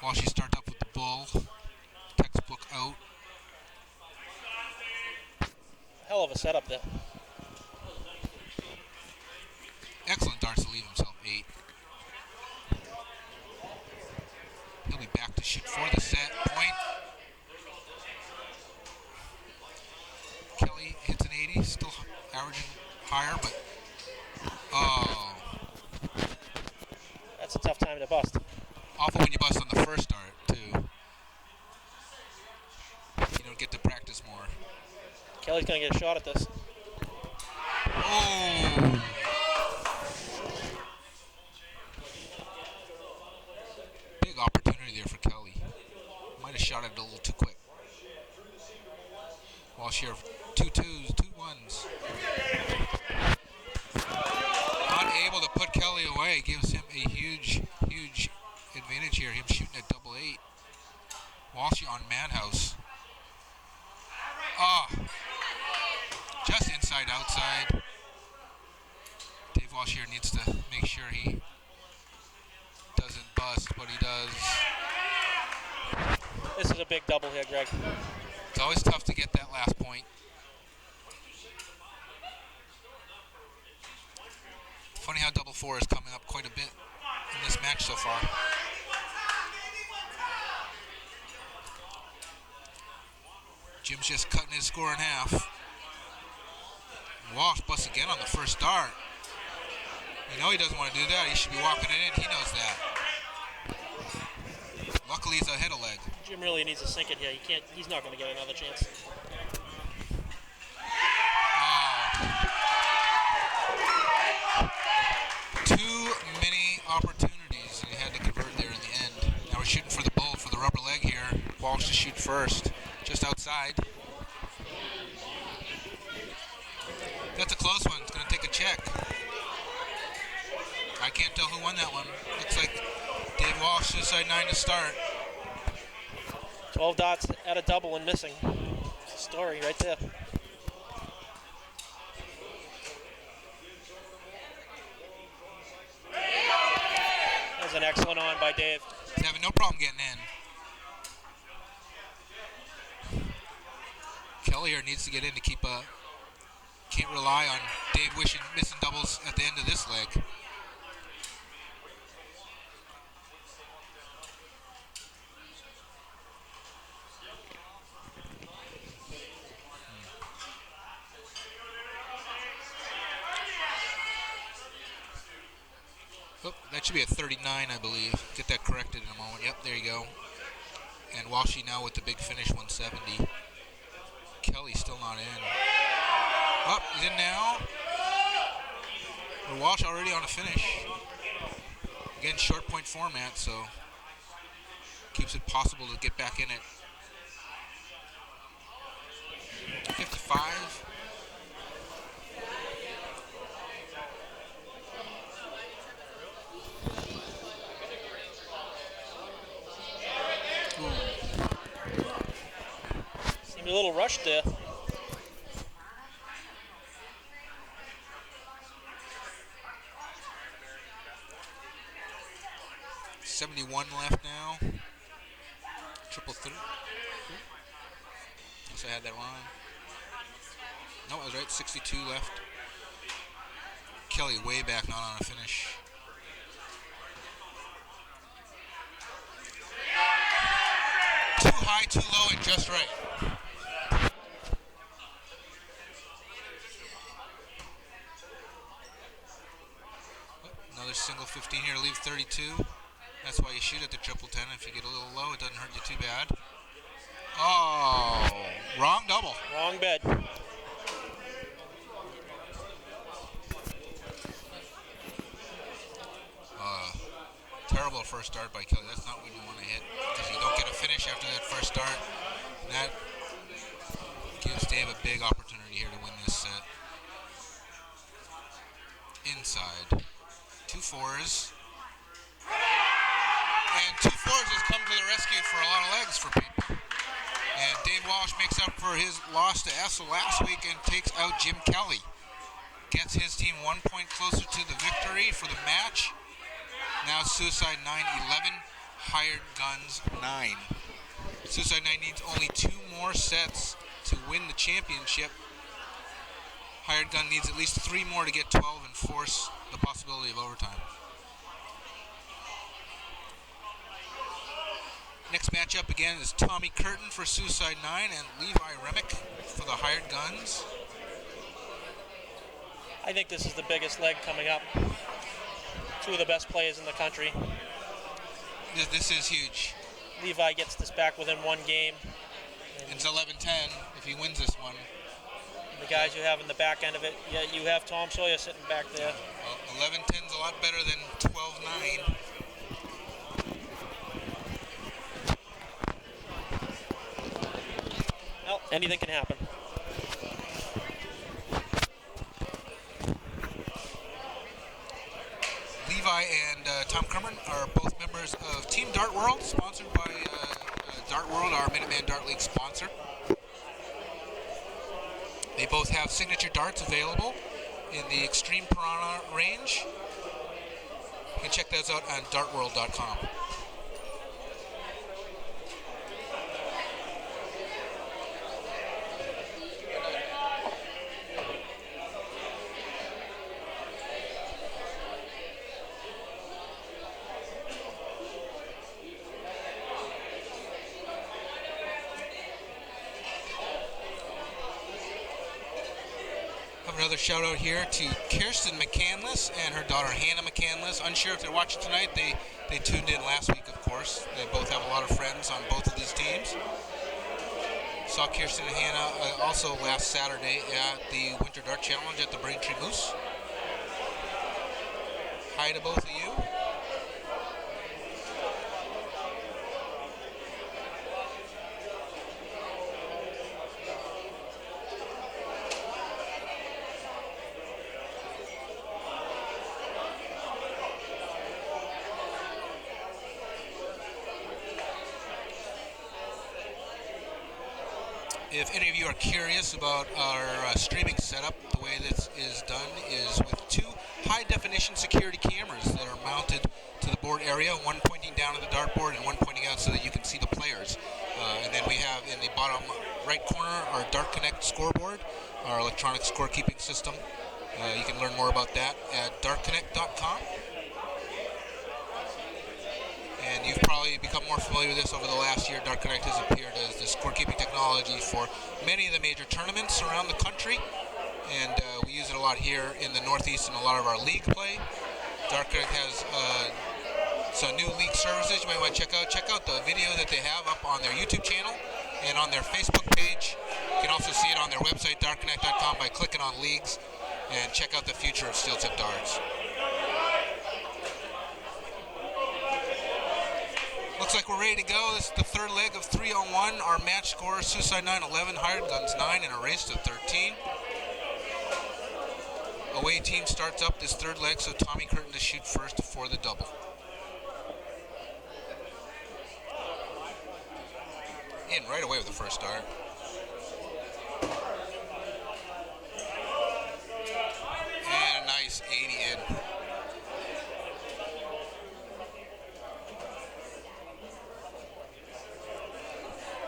Walsh starts up with the bull. Textbook out. Hell of a setup there. Excellent darts to leave himself 8. He'll be back to shoot for the set point. Kelly hits an 80, still averaging higher, but oh. That's a tough time to bust. Awful when you bust on the first dart, too. You don't get to practice more. Kelly's going to get a shot at this. Oh! Big opportunity there for Kelly. Might have shot it a little too quick. Walsh here, 2 twos, 2 ones. Unable to put Kelly away gives him a huge advantage here. Him shooting at double 8. Walsh on Madhouse. Ah, just inside outside. Dave Walsh here needs to make sure he doesn't bust, but he does. This is a big double here, Greg. It's always tough to get that last point. Funny how double 4 is coming up quite a bit in this match so far. Jim's just cutting his score in half. Walsh busts again on the first dart. You know he doesn't want to do that. He should be walking it in. He knows that. Luckily he's ahead of leg. Jim really needs to sink it here. He's not going to get another chance. Too many opportunities and he had to convert there in the end. Now we're shooting for the bull for the rubber leg here. Walsh to shoot first, just outside. That's a close one. It's going to take a check. I can't tell who won that one. Looks like Dave Walsh, suicide 9 to start. 12 dots at a double and missing. It's a story right there. That was an excellent on by Dave. He's having no problem getting in. Kelly here needs to get in to keep a. Can't rely on Dave missing doubles at the end of this leg. Oh, that should be a 39, I believe. Get that corrected in a moment. Yep, there you go. And Walshy now with the big finish, 170. Kelly still not in. Oh, he's in now. But Walsh already on a finish. Again, short point format, so keeps it possible to get back in it. 55. little rushed there. .71 left now. Triple through. Guess I had that wrong. No, I was right. 62 left. Kelly way back, not on a finish. Too high, too low, and just right. Another single 15 here to leave 32. That's why you shoot at the triple 10. If you get a little low, it doesn't hurt you too bad. Oh, wrong double. Wrong bed. Terrible first start by Kelly. That's not what you want to hit because you don't get a finish after that first start. And that gives Dave a big opportunity here to win this set. Inside. 2 4s. And 2 4s has come to the rescue for a lot of legs for people. And Dave Walsh makes up for his loss to Essel last week and takes out Jim Kelly. Gets his team 1 point closer to the victory for the match. Now Suicide 9 11, Hired Guns 9. Suicide 9 needs only 2 more sets to win the championship. Hired Gun needs at least 3 more to get 12 and force the possibility of overtime. Next matchup again is Tommy Curtin for Suicide 9 and Levi Remick for the Hired Guns. I think this is the biggest leg coming up. 2 of the best players in the country. This is huge. Levi gets this back within 1 game. It's 11-10 if he wins this one. And the guys you have in the back end of it, yeah, you have Tom Sawyer sitting back there. 11-10's a lot better than 12-9. Well, anything can happen. Levi and Tom Crummer are both members of Team Dart World, sponsored by Dart World, our Minuteman Dart League sponsor. They both have signature darts available in the Extreme Piranha range. You can check those out on dartworld.com. Another shout out here to Kirsten McCandless and her daughter Hannah McCandless. Unsure if they're watching tonight. They tuned in last week, of course. They both have a lot of friends on both of these teams. Saw Kirsten and Hannah also last Saturday at the Winter Dart Challenge at the Braintree Moose. Hi to both of you. If any of you are curious about our streaming setup, the way this is done is with 2 high-definition security cameras that are mounted to the board area, one pointing down at the dartboard and one pointing out so that you can see the players. And then we have in the bottom right corner our Dart Connect scoreboard, our electronic scorekeeping system. You can learn more about that at dartconnect.com. And you've probably become more familiar with this over the last year. Dart Connect has appeared as the scorekeeping technology for many of the major tournaments around the country. And we use it a lot here in the Northeast in a lot of our league play. Dart Connect has some new league services you might want to check out. Check out the video that they have up on their YouTube channel and on their Facebook page. You can also see it on their website, dartconnect.com, by clicking on leagues, and check out the future of steel tip darts. Looks like we're ready to go. This is the third leg of 3-on-1. Our match score, Suicide 9 11, Hired Guns 9, and a race to 13. Away team starts up this third leg, so Tommy Curtin to shoot first for the double. In right away with the first start.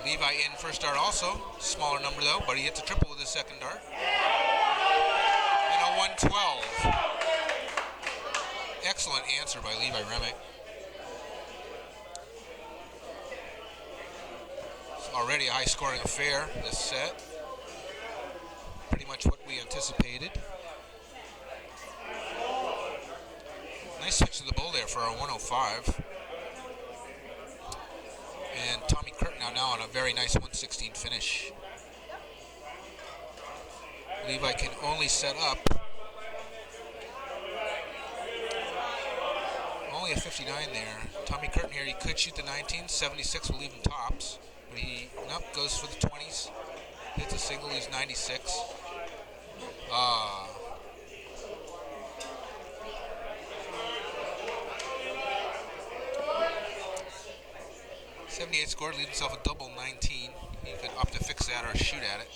Levi in first dart also. Smaller number though, but he hits a triple with his second dart. And a 112. Excellent answer by Levi Remick. It's already a high-scoring affair this set. Pretty much what we anticipated. Nice switch to the bull there for our 105. And Tommy Curtin now on a very nice 116 finish. Levi can only set up only a 59 there. Tommy Curtin here, he could shoot the 19. 76 will leave him tops. But he goes for the 20s. Hits a single, he's 96. 78 scored, leaves himself a double 19. He could opt to fix that or shoot at it.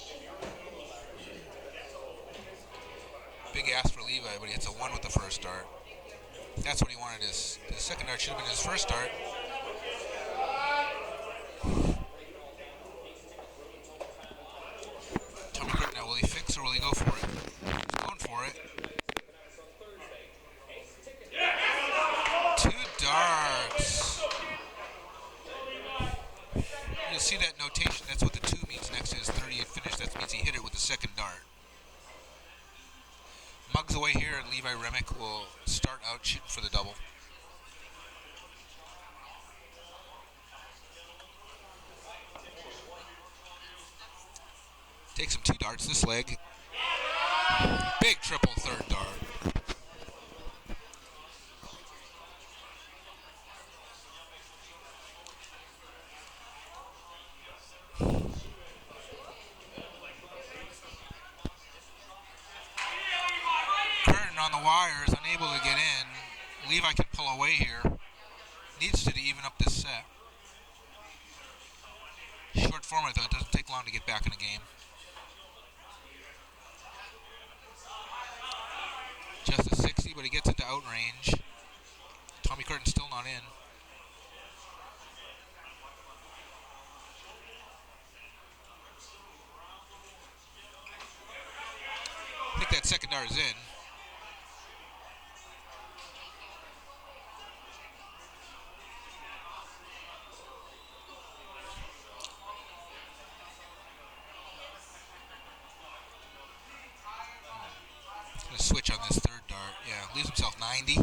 Big ask for Levi, but he hits a 1 with the first dart. That's what he wanted. His second dart should have been his first dart. Tommy Curtin now, will he fix or will he go for it? He's going for it. 2 darts. You'll see that notation. That's what the 2 means next to his 38 finish. That means he hit it with the second dart. Mugs away here, and Levi Remick will start out shooting for the double. Takes him 2 darts this leg. Big triple third dart. On the wires, unable to get in. Levi can pull away here. Needs to even up this set. Short format though, it doesn't take long to get back in the game. Just a 60, but he gets into outrange. Tommy Curtin still not in. I think that second dart is in. Switch on this third dart. Yeah, leaves himself 90.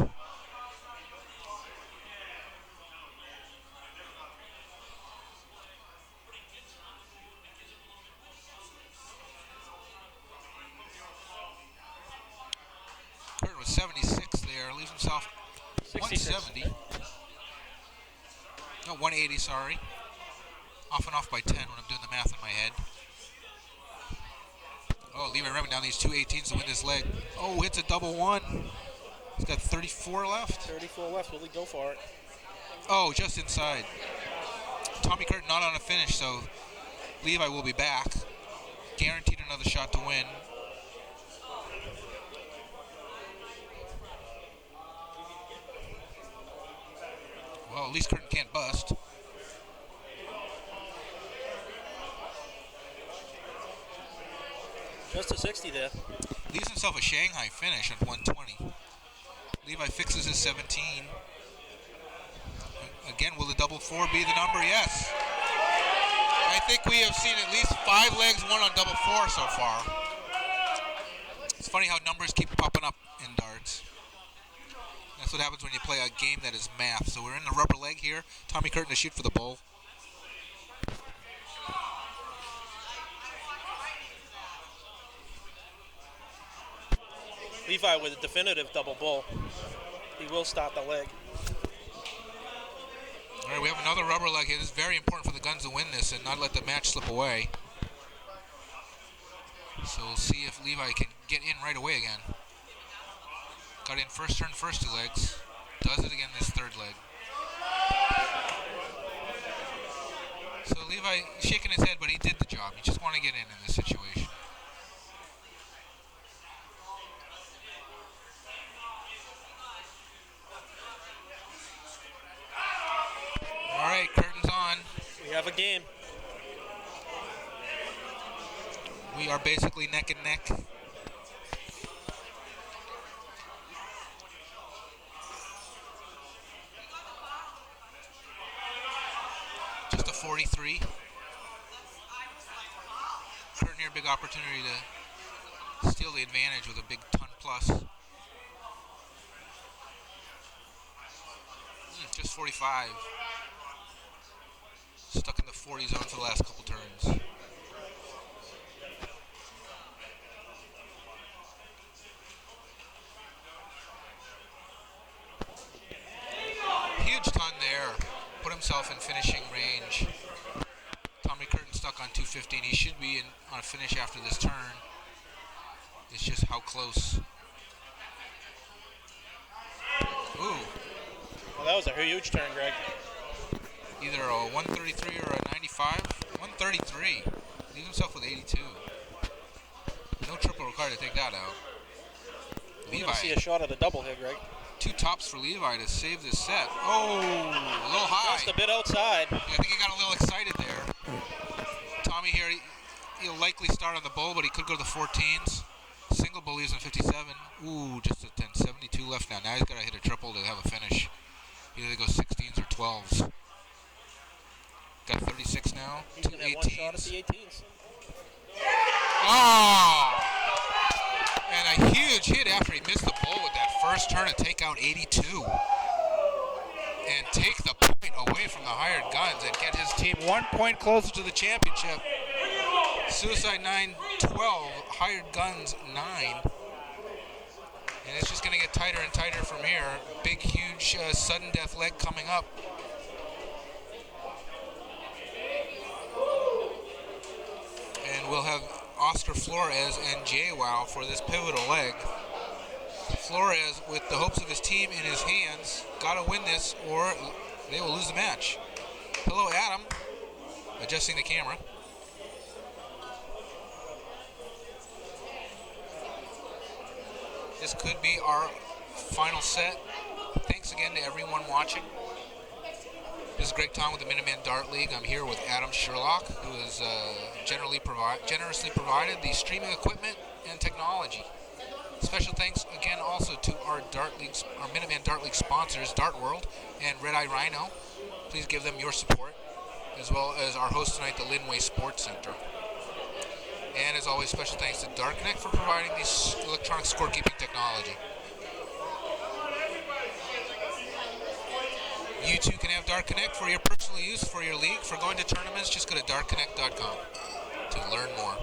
Curtin was 76 there. Leaves himself 170. No, 180, sorry. Off and off by 10 when I'm doing the math in my head. Oh, Levi Remick down these 2 18s to win this leg. Oh, hits a double 1. He's got 34 left. 34 left. Will he go for it? Oh, just inside. Tommy Curtin not on a finish, so Levi will be back. Guaranteed another shot to win. Well, at least Curtin can't bust. Just a 60 there. Leaves himself a Shanghai finish at 120. Levi fixes his 17. Again, will the double 4 be the number? Yes. I think we have seen at least 5 legs won on double 4 so far. It's funny how numbers keep popping up in darts. That's what happens when you play a game that is math. So we're in the rubber leg here. Tommy Curtin to shoot for the bull. Levi with a definitive double bull. He will stop the leg. All right, we have another rubber leg here. This is very important for the Guns to win this and not let the match slip away. So we'll see if Levi can get in right away again. Got in first turn, first 2 legs. Does it again this third leg. So Levi shaking his head, but he did the job. You just want to get in this situation. All right, curtains on. We have a game. We are basically neck and neck. Just a 43. Curtin here, big opportunity to steal the advantage with a big ton plus. Just 45. Stuck in the 40 zone for the last couple turns. Huge ton there. Put himself in finishing range. Tommy Curtin stuck on 215. He should be on a finish after this turn. It's just how close. Ooh. Well, that was a huge turn, Greg. Either a 133 or a 95. 133. Leaves himself with 82. No triple required to take that out. We're going to see a shot at the double here, Greg. 2 tops for Levi to save this set. Oh, a little high. Just a bit outside. Yeah, I think he got a little excited there. Tommy here, he'll likely start on the bull, but he could go to the 14s. Single bull leaves on 57. Ooh, just a 10. 72 left now. Now he's got to hit a triple to have a finish. Either they go 16s or 12s. Got 36 now. He's 2 going to have one shot at 18s. the 18s. Oh! And a huge hit after he missed the bull with that first turn to take out 82. And take the point away from the hired guns and get his team 1 point closer to the championship. Suicide 9-12, hired guns 9. And it's just going to get tighter and tighter from here. Big, huge sudden death leg coming up. And we'll have Oscar Flores and JWoww for this pivotal leg. Flores, with the hopes of his team in his hands, got to win this or they will lose the match. Hello, Adam. Adjusting the camera. This could be our final set. Thanks again to everyone watching. This is Greg Tom with the Minuteman Dart League. I'm here with Adam Sherlock, who has generously provided the streaming equipment and technology. Special thanks again also to our Minuteman Dart League sponsors, Dart World and Red Eye Rhino. Please give them your support, as well as our host tonight, the Linway Sports Center. And as always, special thanks to Dart Connect for providing this electronic scorekeeping technology. You too can have Dart Connect for your personal use, for your league. For going to tournaments, just go to dartconnect.com to learn more.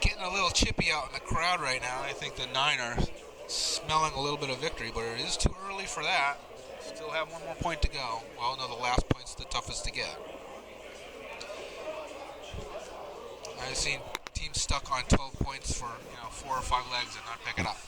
Getting a little chippy out in the crowd right now. I think the 9 are smelling a little bit of victory, but it is too early for that. Still have 1 more point to go. Well, no, the last point's the toughest to get. I've seen teams stuck on 12 points for 4 or 5 legs and not pick it up.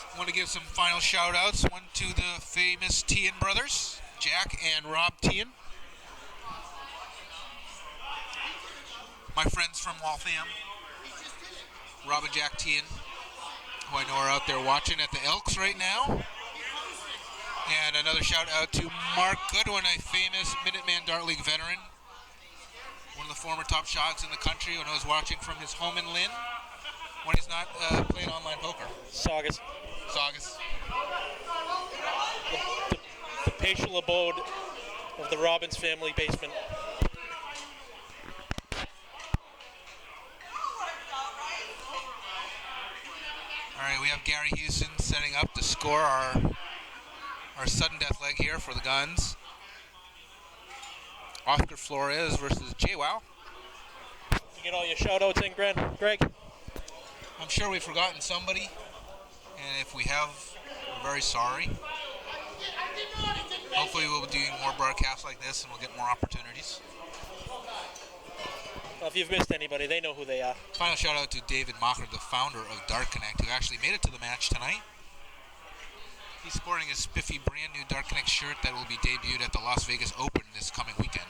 I want to give some final shout outs. One to the famous Tian brothers, Jack and Rob Tian. My friends from Waltham, Rob and Jack Tian, who I know are out there watching at the Elks right now. And another shout out to Mark Goodwin, a famous Minuteman Dart League veteran. One of the former top shots in the country when I was watching from his home in Lynn when he's not playing online poker. Saugus. The palatial abode of the Robbins family basement. All right, we have Gary Houston setting up to score our sudden death leg here for the guns. Oscar Flores versus JWoww. You get all your shout outs in, Greg? I'm sure we've forgotten somebody, and if we have, we're very sorry. Hopefully we'll be doing more broadcasts like this and we'll get more opportunities. Well, if you've missed anybody, they know who they are. Final shout out to David Macher, the founder of Dart Connect, who actually made it to the match tonight. He's sporting his spiffy brand new Dart Connect shirt that will be debuted at the Las Vegas Open this coming weekend.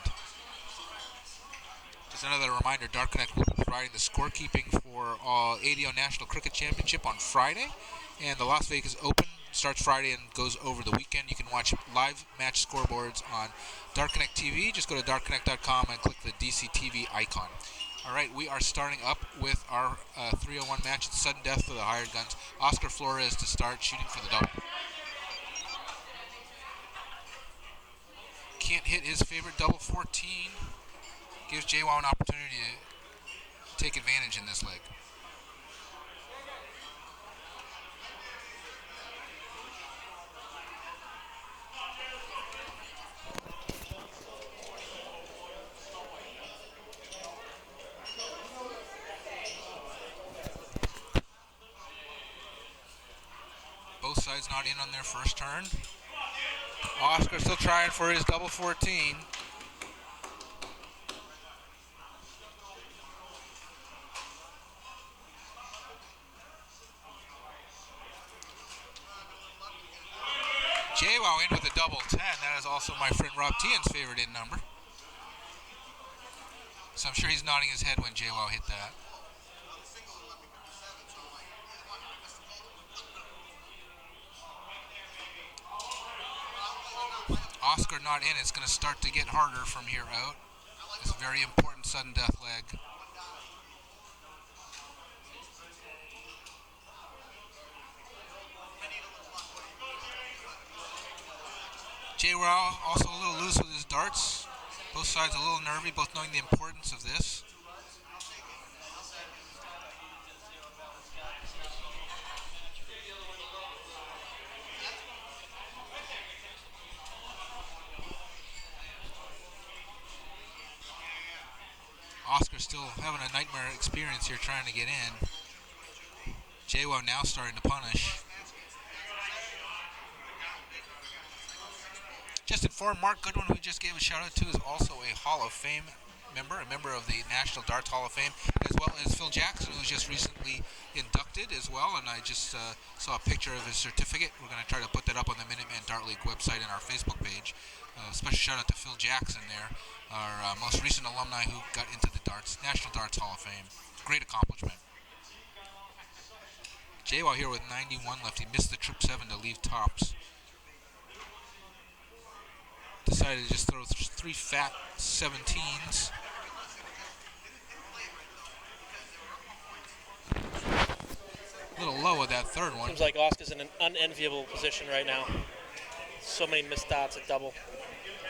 Just another reminder, Dart Connect will be providing the scorekeeping for ADO National Cricket Championship on Friday, and the Las Vegas Open starts Friday and goes over the weekend. You can watch live match scoreboards on Dart Connect TV. Just go to dartconnect.com and click the DCTV icon. All right, we are starting up with our 301 match. It's sudden death for the hired guns. Oscar Flores to start shooting for the double. Can't hit his favorite double 14. Gives JWoww an opportunity to take advantage in this leg. Both sides not in on their first turn. Oscar still trying for his double 14. JWoww in with a double 10. That is also my friend Rob Tian's favorite in number. So I'm sure he's nodding his head when JWoww hit that. Oscar not in. It's going to start to get harder from here out. It's a very important sudden death leg. JWoww also a little loose with his darts. Both sides a little nervy, both knowing the importance of this. Oscar's still having a nightmare experience here trying to get in. JWoww now starting to punish. Just informed, Mark Goodwin, who we just gave a shout out to, is also a Hall of Fame member, a member of the National Darts Hall of Fame, as well as Phil Jackson, who was just recently inducted as well, and I just saw a picture of his certificate. We're going to try to put that up on the Minuteman Dart League website and our Facebook page. Special shout out to Phil Jackson there, our most recent alumni who got into the National Darts Hall of Fame. Great accomplishment. JWoww here with 91 left. He missed the trip 7 to leave tops. Decided to just throw three fat 17s. A little low with that third one. Seems like Oscar's in an unenviable position right now. So many missed darts at double.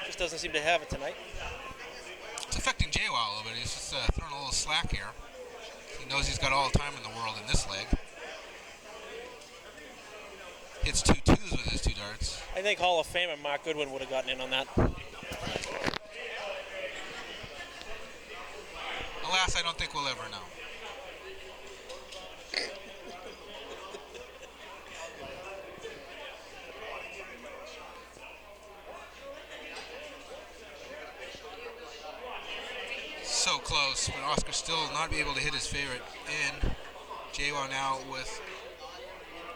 Just doesn't seem to have it tonight. It's affecting JWoww a little bit. He's just throwing a little slack here. He knows he's got all the time in the world in this leg. Hits 2 twos with his 2 darts. I think Hall of Famer Mark Goodwin would have gotten in on that. Alas, I don't think we'll ever know. So close, but Oscar still not be able to hit his favorite in. JWoww now with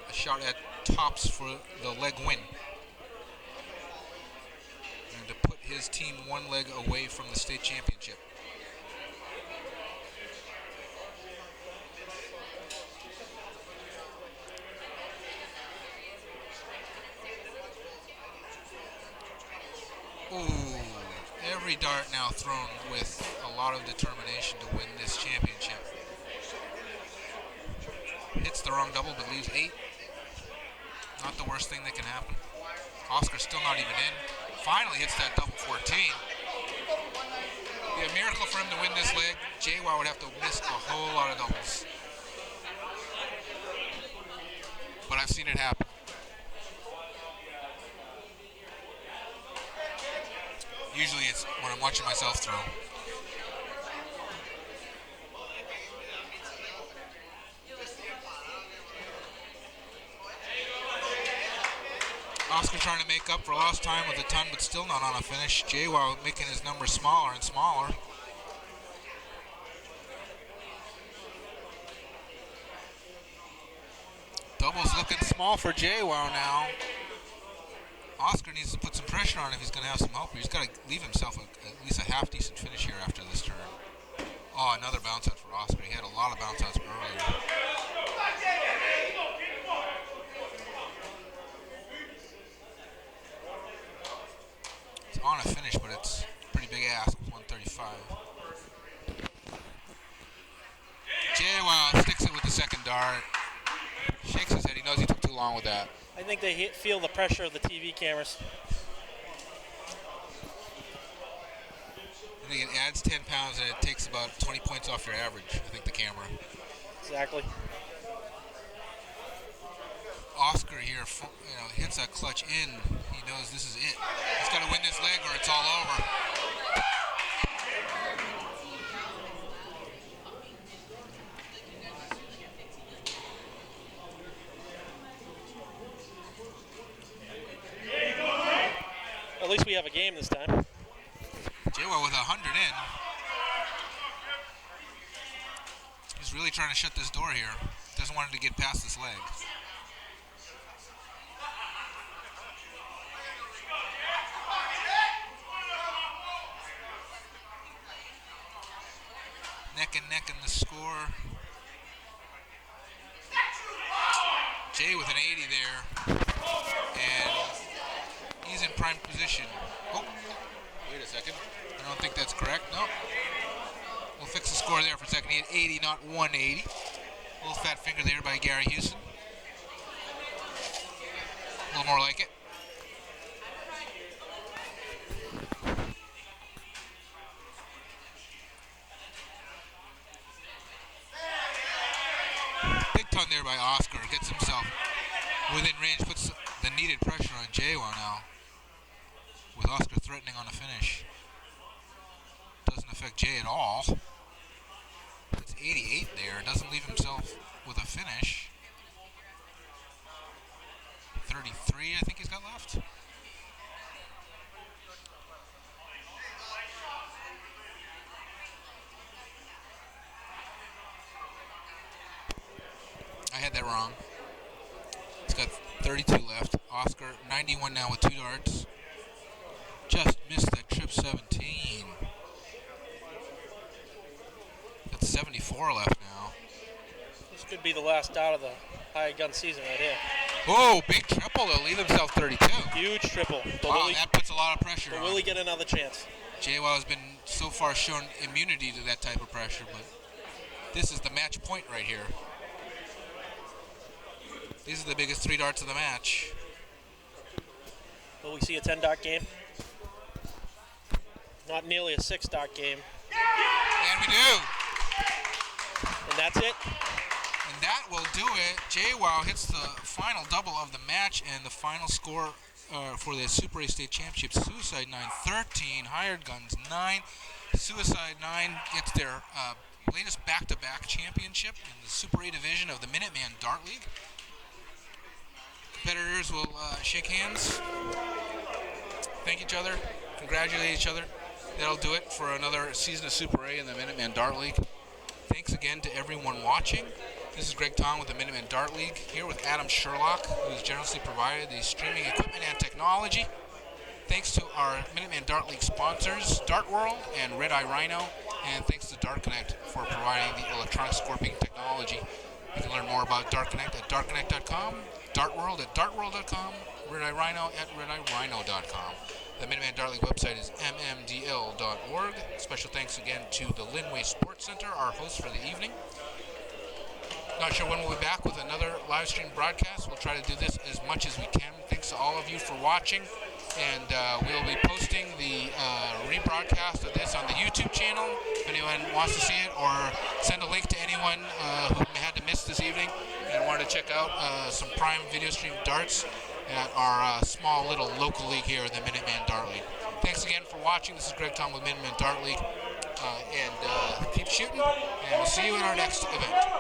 a shot at tops for the leg win. And to put his team one leg away from the state championship. Ooh, every dart now thrown with a lot of determination to win this championship. Hits the wrong double but leaves 8. Not the worst thing that can happen. Oscar's still not even in. Finally hits that double 14. Be a miracle for him to win this leg. JWoww would have to miss a whole lot of doubles. But I've seen it happen. Usually it's when I'm watching myself throw. Oscar trying to make up for lost time with a ton, but still not on a finish. JWoww making his number smaller and smaller. Doubles looking small for JWoww now. Oscar needs to put some pressure on if he's going to have some help. He's got to leave himself at least a half-decent finish here after this turn. Oh, another bounce out for Oscar. He had a lot of bounce outs earlier. It's on a finish, but it's a pretty big ask. 135. JWoww sticks it with the second dart. Shakes his head. He knows he took too long with that. I think they feel the pressure of the TV cameras. I think it adds 10 pounds and it takes about 20 points off your average, I think, the camera. Exactly. Oscar here, hits that clutch in. He knows this is it. He's got to win this leg or it's all over. At least we have a game this time. JWoww with 100 in. He's really trying to shut this door here. Doesn't want him to get past this leg. Neck and neck in the score. Jay with an 80 there. And he's in prime position. Oh, wait a second. I don't think that's correct. No. We'll fix the score there for a second. He had 80, not 180. A little fat finger there by Gary Houston. A little more like it. Big ton there by Oscar. Gets himself within range. Puts the needed pressure on JWoww now. With Oscar threatening on a finish. Doesn't affect Jay at all. It's 88 there. Doesn't leave himself with a finish. 33 I think he's got left. I had that wrong. He's got 32 left. Oscar 91 now with 2 darts. Just missed that trip 17. Got 74 left now. This could be the last dot of the high gun season right here. Whoa, big triple to leave himself 32. Huge triple. But Wow, will that puts a lot of pressure on will he him. get another chance? JWoww has been so far shown immunity to that type of pressure, but this is the match point right here. These are the biggest 3 darts of the match. Will we see a 10 dot game? Not nearly a 6 dot game. And we do. And that's it. And that will do it. JWoww hits the final double of the match, and the final score for the Super A State Championship, Suicide 9 13, Hired Guns 9. Suicide 9 gets their latest back-to-back championship in the Super A division of the Minuteman Dart League. Competitors will shake hands, thank each other, congratulate each other. That'll do it for another season of Super A in the Minuteman Dart League. Thanks again to everyone watching. This is Greg Tong with the Minuteman Dart League, here with Adam Sherlock, who's generously provided the streaming equipment and technology. Thanks to our Minuteman Dart League sponsors, Dart World and Red Eye Rhino, and thanks to Dart Connect for providing the electronic scorpion technology. You can learn more about Dart Connect at dartconnect.com, Dart World at dartworld.com, Red Eye Rhino at redeyerhino.com. The Minuteman Dart League website is mmdl.org. Special thanks again to the Linway Sports Center, our host for the evening. Not sure when we'll be back with another live stream broadcast. We'll try to do this as much as we can. Thanks to all of you for watching. And we'll be posting the rebroadcast of this on the YouTube channel if anyone wants to see it, or send a link to anyone who had to miss this evening and wanted to check out some prime video stream darts at our small little local league here, the Minuteman Dart League. Thanks again for watching. This is Greg Tom with Minutemen Dart League. And keep shooting, and we'll see you in our next event.